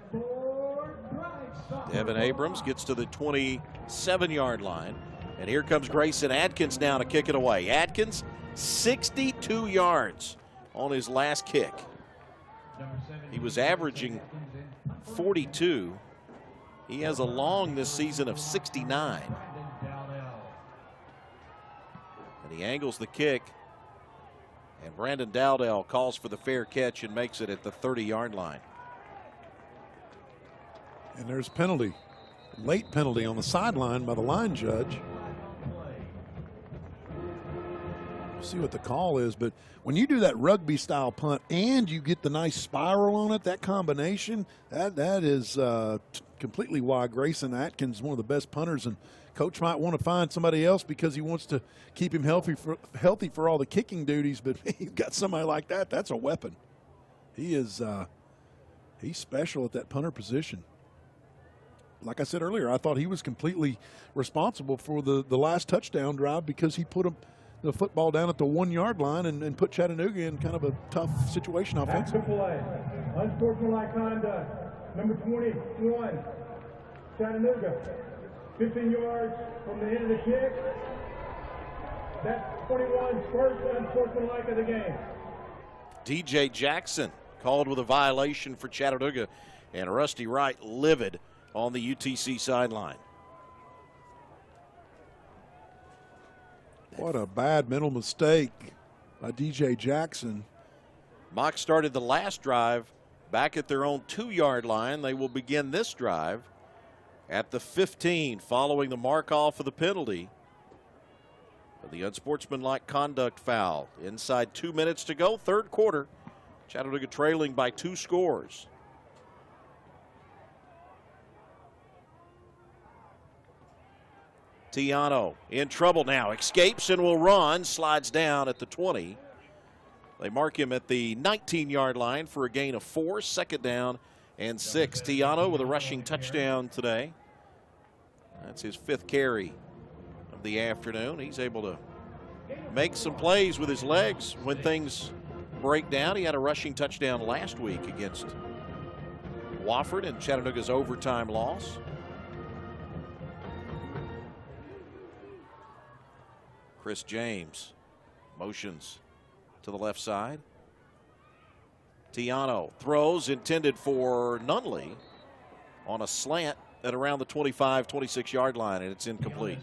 [SPEAKER 1] Devin Abrams gets to the 27-yard line. And here comes Grayson Atkins now to kick it away. Atkins, 62 yards on his last kick. He was averaging 42. He has a long this season of 69. And he angles the kick. And Brandon Dowdell calls for the fair catch and makes it at the 30-yard line.
[SPEAKER 9] And there's a penalty, late penalty on the sideline by the line judge. We'll see what the call is, but when you do that rugby style punt and you get the nice spiral on it, that combination, that is completely why Grayson Atkins is one of the best punters in Coach might want to find somebody else because he wants to keep him healthy for all the kicking duties, but he's got somebody like that. That's a weapon. He is he's special at that punter position. Like I said earlier, I thought he was completely responsible for the last touchdown drive because he put the football down at the 1-yard line and put Chattanooga in kind of a tough situation offensively.
[SPEAKER 10] Unsportsmanlike conduct. Number 21, Chattanooga. 15 yards from the end of the kick. That's 21's first unsportsmanlike of the game.
[SPEAKER 1] DJ Jackson called with a violation for Chattanooga, and Rusty Wright livid on the UTC sideline.
[SPEAKER 9] What a bad mental mistake by DJ Jackson.
[SPEAKER 1] Mock started the last drive back at their own 2-yard line. They will begin this drive at the 15 following the mark off of the penalty. The unsportsmanlike conduct foul. Inside 2 minutes to go, third quarter. Chattanooga trailing by 2 scores. Tiano in trouble now. Escapes and will run. Slides down at the 20. They mark him at the 19-yard line for a gain of 4. Second down and 6. Tiano with a rushing touchdown today. That's his 5th carry of the afternoon. He's able to make some plays with his legs when things break down. He had a rushing touchdown last week against Wofford in Chattanooga's overtime loss. Chris James motions to the left side. Tiano throws intended for Nunley on a slant at around the 25, 26-yard line, and it's incomplete.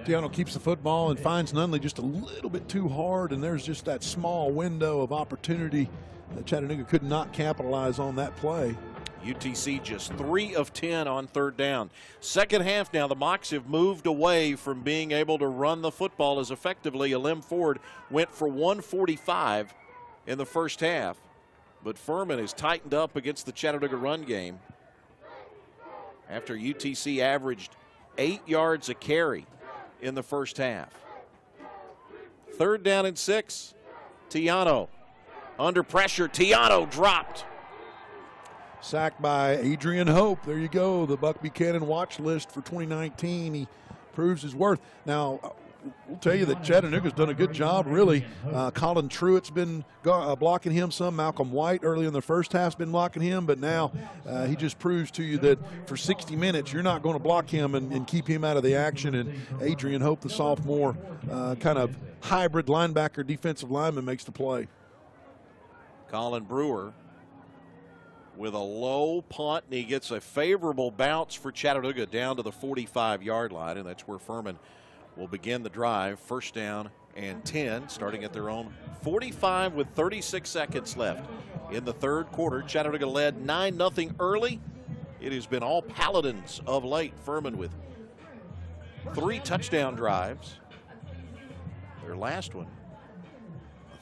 [SPEAKER 9] Tiano keeps the football and finds Nunley just a little bit too hard, and there's just that small window of opportunity that Chattanooga could not capitalize on that play.
[SPEAKER 1] UTC just 3 of 10 on third down. Second half now, the Mocs have moved away from being able to run the football as effectively. Alim Ford went for 145 in the first half, but Furman has tightened up against the Chattanooga run game after UTC averaged 8 yards a carry in the first half. Third down and 6. Tiano under pressure. Tiano dropped.
[SPEAKER 9] Sacked by Adrian Hope. There you go, the Buck Buchanan watch list for 2019. He proves his worth. Now, we'll tell you that Chattanooga's done a good job, really. Colin Truitt's been blocking him some. Malcolm White early in the first half's been blocking him, but now he just proves to you that for 60 minutes you're not going to block him and keep him out of the action. And Adrian Hope, the sophomore, kind of hybrid linebacker, defensive lineman, makes the play.
[SPEAKER 1] Colin Brewer with a low punt, and he gets a favorable bounce for Chattanooga down to the 45-yard line, and that's where Furman will begin the drive. First down and 10, starting at their own 45 with 36 seconds left in the third quarter. Chattanooga led 9-0 early. It has been all Paladins of late. Furman with 3 touchdown drives. Their last one,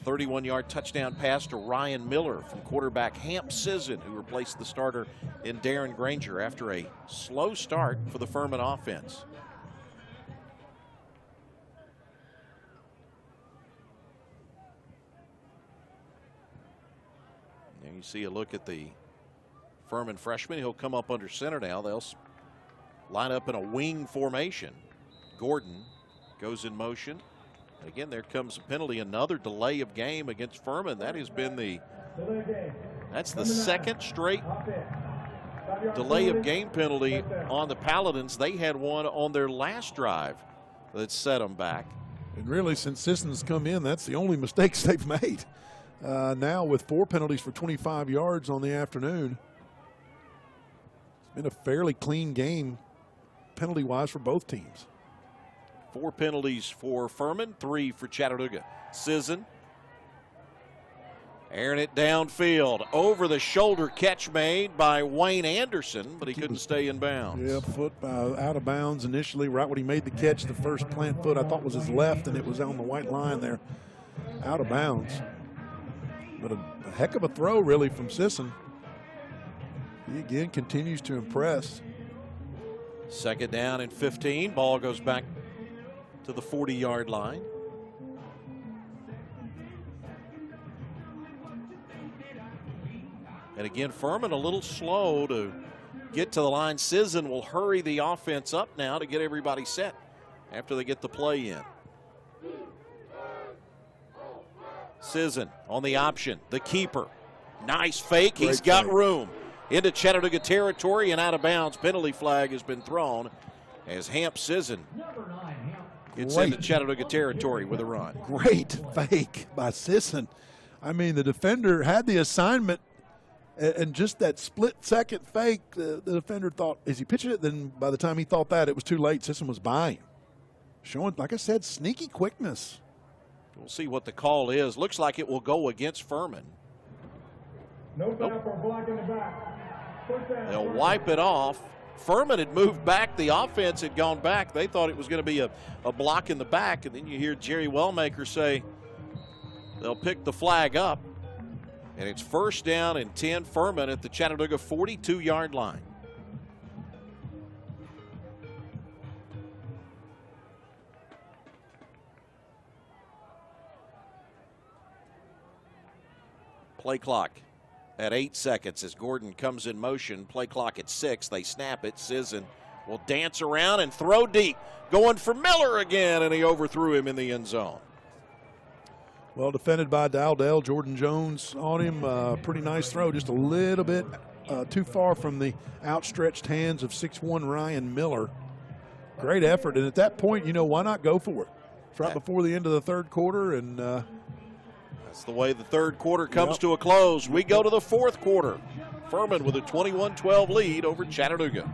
[SPEAKER 1] a 31-yard touchdown pass to Ryan Miller from quarterback Hamp Sisson, who replaced the starter in Darren Granger after a slow start for the Furman offense. There you see a look at the Furman freshman. He'll come up under center now. They'll line up in a wing formation. Gordon goes in motion. Again, there comes a penalty, another delay of game against Furman. That has been that's the second straight delay of game penalty on the Paladins. They had one on their last drive that set them back.
[SPEAKER 9] And really, since Sisson's come in, that's the only mistakes they've made. Now with 4 penalties for 25 yards on the afternoon. It's been a fairly clean game penalty-wise for both teams.
[SPEAKER 1] 4 penalties for Furman, 3 for Chattanooga. Sisson airing it downfield. Over the shoulder catch made by Wayne Anderson, but he couldn't stay in bounds.
[SPEAKER 9] Yeah, foot out of bounds initially, right when he made the catch. The first plant foot I thought was his left, and it was on the white line there, out of bounds. But a heck of a throw, really, from Sisson. He again continues to impress.
[SPEAKER 1] Second down and 15. Ball goes back to the 40-yard line. And again, Furman a little slow to get to the line. Sisson will hurry the offense up now to get everybody set after they get the play in. Sisson on the option, the keeper. Nice fake. He's got room into Chattanooga territory and out of bounds. Penalty flag has been thrown as Hamp Sisson gets into Chattanooga territory with a run.
[SPEAKER 9] Great fake by Sisson. I mean, the defender had the assignment, and just that split-second fake, the defender thought, is he pitching it? Then by the time he thought that, it was too late. Sisson was by him. Showing, like I said, sneaky quickness.
[SPEAKER 1] We'll see what the call is. Looks like it will go against Furman.
[SPEAKER 10] No foul for blocking the back.
[SPEAKER 1] They'll wipe it off. Furman had moved back. The offense had gone back. They thought it was going to be a block in the back, and then you hear Jerry Wellmaker say they'll pick the flag up. And it's first down and 10, Furman at the Chattanooga 42-yard line. Play clock at 8 seconds as Gordon comes in motion. Play clock at 6. They snap it. Sisson will dance around and throw deep. Going for Miller again, and he overthrew him in the end zone.
[SPEAKER 9] Well defended by Dowdell. Jordan Jones on him. Pretty nice throw. Just a little bit too far from the outstretched hands of 6'1" Ryan Miller. Great effort. And at that point, you know, why not go for it? It's right before the end of the third quarter, and
[SPEAKER 1] that's the way the third quarter comes to a close. We go to the fourth quarter. Furman with a 21-12 lead over Chattanooga.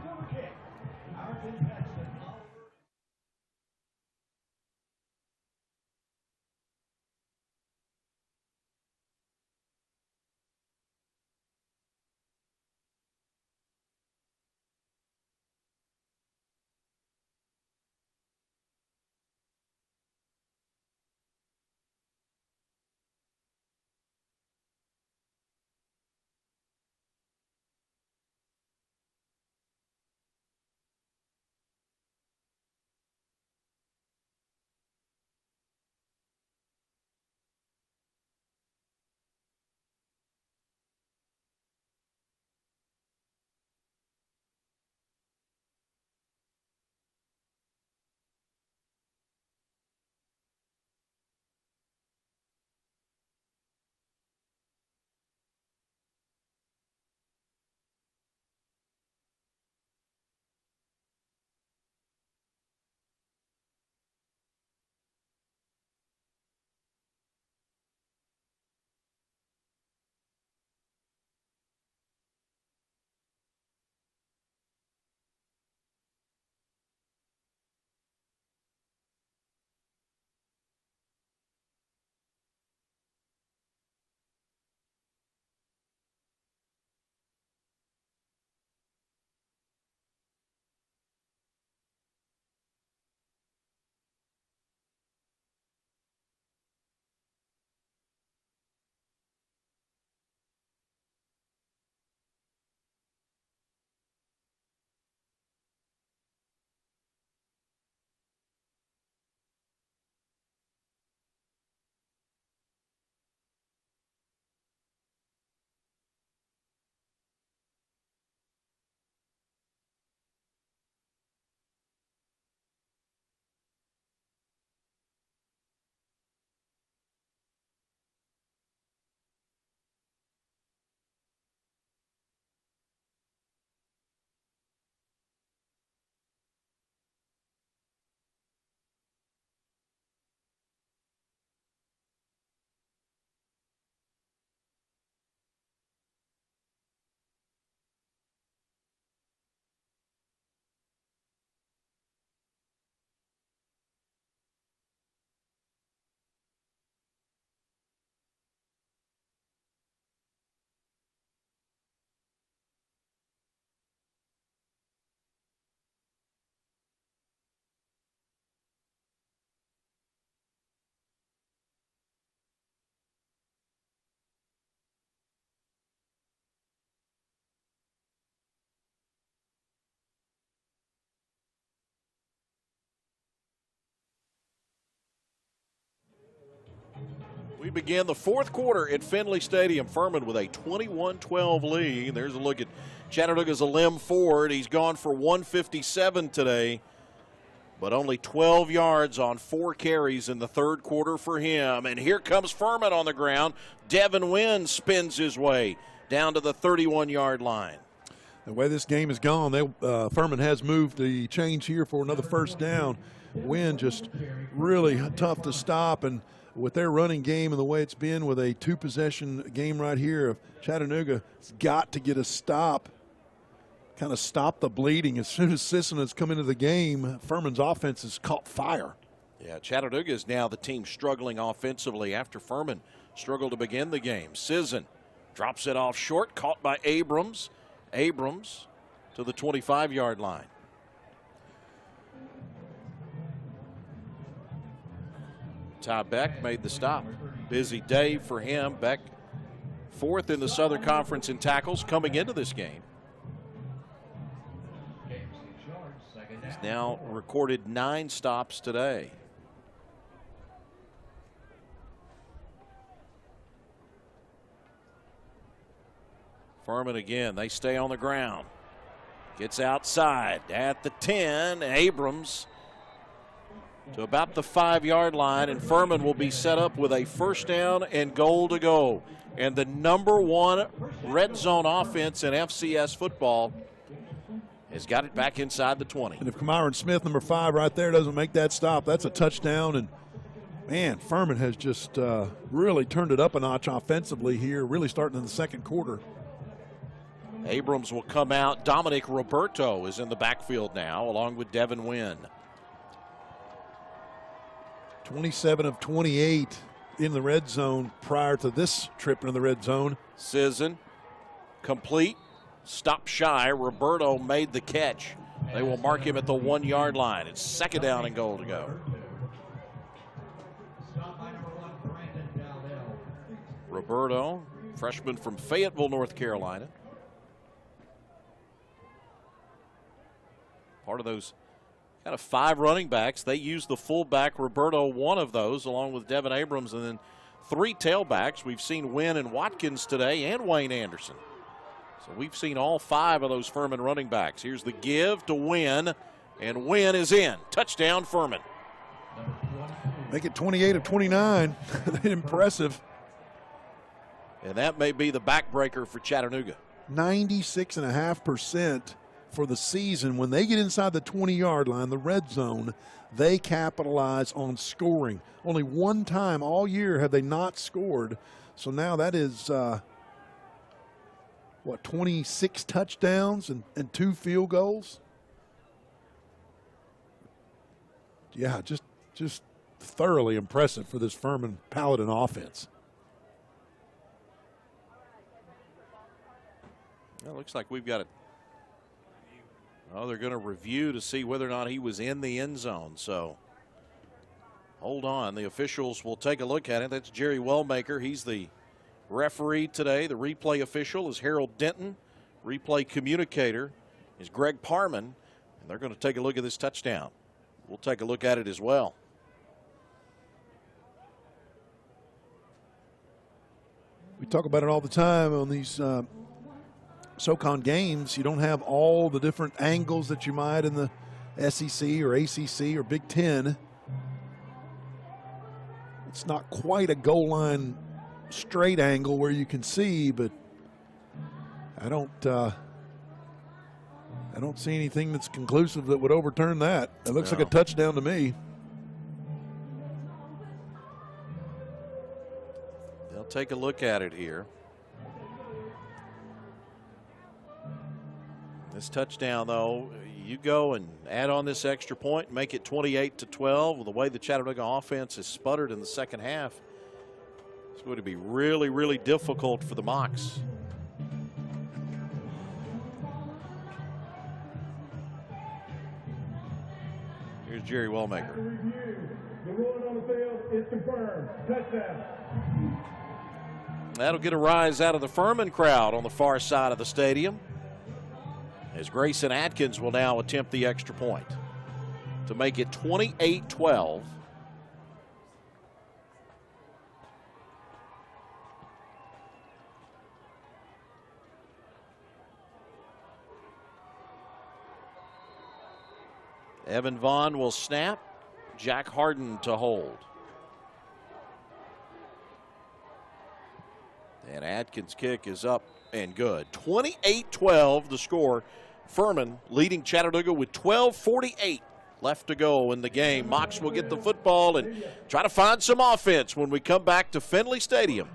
[SPEAKER 1] begin the fourth quarter at Finley Stadium. Furman with a 21-12 lead. There's a look at Chattanooga's Alim Ford. He's gone for 157 today, but only 12 yards on 4 carries in the third quarter for him. And here comes Furman on the ground. Devin Wynn spins his way down to the 31-yard line.
[SPEAKER 9] The way this game has gone, Furman has moved the change here for another first down. Wynn just really tough to stop, and with their running game and the way it's been with a 2-possession game right here, Chattanooga has got to get a stop, kind of stop the bleeding. As soon as Sisson has come into the game, Furman's offense has caught fire.
[SPEAKER 1] Yeah, Chattanooga is now the team struggling offensively after Furman struggled to begin the game. Sisson drops it off short, caught by Abrams. Abrams to the 25-yard line. Ty Beck made the stop. Busy day for him. Beck fourth in the Southern Conference in tackles coming into this game. He's now recorded 9 stops today. Furman again, they stay on the ground. Gets outside at the 10. Abrams to about the 5-yard line, and Furman will be set up with a first down and goal to go. And the #1 red zone offense in FCS football has got it back inside the 20.
[SPEAKER 9] And if Kamiron Smith, number 5 right there, doesn't make that stop, that's a touchdown. And man, Furman has just really turned it up a notch offensively here, really starting in the second quarter.
[SPEAKER 1] Abrams will come out. Dominic Roberto is in the backfield now, along with Devin Wynn.
[SPEAKER 9] 27 of 28 in the red zone prior to this trip into the red zone.
[SPEAKER 1] Sisson, complete, stop shy. Roberto made the catch. They will mark him at the 1-yard line. It's second down and goal to go. Roberto, freshman from Fayetteville, North Carolina. Part of those kind of 5 running backs. They use the fullback, Roberto, one of those, along with Devin Abrams, and then 3 tailbacks. We've seen Wynn and Watkins today, and Wayne Anderson. So we've seen all 5 of those Furman running backs. Here's the give to Wynn, and Wynn is in. Touchdown, Furman.
[SPEAKER 9] Make it 28 of 29. Impressive.
[SPEAKER 1] And that may be the backbreaker for Chattanooga.
[SPEAKER 9] 96.5% for the season. When they get inside the 20-yard line, the red zone, they capitalize on scoring. Only one time all year have they not scored. So now that is, 26 touchdowns and 2 field goals? Yeah, just thoroughly impressive for this Furman Paladin offense.
[SPEAKER 1] Well, it looks like we've got it. Oh, they're going to review to see whether or not he was in the end zone. So hold on. The officials will take a look at it. That's Jerry Wellmaker. He's the referee today. The replay official is Harold Denton. Replay communicator is Greg Parman. And they're going to take a look at this touchdown. We'll take a look at it as well.
[SPEAKER 9] We talk about it all the time on these SoCon games. You don't have all the different angles that you might in the SEC or ACC or Big Ten. It's not quite a goal line straight angle where you can see, but I don't see anything that's conclusive that would overturn that. It looks like a touchdown to me.
[SPEAKER 1] They'll take a look at it here. This touchdown, though, you go and add on this extra point, make it 28-12. With the way the Chattanooga offense has sputtered in the second half, it's going to be really, really difficult for the Mocs. Here's Jerry Wellmaker.
[SPEAKER 10] The ruling on the field is confirmed. Touchdown.
[SPEAKER 1] That'll get a rise out of the Furman crowd on the far side of the stadium, as Grayson Atkins will now attempt the extra point to make it 28-12. Evan Vaughn will snap. Jack Harden to hold. And Atkins' kick is up and good. 28-12 the score. Furman leading Chattanooga with 12:48 left to go in the game. Mox will get the football and try to find some offense when we come back to Finley Stadium.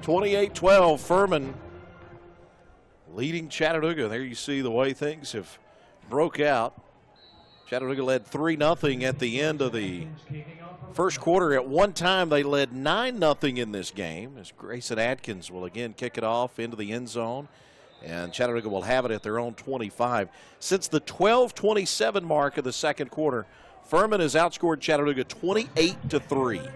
[SPEAKER 1] 28-12, Furman leading Chattanooga. There you see the way things have broke out. Chattanooga led 3-0 at the end of the first quarter. At one time, they led 9-0 in this game, as Grayson Atkins will again kick it off into the end zone, and Chattanooga will have it at their own 25. Since the 12:27 mark of the second quarter, Furman has outscored Chattanooga 28-3.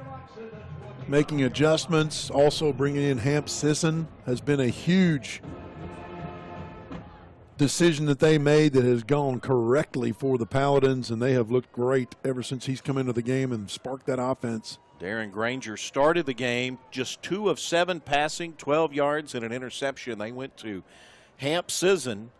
[SPEAKER 9] Making adjustments, also bringing in Hamp Sisson has been a huge decision that they made that has gone correctly for the Paladins, and they have looked great ever since he's come into the game and sparked that offense.
[SPEAKER 1] Darren Granger started the game just 2 of 7 passing, 12 yards and an interception. They went to Hamp Sisson,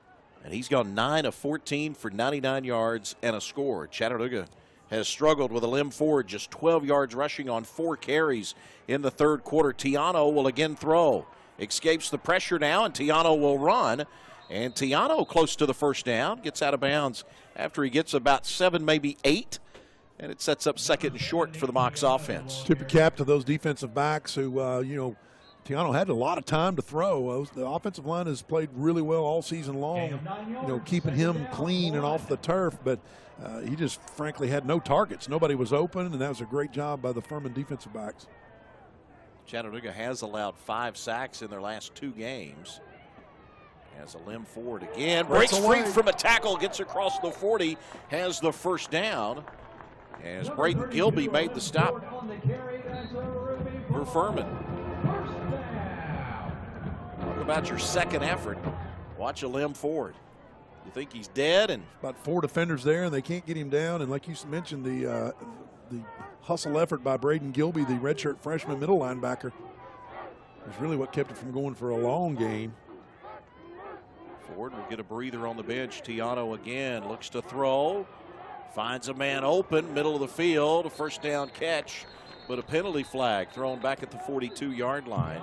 [SPEAKER 1] and he's gone 9 of 14 for 99 yards and a score. Chattanooga has struggled with a Lim Ford, just 12 yards rushing on 4 carries in the third quarter. Tiano will again throw. Escapes the pressure now, and Tiano will run. And Tiano close to the first down, gets out of bounds after he gets about 7, maybe 8. And it sets up second and short for the Mox offense.
[SPEAKER 9] Tip your cap to those defensive backs who, Tiano had a lot of time to throw. The offensive line has played really well all season long, keeping him clean and off the turf, but he just frankly had no targets. Nobody was open, and that was a great job by the Furman defensive backs.
[SPEAKER 1] Chattanooga has allowed 5 sacks in their last 2 games. Has a Lim Ford again, breaks free from a tackle, gets across the 40, has the first down, as Braden Gilby made the stop for Furman. Talk about your second effort. Watch a Lim Ford. You think he's dead? And
[SPEAKER 9] about 4 defenders there, and they can't get him down. And like you mentioned, the hustle effort by Braden Gilby, the redshirt freshman middle linebacker, is really what kept it from going for a long game.
[SPEAKER 1] Ford will get a breather on the bench. Tiano again looks to throw. Finds a man open, middle of the field, a first down catch, but a penalty flag thrown back at the 42-yard line.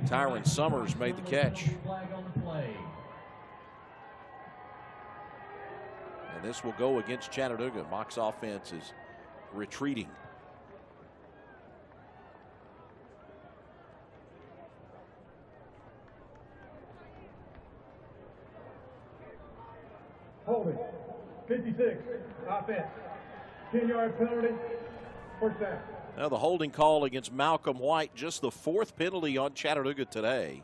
[SPEAKER 1] Tyron Summers made the catch. And this will go against Chattanooga. Mox offense is retreating.
[SPEAKER 10] Holding. 56. Offense. 10-yard penalty. First down.
[SPEAKER 1] Now the holding call against Malcolm White, just the 4th penalty on Chattanooga today.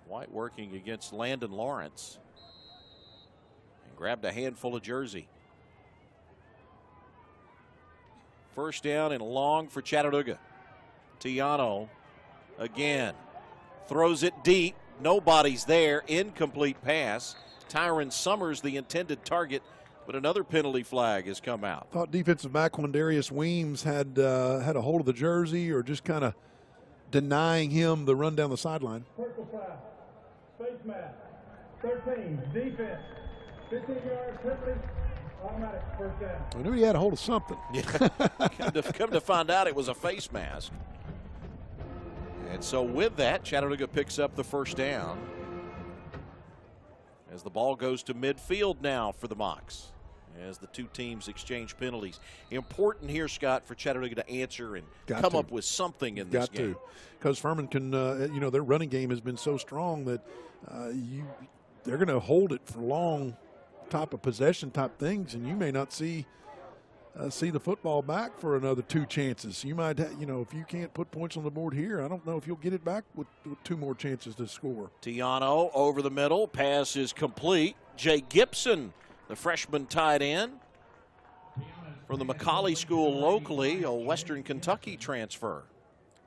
[SPEAKER 1] White working against Landon Lawrence and grabbed a handful of jersey. First down and long for Chattanooga. Tiano again throws it deep. Nobody's there. Incomplete pass. Tyron Summers, the intended target, but another penalty flag has come out.
[SPEAKER 9] Thought defensive back Quindarius Weems had a hold of the jersey, or just kind of denying him the run down the sideline.
[SPEAKER 10] Circle 5. Face mask. 13. Defense. 15-yard penalty. Automatic. First down.
[SPEAKER 9] I knew he had a hold of something.
[SPEAKER 1] Yeah. Come to find out, it was a face mask. And so with that, Chattanooga picks up the first down as the ball goes to midfield now for the Mocs, as the two teams exchange penalties. Important here, Scott, for Chattanooga to answer and come up with something in this game.
[SPEAKER 9] Because Furman can, their running game has been so strong that they're going to hold it for long type of possession type things, and you may not see the football back for another 2 chances. You might, if you can't put points on the board here, I don't know if you'll get it back with 2 more chances to score.
[SPEAKER 1] Tiano over the middle, pass is complete. Jay Gibson, the freshman tight end from the McCallie School locally, a Western Kentucky transfer.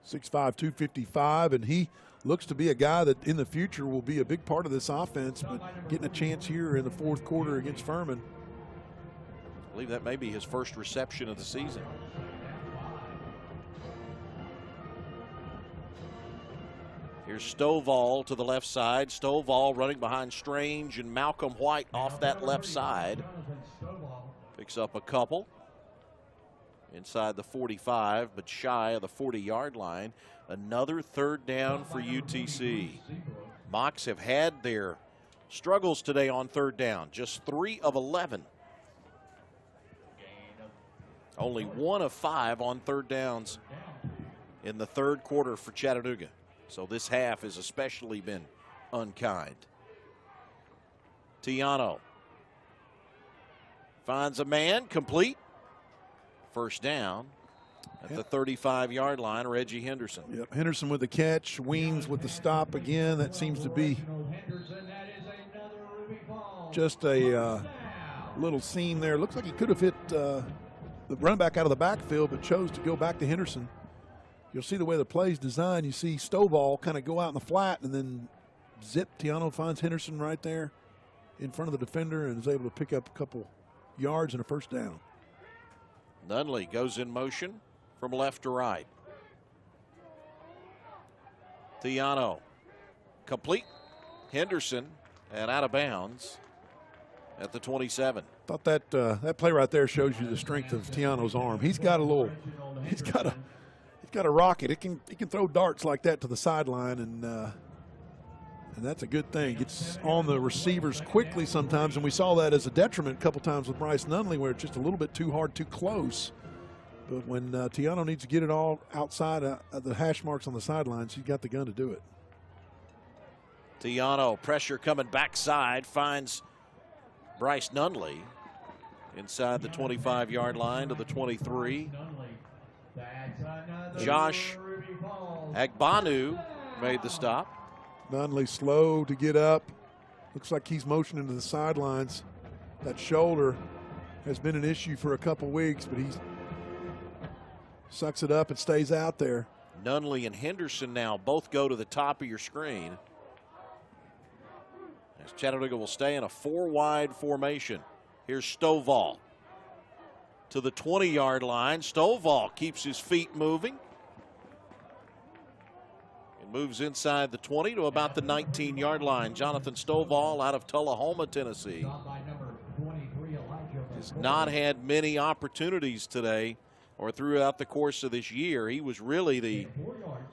[SPEAKER 9] 6'5", 255, and he looks to be a guy that in the future will be a big part of this offense, but getting a chance here in the 4th quarter against Furman.
[SPEAKER 1] I believe that may be his first reception of the season. Here's Stovall to the left side. Stovall running behind Strange and Malcolm White off that left side. Picks up a couple inside the 45, but shy of the 40-yard line. Another 3rd down for UTC. Mocs have had their struggles today on 3rd down, just 3 of 11. Only 1 of 5 on 3rd downs in the 3rd quarter for Chattanooga. So this half has especially been unkind. Tiano finds a man, complete. First down at the 35-yard line, Reggie Henderson.
[SPEAKER 9] Yep, Henderson with the catch, Weems with the stop again. That seems to be just a little seam there. Looks like he could have hit the run back out of the backfield, but chose to go back to Henderson. You'll see the way the play's designed. You see Stovall kind of go out in the flat and then zip. Tiano finds Henderson right there in front of the defender and is able to pick up a couple yards and a first down.
[SPEAKER 1] Nunley goes in motion from left to right. Tiano complete. Henderson and out of bounds at the 27.
[SPEAKER 9] Thought that that play right there shows you the strength of Tiano's arm. He's got a rocket. He can throw darts like that to the sideline, and that's a good thing. Gets on the receivers quickly sometimes, and we saw that as a detriment a couple times with Bryce Nunley, where it's just a little bit too hard, too close. But when Tiano needs to get it all outside of the hash marks on the sidelines, he's got the gun to do it.
[SPEAKER 1] Tiano, pressure coming backside, finds Bryce Nunley inside the 25-yard line to the 23. Josh Agbanu made the stop.
[SPEAKER 9] Nunley slow to get up. Looks like he's motioning to the sidelines. That shoulder has been an issue for a couple weeks, but he sucks it up and stays out there.
[SPEAKER 1] Nunley and Henderson now both go to the top of your screen, as Chattanooga will stay in a 4-wide formation. Here's Stovall to the 20-yard line. Stovall keeps his feet moving and moves inside the 20 to about the 19-yard line. Jonathan Stovall out of Tullahoma, Tennessee, has not had many opportunities today or throughout the course of this year. He was really the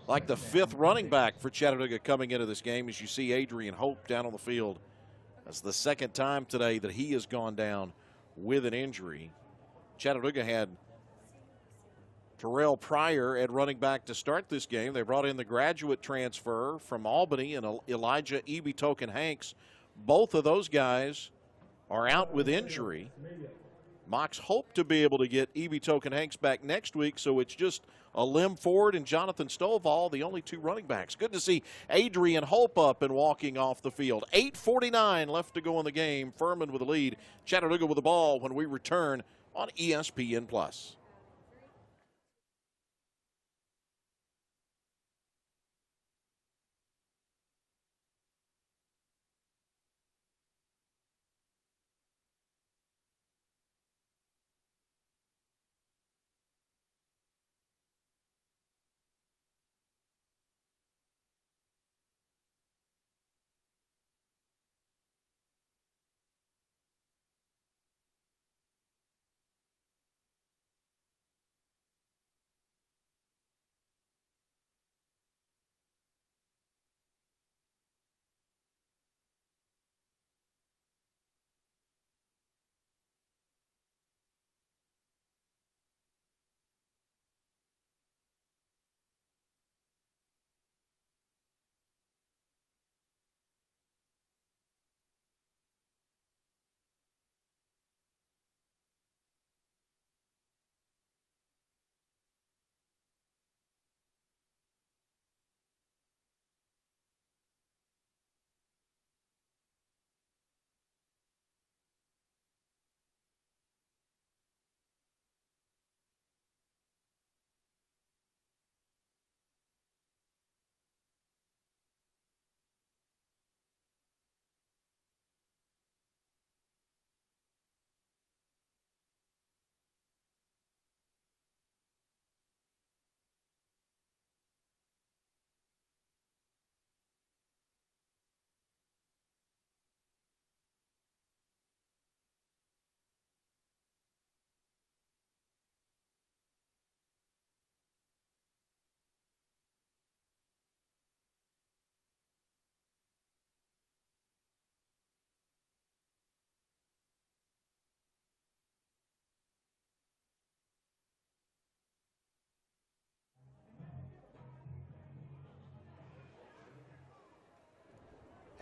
[SPEAKER 1] 5th running back for Chattanooga coming into this game, as you see Adrian Hope down on the field. That's the 2nd time today that he has gone down with an injury. Chattanooga had Terrell Pryor at running back to start this game. They brought in the graduate transfer from Albany and Elijah Token-Hanks. Both of those guys are out with injury. Mocs hope to be able to get Token-Hanks back next week, so it's just a Lim Ford and Jonathan Stovall, the only two running backs. Good to see Adrian Hope up and walking off the field. 8:49 left to go in the game. Furman with the lead. Chattanooga with the ball when we return on ESPN+.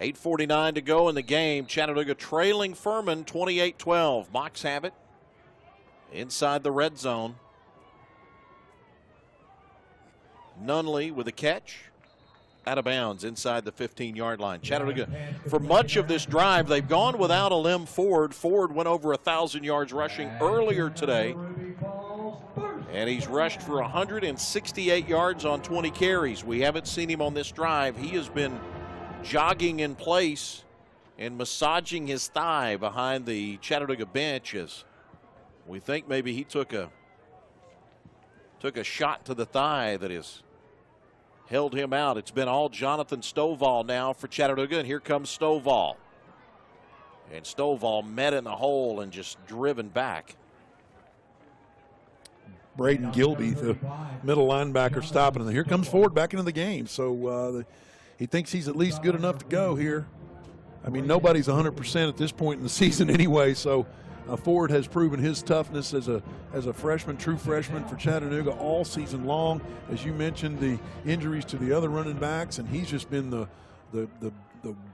[SPEAKER 1] 8:49 to go in the game. Chattanooga trailing Furman 28-12. Mocs have it inside the red zone. Nunley with a catch. Out of bounds inside the 15-yard line. Chattanooga, for much of this drive, they've gone without a Lim Ford. Ford went over 1,000 yards rushing earlier today. And he's rushed for 168 yards on 20 carries. We haven't seen him on this drive. He has been jogging in place and massaging his thigh behind the Chattanooga bench as we think maybe he took a shot to the thigh that has held him out. It's been all Jonathan Stovall now for Chattanooga, and here comes Stovall. And Stovall met in the hole and just driven back.
[SPEAKER 9] Braden Gilby, the middle linebacker, stopping. And here comes Ford back into the game. So he thinks he's at least good enough to go here. I mean, nobody's 100% at this point in the season anyway, so Ford has proven his toughness as a freshman, true freshman for Chattanooga all season long. As you mentioned, the injuries to the other running backs, and he's just been the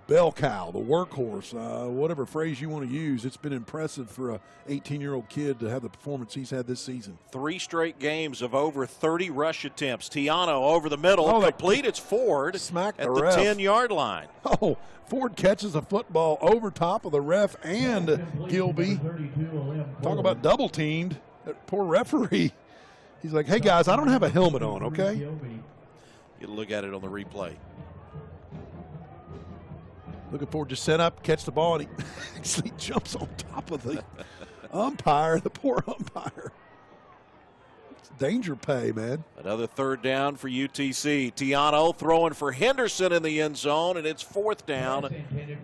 [SPEAKER 9] bell cow, the workhorse, whatever phrase you want to use. It's been impressive for a 18-year-old kid to have the performance he's had this season.
[SPEAKER 1] 3 straight games of over 30 rush attempts. Tiano over the middle, complete. It's Ford at the 10-yard line.
[SPEAKER 9] Oh, Ford catches a football over top of the ref and Gilby. Talk about double teamed. That poor referee. He's like, hey, guys, I don't have a helmet on, okay?
[SPEAKER 1] You look at it on the replay.
[SPEAKER 9] Looking forward to set up, catch the ball, and he actually jumps on top of the umpire, the poor umpire. It's danger pay, man.
[SPEAKER 1] Another third down for UTC. Tiano throwing for Henderson in the end zone, and it's 4th down.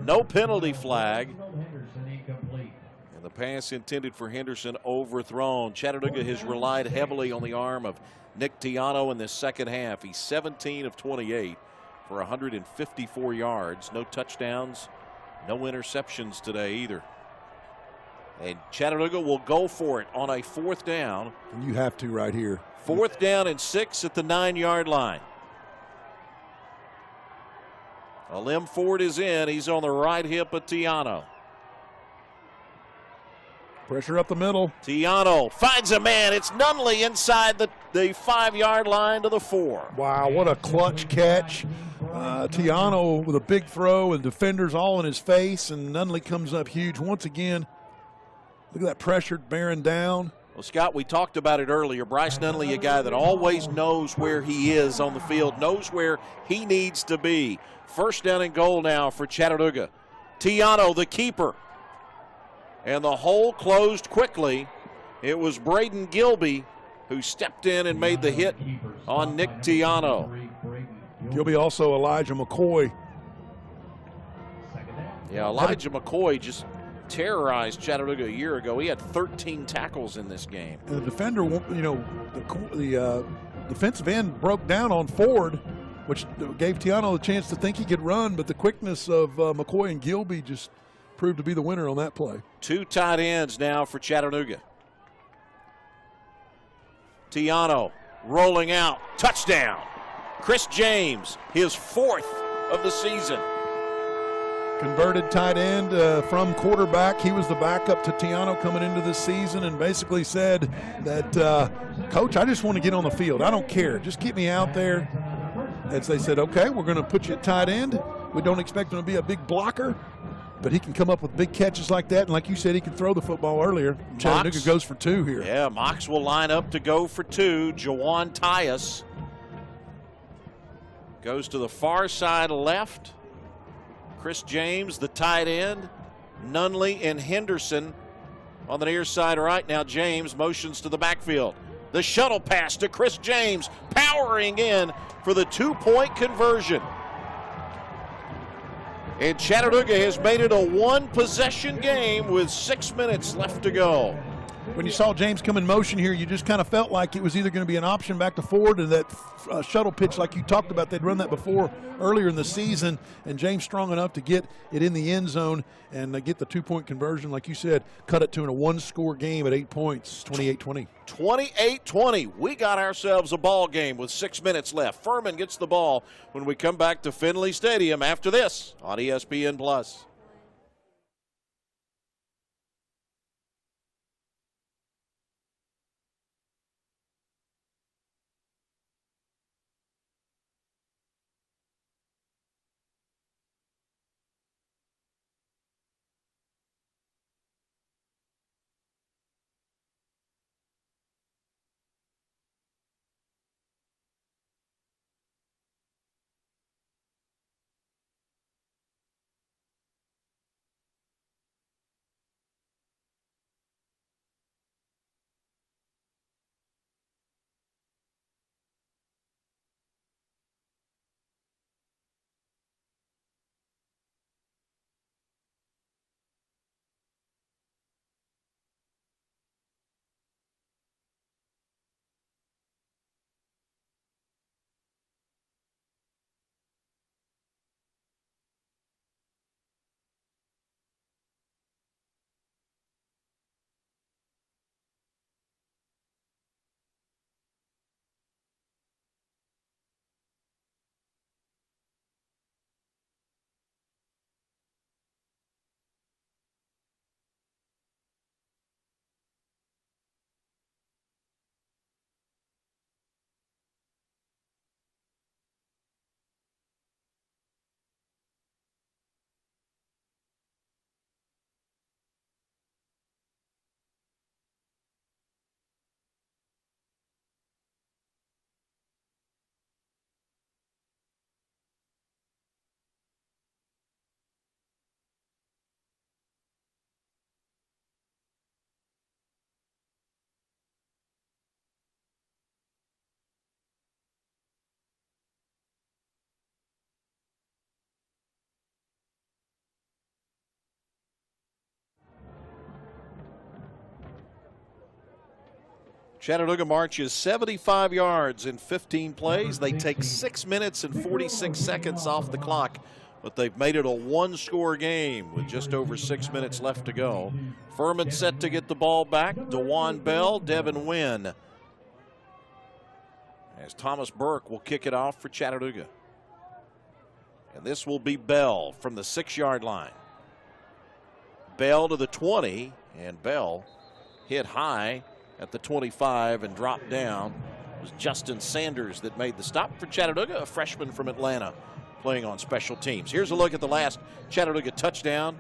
[SPEAKER 1] No penalty flag. And the pass intended for Henderson overthrown. Chattanooga has relied heavily on the arm of Nick Tiano in this second half. He's 17 of 28. For 154 yards. No touchdowns, no interceptions today either. And Chattanooga will go for it on a 4th down.
[SPEAKER 9] And you have to right here.
[SPEAKER 1] 4th down and 6 at the 9-yard line. Lim Ford is in. He's on the right hip of Tiano.
[SPEAKER 9] Pressure up the middle.
[SPEAKER 1] Tiano finds a man. It's Nunley inside the 5-yard line to the 4.
[SPEAKER 9] Wow, what a clutch catch. Tiano with a big throw and defenders all in his face, and Nunley comes up huge once again. Look at that pressure bearing down.
[SPEAKER 1] Well, Scott, we talked about it earlier. Bryce Nunley, a guy that always knows where he is on the field, knows where he needs to be. 1st down and goal now for Chattanooga. Tiano, the keeper. And the hole closed quickly. It was Braden Gilby who stepped in and made the hit on Nick Tiano.
[SPEAKER 9] Gilby also Elijah McCoy.
[SPEAKER 1] Yeah, Elijah McCoy just terrorized Chattanooga a year ago. He had 13 tackles in this game.
[SPEAKER 9] And the defender, you know, the defensive end broke down on Ford, which gave Tiano a chance to think he could run, but the quickness of McCoy and Gilby just proved to be the winner on that play.
[SPEAKER 1] 2 tight ends now for Chattanooga. Tiano rolling out, touchdown. Chris James, his 4th of the season.
[SPEAKER 9] Converted tight end from quarterback. He was the backup to Tiano coming into this season and basically said that, Coach, I just want to get on the field. I don't care. Just get me out there. As they said, okay, we're going to put you at tight end. We don't expect him to be a big blocker, but he can come up with big catches like that. And like you said, he can throw the football earlier. Chattanooga goes for 2 here.
[SPEAKER 1] Yeah, Mox will line up to go for 2. Jawan Tyus goes to the far side left. Chris James, the tight end. Nunley and Henderson on the near side right. Now James motions to the backfield. The shuttle pass to Chris James, powering in for the 2-point conversion. And Chattanooga has made it a 1-possession game with 6 minutes left to go.
[SPEAKER 9] When you saw James come in motion here, you just kind of felt like it was either going to be an option back to Ford and that shuttle pitch like you talked about. They'd run that before earlier in the season, and James strong enough to get it in the end zone and get the 2-point conversion. Like you said, cut it to a 1-score game at 8 points, 28-20.
[SPEAKER 1] 28-20. We got ourselves a ball game with 6 minutes left. Furman gets the ball when we come back to Finley Stadium after this on ESPN+. Chattanooga marches 75 yards in 15 plays. They take 6 minutes and 46 seconds off the clock but they've made it a one-score game with just over 6 minutes left to go. Furman set to get the ball back. DeJuan Bell, Devin Wynn. As Thomas Burke will kick it off for Chattanooga. And this will be Bell from the 6-yard line. Bell to the 20, and Bell hit high at the 25 and dropped down. It was Justin Sanders that made the stop for Chattanooga, a freshman from Atlanta playing on special teams. Here's a look at the last Chattanooga touchdown.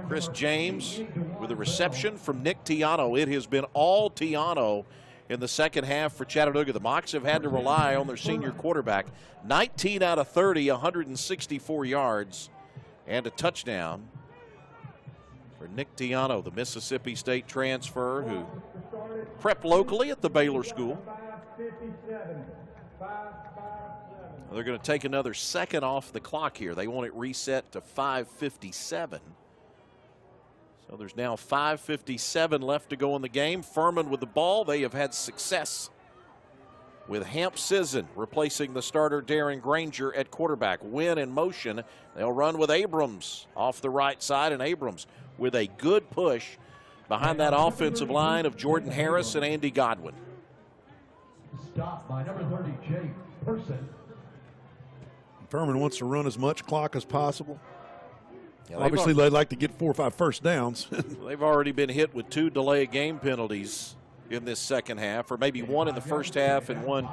[SPEAKER 1] Chris James with a reception from Nick Tiano. It has been all Tiano in the second half for Chattanooga. The Mocs have had to rely on their senior quarterback. 19 out of 30, 164 yards, and a touchdown for Nick Tiano, the Mississippi State transfer who prepped locally at the Baylor School. They're going to take another second off the clock here. They want it reset to 5:57. So there's now 5:57 left to go in the game. Furman with the ball. They have had success with Hamp Sisson replacing the starter Darren Granger at quarterback. Wynn in motion. They'll run with Abrams off the right side, and Abrams with a good push behind that offensive line of Jordan Harris and Andy Godwin.
[SPEAKER 10] Stop by number 30, Jake Person.
[SPEAKER 9] Furman wants to run as much clock as possible.
[SPEAKER 1] Yeah,
[SPEAKER 9] obviously, they'd like to get 4 or 5 first downs.
[SPEAKER 1] They've already been hit with 2 delay game penalties in this second half, or maybe 1 in the first half and 1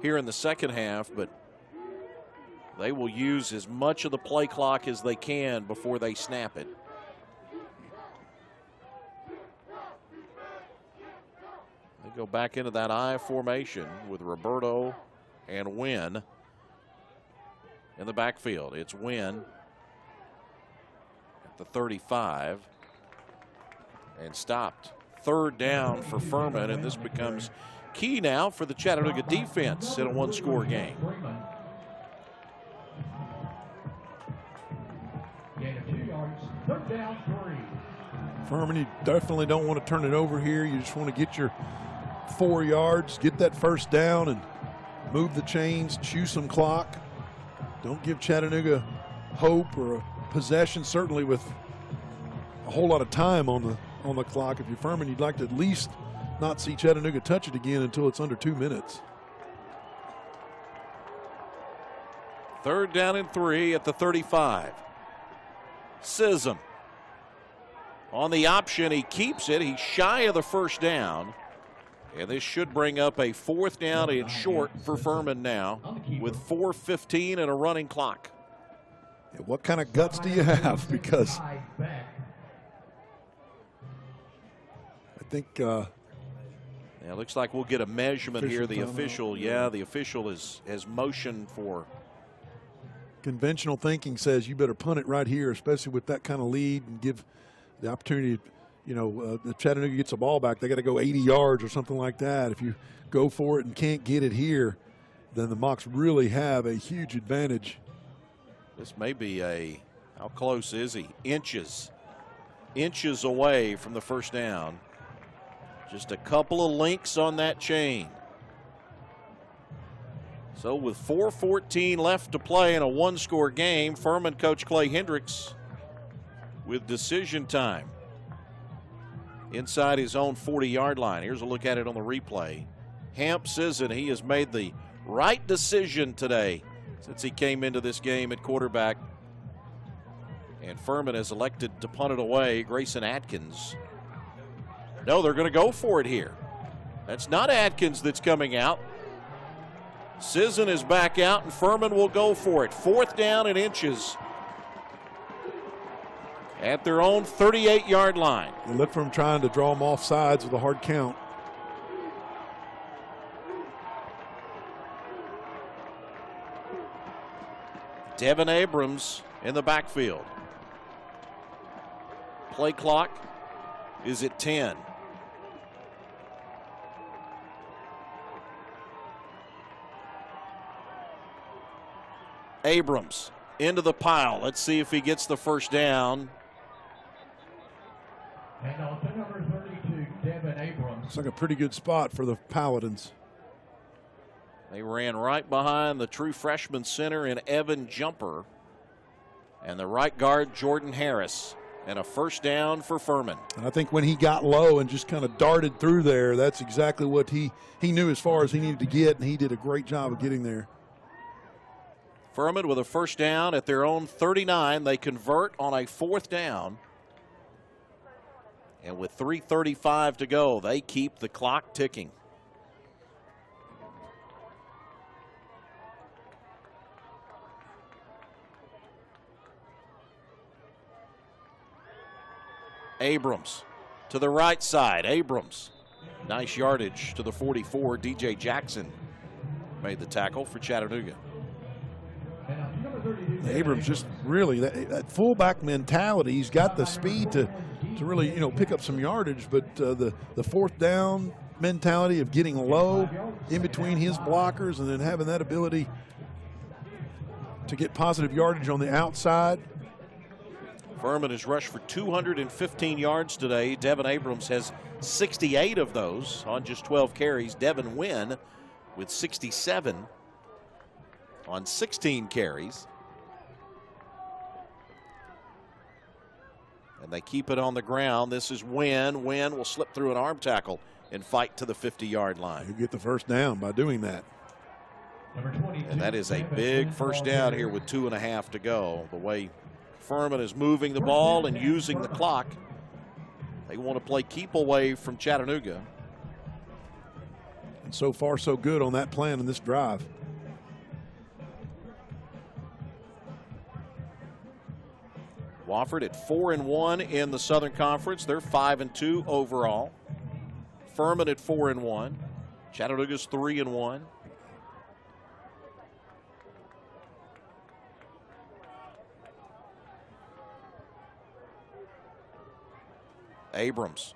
[SPEAKER 1] here in the second half, but they will use as much of the play clock as they can before they snap it. They go back into that I formation with Roberto and Wynn in the backfield. It's Wynn at the 35 and stopped. Third down for Furman, and this becomes key now for the Chattanooga defense in a one-score game.
[SPEAKER 10] Gain of 2 yards, third down, 3.
[SPEAKER 9] Furman, you definitely don't want to turn it over here. You just want to get your 4 yards, get that first down, and move the chains, chew some clock. Don't give Chattanooga hope or a possession, certainly with a whole lot of time on the clock. If you're Furman, you'd like to at least not see Chattanooga touch it again until it's under 2 minutes.
[SPEAKER 1] Third down and 3 at the 35. Sisson on the option. He keeps it. He's shy of the first down. And this should bring up a 4th down and short for Furman now with 4:15 and a running clock.
[SPEAKER 9] Yeah, what kind of guts do you have? Because I think
[SPEAKER 1] yeah, it looks like we'll get a measurement here. The official, the official has motioned for.
[SPEAKER 9] Conventional thinking says you better punt it right here, especially with that kind of lead, and give the opportunity. You know, the Chattanooga gets the ball back, they got to go 80 yards or something like that. If you go for it and can't get it here, then the Mocs really have a huge advantage.
[SPEAKER 1] This may be how close is he? Inches away from the first down. Just a couple of links on that chain. So with 4:14 left to play in a one-score game, Furman coach Clay Hendricks with decision time inside his own 40-yard line. Here's a look at it on the replay. Hamp Sisson, he has made the right decision today since he came into this game at quarterback. And Furman has elected to punt it away. Grayson Atkins. No, they're going to go for it here. That's not Atkins that's coming out. Sisson is back out, and Furman will go for it. 4th down and inches at their own 38-yard line.
[SPEAKER 9] You look for him trying to draw them off sides with a hard count.
[SPEAKER 1] Devin Abrams in the backfield. Play clock is at 10. Abrams into the pile. Let's see if he gets the first down.
[SPEAKER 10] And on to number 32, Devin Abrams.
[SPEAKER 9] It's like a pretty good spot for the Paladins.
[SPEAKER 1] They ran right behind the true freshman center in Evan Jumper. and the right guard, Jordan Harris. And a first down for Furman.
[SPEAKER 9] And I think when he got low and just kind of darted through there, that's exactly what he knew as far as he needed to get, and he did a great job of getting there.
[SPEAKER 1] Furman with a first down at their own 39. They convert on a fourth down. And with 3:35 to go, they keep the clock ticking. Abrams to the right side. Abrams, nice yardage to the 44. DJ Jackson made the tackle for Chattanooga.
[SPEAKER 9] Abrams just really, that fullback mentality, he's got the speed to really, pick up some yardage, but the fourth down mentality of getting low in between his blockers and then having that ability to get positive yardage on the outside.
[SPEAKER 1] Furman has rushed for 215 yards today. Devin Abrams has 68 of those on just 12 carries. Devin Wynn with 67 on 16 carries. And they keep it on the ground. This is Wynn. Wynn will slip through an arm tackle and fight to the 50-yard line.
[SPEAKER 9] You get the first down by doing that.
[SPEAKER 1] And that is a big first down here with 2.5 to go. The way Furman is moving the ball and using the clock, they want to play keep away from Chattanooga.
[SPEAKER 9] And so far, so good on that plan in this drive.
[SPEAKER 1] Wofford at 4-1 in the Southern Conference. They're 5-2 overall. Furman at 4-1. Chattanooga's 3-1. Abrams.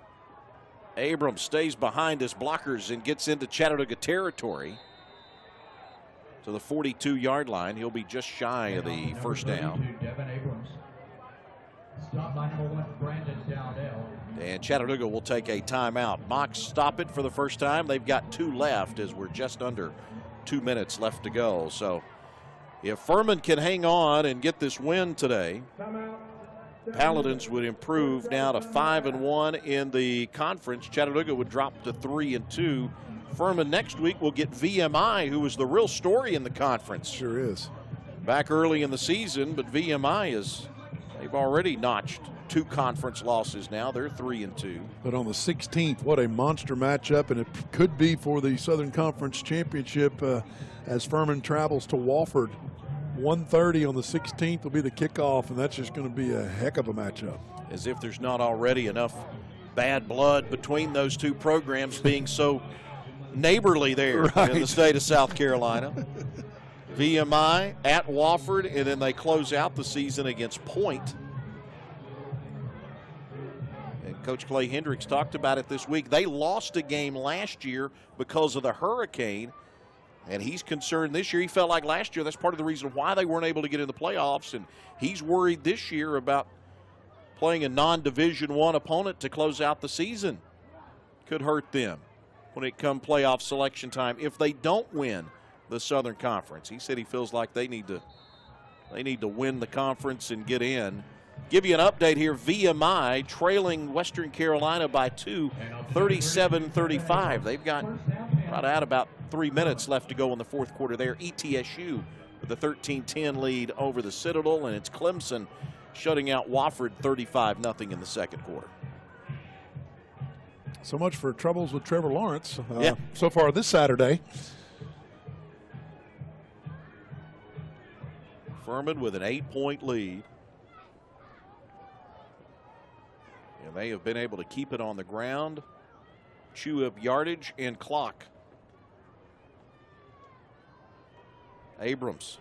[SPEAKER 1] Abrams stays behind his blockers and gets into Chattanooga territory to the 42-yard line. He'll be just shy of the first down. And Chattanooga will take a timeout. Mocs stop it for the first time. They've got 2 left as we're just under 2 minutes left to go. So if Furman can hang on and get this win today, Paladins would improve now to 5-1 in the conference. Chattanooga would drop to 3-2. Furman next week will get VMI, who was the real story in the conference.
[SPEAKER 9] Sure is.
[SPEAKER 1] Back early in the season, but VMI they've already notched 2 conference losses now. They're 3-2.
[SPEAKER 9] But on the 16th, what a monster matchup, and it could be for the Southern Conference Championship as Furman travels to Wofford. 1:30 on the 16th will be the kickoff, and that's just going to be a heck of a matchup.
[SPEAKER 1] As if there's not already enough bad blood between those 2 programs being so neighborly there in the state of South Carolina. VMI at Wofford, and then they close out the season against Point. And Coach Clay Hendricks talked about it this week. They lost a game last year because of the hurricane. And he's concerned this year. He felt like last year that's part of the reason why they weren't able to get in the playoffs. And he's worried this year about playing a non-Division I opponent to close out the season. Could hurt them when it comes playoff selection time if they don't win the Southern Conference. He said he feels like they need to win the conference and get in. Give you an update here. VMI trailing Western Carolina by 2, 37-35. They've got right at about 3 minutes left to go in the fourth quarter there. ETSU with a 13-10 lead over the Citadel, and it's Clemson shutting out Wofford 35-0 in the second quarter.
[SPEAKER 9] So much for troubles with Trevor Lawrence
[SPEAKER 1] yeah.
[SPEAKER 9] So far this Saturday.
[SPEAKER 1] Furman with an 8-point lead. And they have been able to keep it on the ground, chew up yardage and clock. Abrams.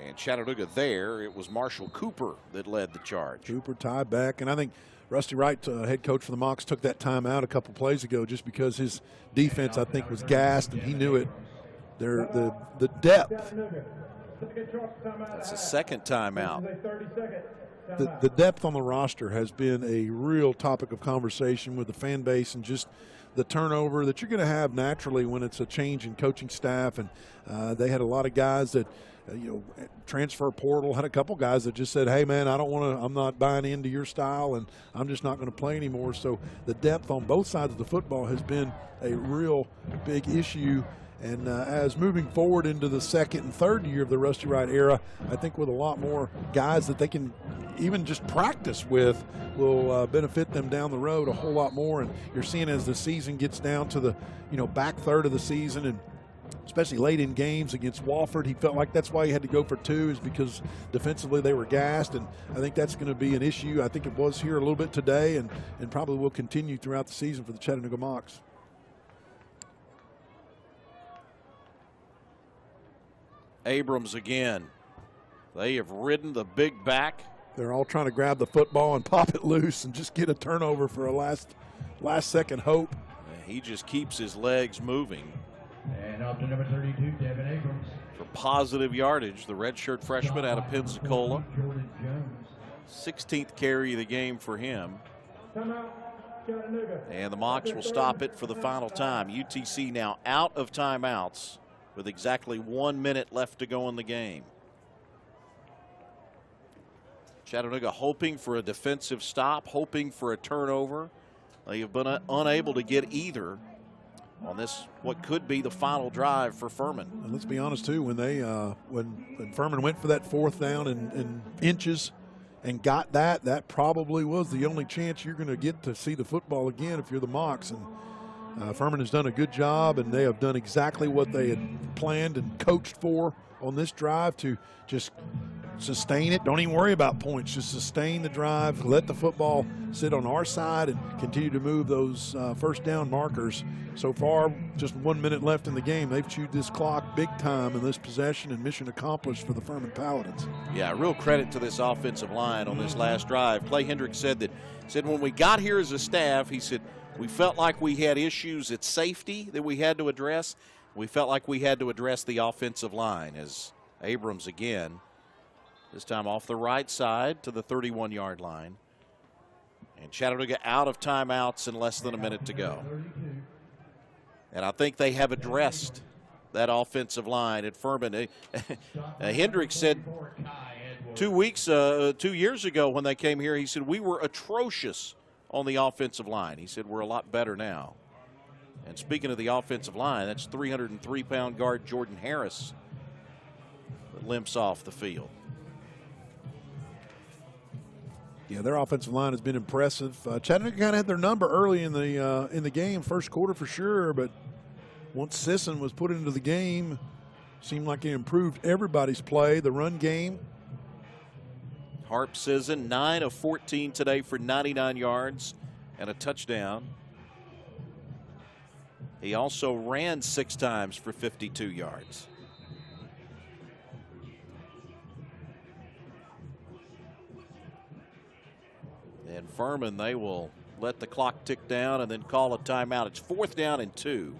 [SPEAKER 1] And Chattanooga there, it was Marshall Cooper that led the charge.
[SPEAKER 9] Cooper tied back, and I think Rusty Wright, head coach for the Mocs, took that timeout a couple plays ago just because his defense, I think, was gassed, and he knew it. The depth.
[SPEAKER 1] That's a second timeout.
[SPEAKER 9] The depth on the roster has been a real topic of conversation with the fan base and just the turnover that you're going to have naturally when it's a change in coaching staff. And they had a lot of guys that, transfer portal, had a couple guys that just said, hey, man, I'm not buying into your style, and I'm just not going to play anymore. So the depth on both sides of the football has been a real big issue. And as moving forward into the second and third year of the Rusty Wright era, I think with a lot more guys that they can even just practice with will benefit them down the road a whole lot more. And you're seeing as the season gets down to the back third of the season, and especially late in games against Wofford, he felt like that's why he had to go for 2, is because defensively they were gassed. And I think that's going to be an issue. I think it was here a little bit today, and probably will continue throughout the season for the Chattanooga Mocs.
[SPEAKER 1] Abrams again. They have ridden the big back.
[SPEAKER 9] They're all trying to grab the football and pop it loose and just get a turnover for a last second hope.
[SPEAKER 1] He just keeps his legs moving.
[SPEAKER 10] And up to number 32, Devin Abrams.
[SPEAKER 1] For positive yardage, the redshirt freshman out of Pensacola. 16th carry of the game for him. And the Mocs will stop it for the final time. UTC now out of timeouts with exactly 1 minute left to go in the game. Chattanooga hoping for a defensive stop, hoping for a turnover. They have been unable to get either on this, what could be the final drive for Furman.
[SPEAKER 9] And let's be honest too, when they when Furman went for that 4th down in inches and got that probably was the only chance you're going to get to see the football again if you're the Mocs. And Furman has done a good job, and they have done exactly what they had planned and coached for on this drive, to just sustain it. Don't even worry about points. Just sustain the drive. Let the football sit on our side and continue to move those first down markers. So far, just 1 minute left in the game. They've chewed this clock big time in this possession, and mission accomplished for the Furman Paladins.
[SPEAKER 1] Yeah, real credit to this offensive line on this last drive. Clay Hendricks said when we got here as a staff, he said, we felt like we had issues at safety that we had to address. We felt like we had to address the offensive line, as Abrams again, this time off the right side to the 31-yard line. And Chattanooga out of timeouts in less than a minute to go. And I think they have addressed that offensive line at Furman. Hendricks said 2 years ago when they came here, he said, we were atrocious on the offensive line. He said, we're a lot better now. And speaking of the offensive line, that's 303-pound guard Jordan Harris that limps off the field.
[SPEAKER 9] Yeah, their offensive line has been impressive. Chattanooga kind of had their number early in the game, first quarter for sure, but once Sisson was put into the game, seemed like it improved everybody's play. The run game.
[SPEAKER 1] Harp Sisson, 9 of 14 today for 99 yards and a touchdown. He also ran 6 times for 52 yards. And Furman, they will let the clock tick down and then call a timeout. It's 4th down and 2.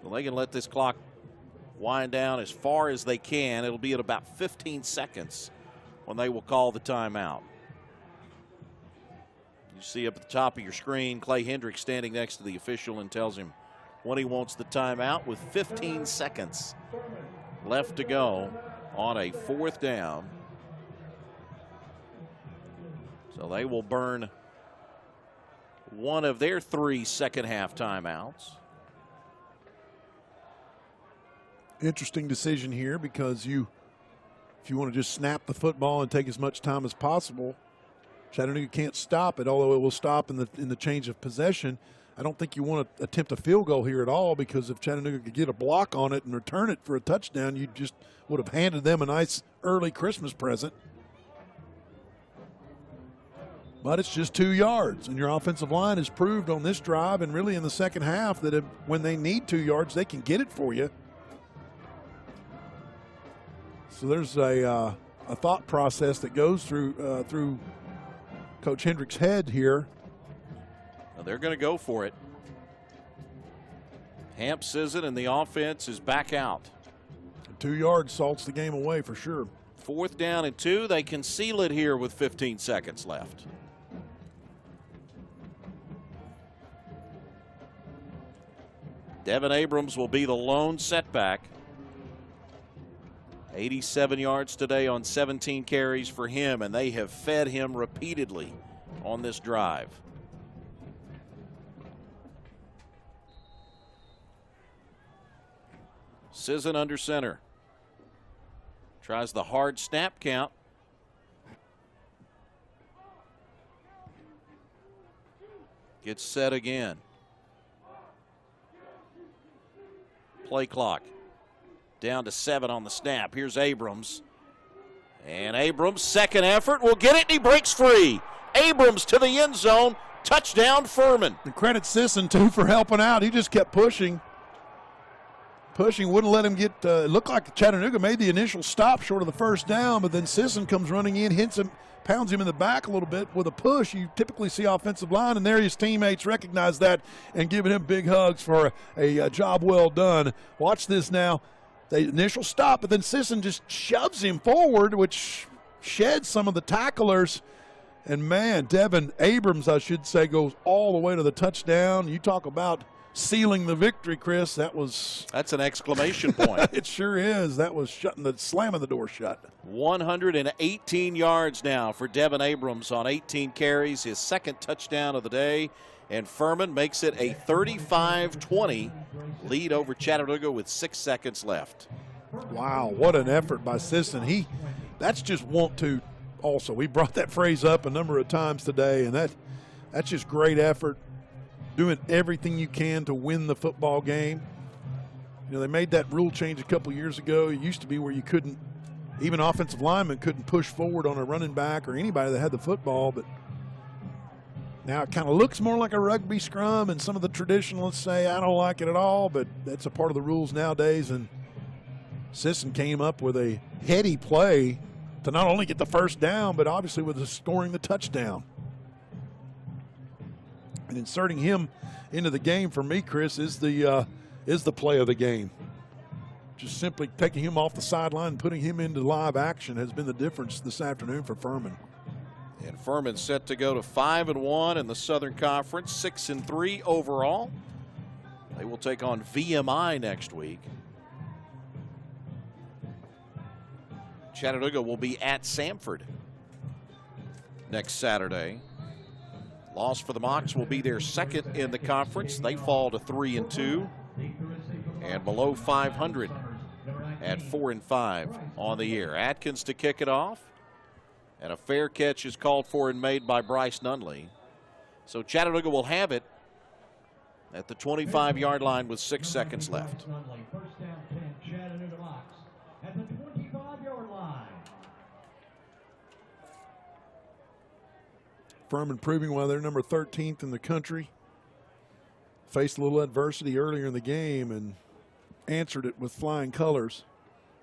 [SPEAKER 1] Well, they can let this clock wind down as far as they can. It'll be at about 15 seconds when they will call the timeout. You see up at the top of your screen, Clay Hendricks standing next to the official and tells him when he wants the timeout, with 15 seconds left to go on a 4th down. So they will burn one of their 3 second-half timeouts.
[SPEAKER 9] Interesting decision here, because if you want to just snap the football and take as much time as possible, Chattanooga can't stop it, although it will stop in the change of possession. I don't think you want to attempt a field goal here at all, because if Chattanooga could get a block on it and return it for a touchdown, you just would have handed them a nice early Christmas present. But it's just 2 yards, and your offensive line has proved on this drive and really in the second half that when they need 2 yards, they can get it for you. So there's a thought process that goes through Coach Hendricks' head here.
[SPEAKER 1] Well, they're going to go for it. Hamp Sisson and the offense is back out.
[SPEAKER 9] 2 yards salts the game away for sure.
[SPEAKER 1] 4th down and 2. They can seal it here with 15 seconds left. Devin Abrams will be the lone setback. 87 yards today on 17 carries for him, and they have fed him repeatedly on this drive. Sisson under center. Tries the hard snap count. Gets set again. Play clock down to 7 on the snap. Here's Abrams. And Abrams, second effort, will get it, and he breaks free. Abrams to the end zone. Touchdown, Furman.
[SPEAKER 9] And credit Sisson, too, for helping out. He just kept pushing. Wouldn't let him get, it looked like Chattanooga made the initial stop short of the first down, but then Sisson comes running in, hits him, pounds him in the back a little bit with a push. You typically see offensive line, and there his teammates recognize that and giving him big hugs for a job well done. Watch this now. The initial stop, but then Sisson just shoves him forward, which sheds some of the tacklers. And, man, Devin Abrams, I should say, goes all the way to the touchdown. You talk about sealing the victory, Chris. That's
[SPEAKER 1] an exclamation point.
[SPEAKER 9] It sure is. That was slamming the door shut.
[SPEAKER 1] 118 yards now for Devin Abrams on 18 carries, his second touchdown of the day. And Furman makes it a 35-20 lead over Chattanooga with 6 seconds left.
[SPEAKER 9] Wow, what an effort by Sisson. That's just want to also. We brought that phrase up a number of times today, and that's just great effort. Doing everything you can to win the football game. You know, they made that rule change a couple years ago. It used to be where you couldn't, even offensive linemen couldn't push forward on a running back or anybody that had the football, but now it kind of looks more like a rugby scrum, and some of the traditionalists say, I don't like it at all, but that's a part of the rules nowadays. And Sisson came up with a heady play to not only get the first down, but obviously with scoring the touchdown. And inserting him into the game for me, Chris, is the play of the game. Just simply taking him off the sideline and putting him into live action has been the difference this afternoon for Furman.
[SPEAKER 1] And Furman set to go to 5-1 in the Southern Conference, 6-3 overall. They will take on VMI next week. Chattanooga will be at Samford next Saturday. Loss for the Mocs will be their second in the conference. They fall to 3-2 and below 500 at 4-5 on the year. Atkins to kick it off, and a fair catch is called for and made by Bryce Nunley. So Chattanooga will have it at the 25-yard line with 6 seconds left.
[SPEAKER 10] First down 10, Chattanooga Mocs at the 25-yard line.
[SPEAKER 9] Furman proving why they're number 13th in the country. Faced a little adversity earlier in the game and answered it with flying colors.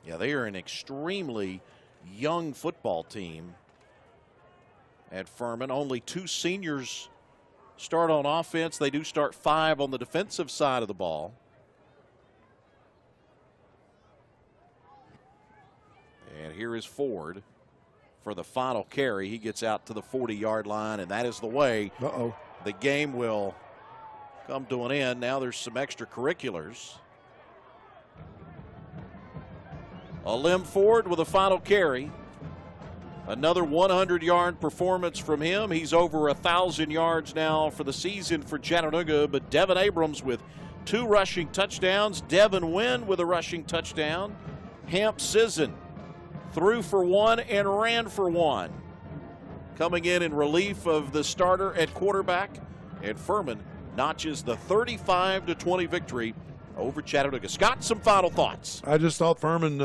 [SPEAKER 1] Yeah, they are an extremely young football team at Furman. Only 2 seniors start on offense. They do start 5 on the defensive side of the ball. And here is Ford for the final carry. He gets out to the 40-yard line, and that is the way the game will come to an end. Now there's some extracurriculars. Alim Ford with a final carry. Another 100-yard performance from him. He's over 1,000 yards now for the season for Chattanooga, but Devin Abrams with 2 rushing touchdowns. Devin Wynn with a rushing touchdown. Hamp Sisson threw for 1 and ran for 1. Coming in relief of the starter at quarterback, and Furman notches the 35-20 victory over Chattanooga. Scott, some final thoughts.
[SPEAKER 9] I just thought Furman,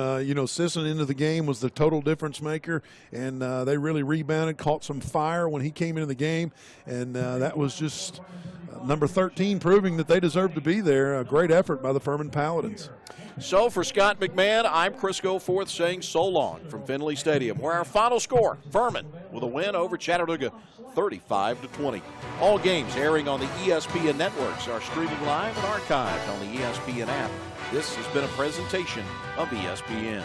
[SPEAKER 9] Sisson into the game was the total difference maker, and they really rebounded, caught some fire when he came into the game, and that was just number 13 proving that they deserve to be there. A great effort by the Furman Paladins.
[SPEAKER 1] So for Scott McMahon, I'm Chris Goforth saying so long from Finley Stadium, where our final score, Furman with a win over Chattanooga, 35-20. All games airing on the ESPN networks are streaming live and archived on the ESPN app. This has been a presentation of ESPN.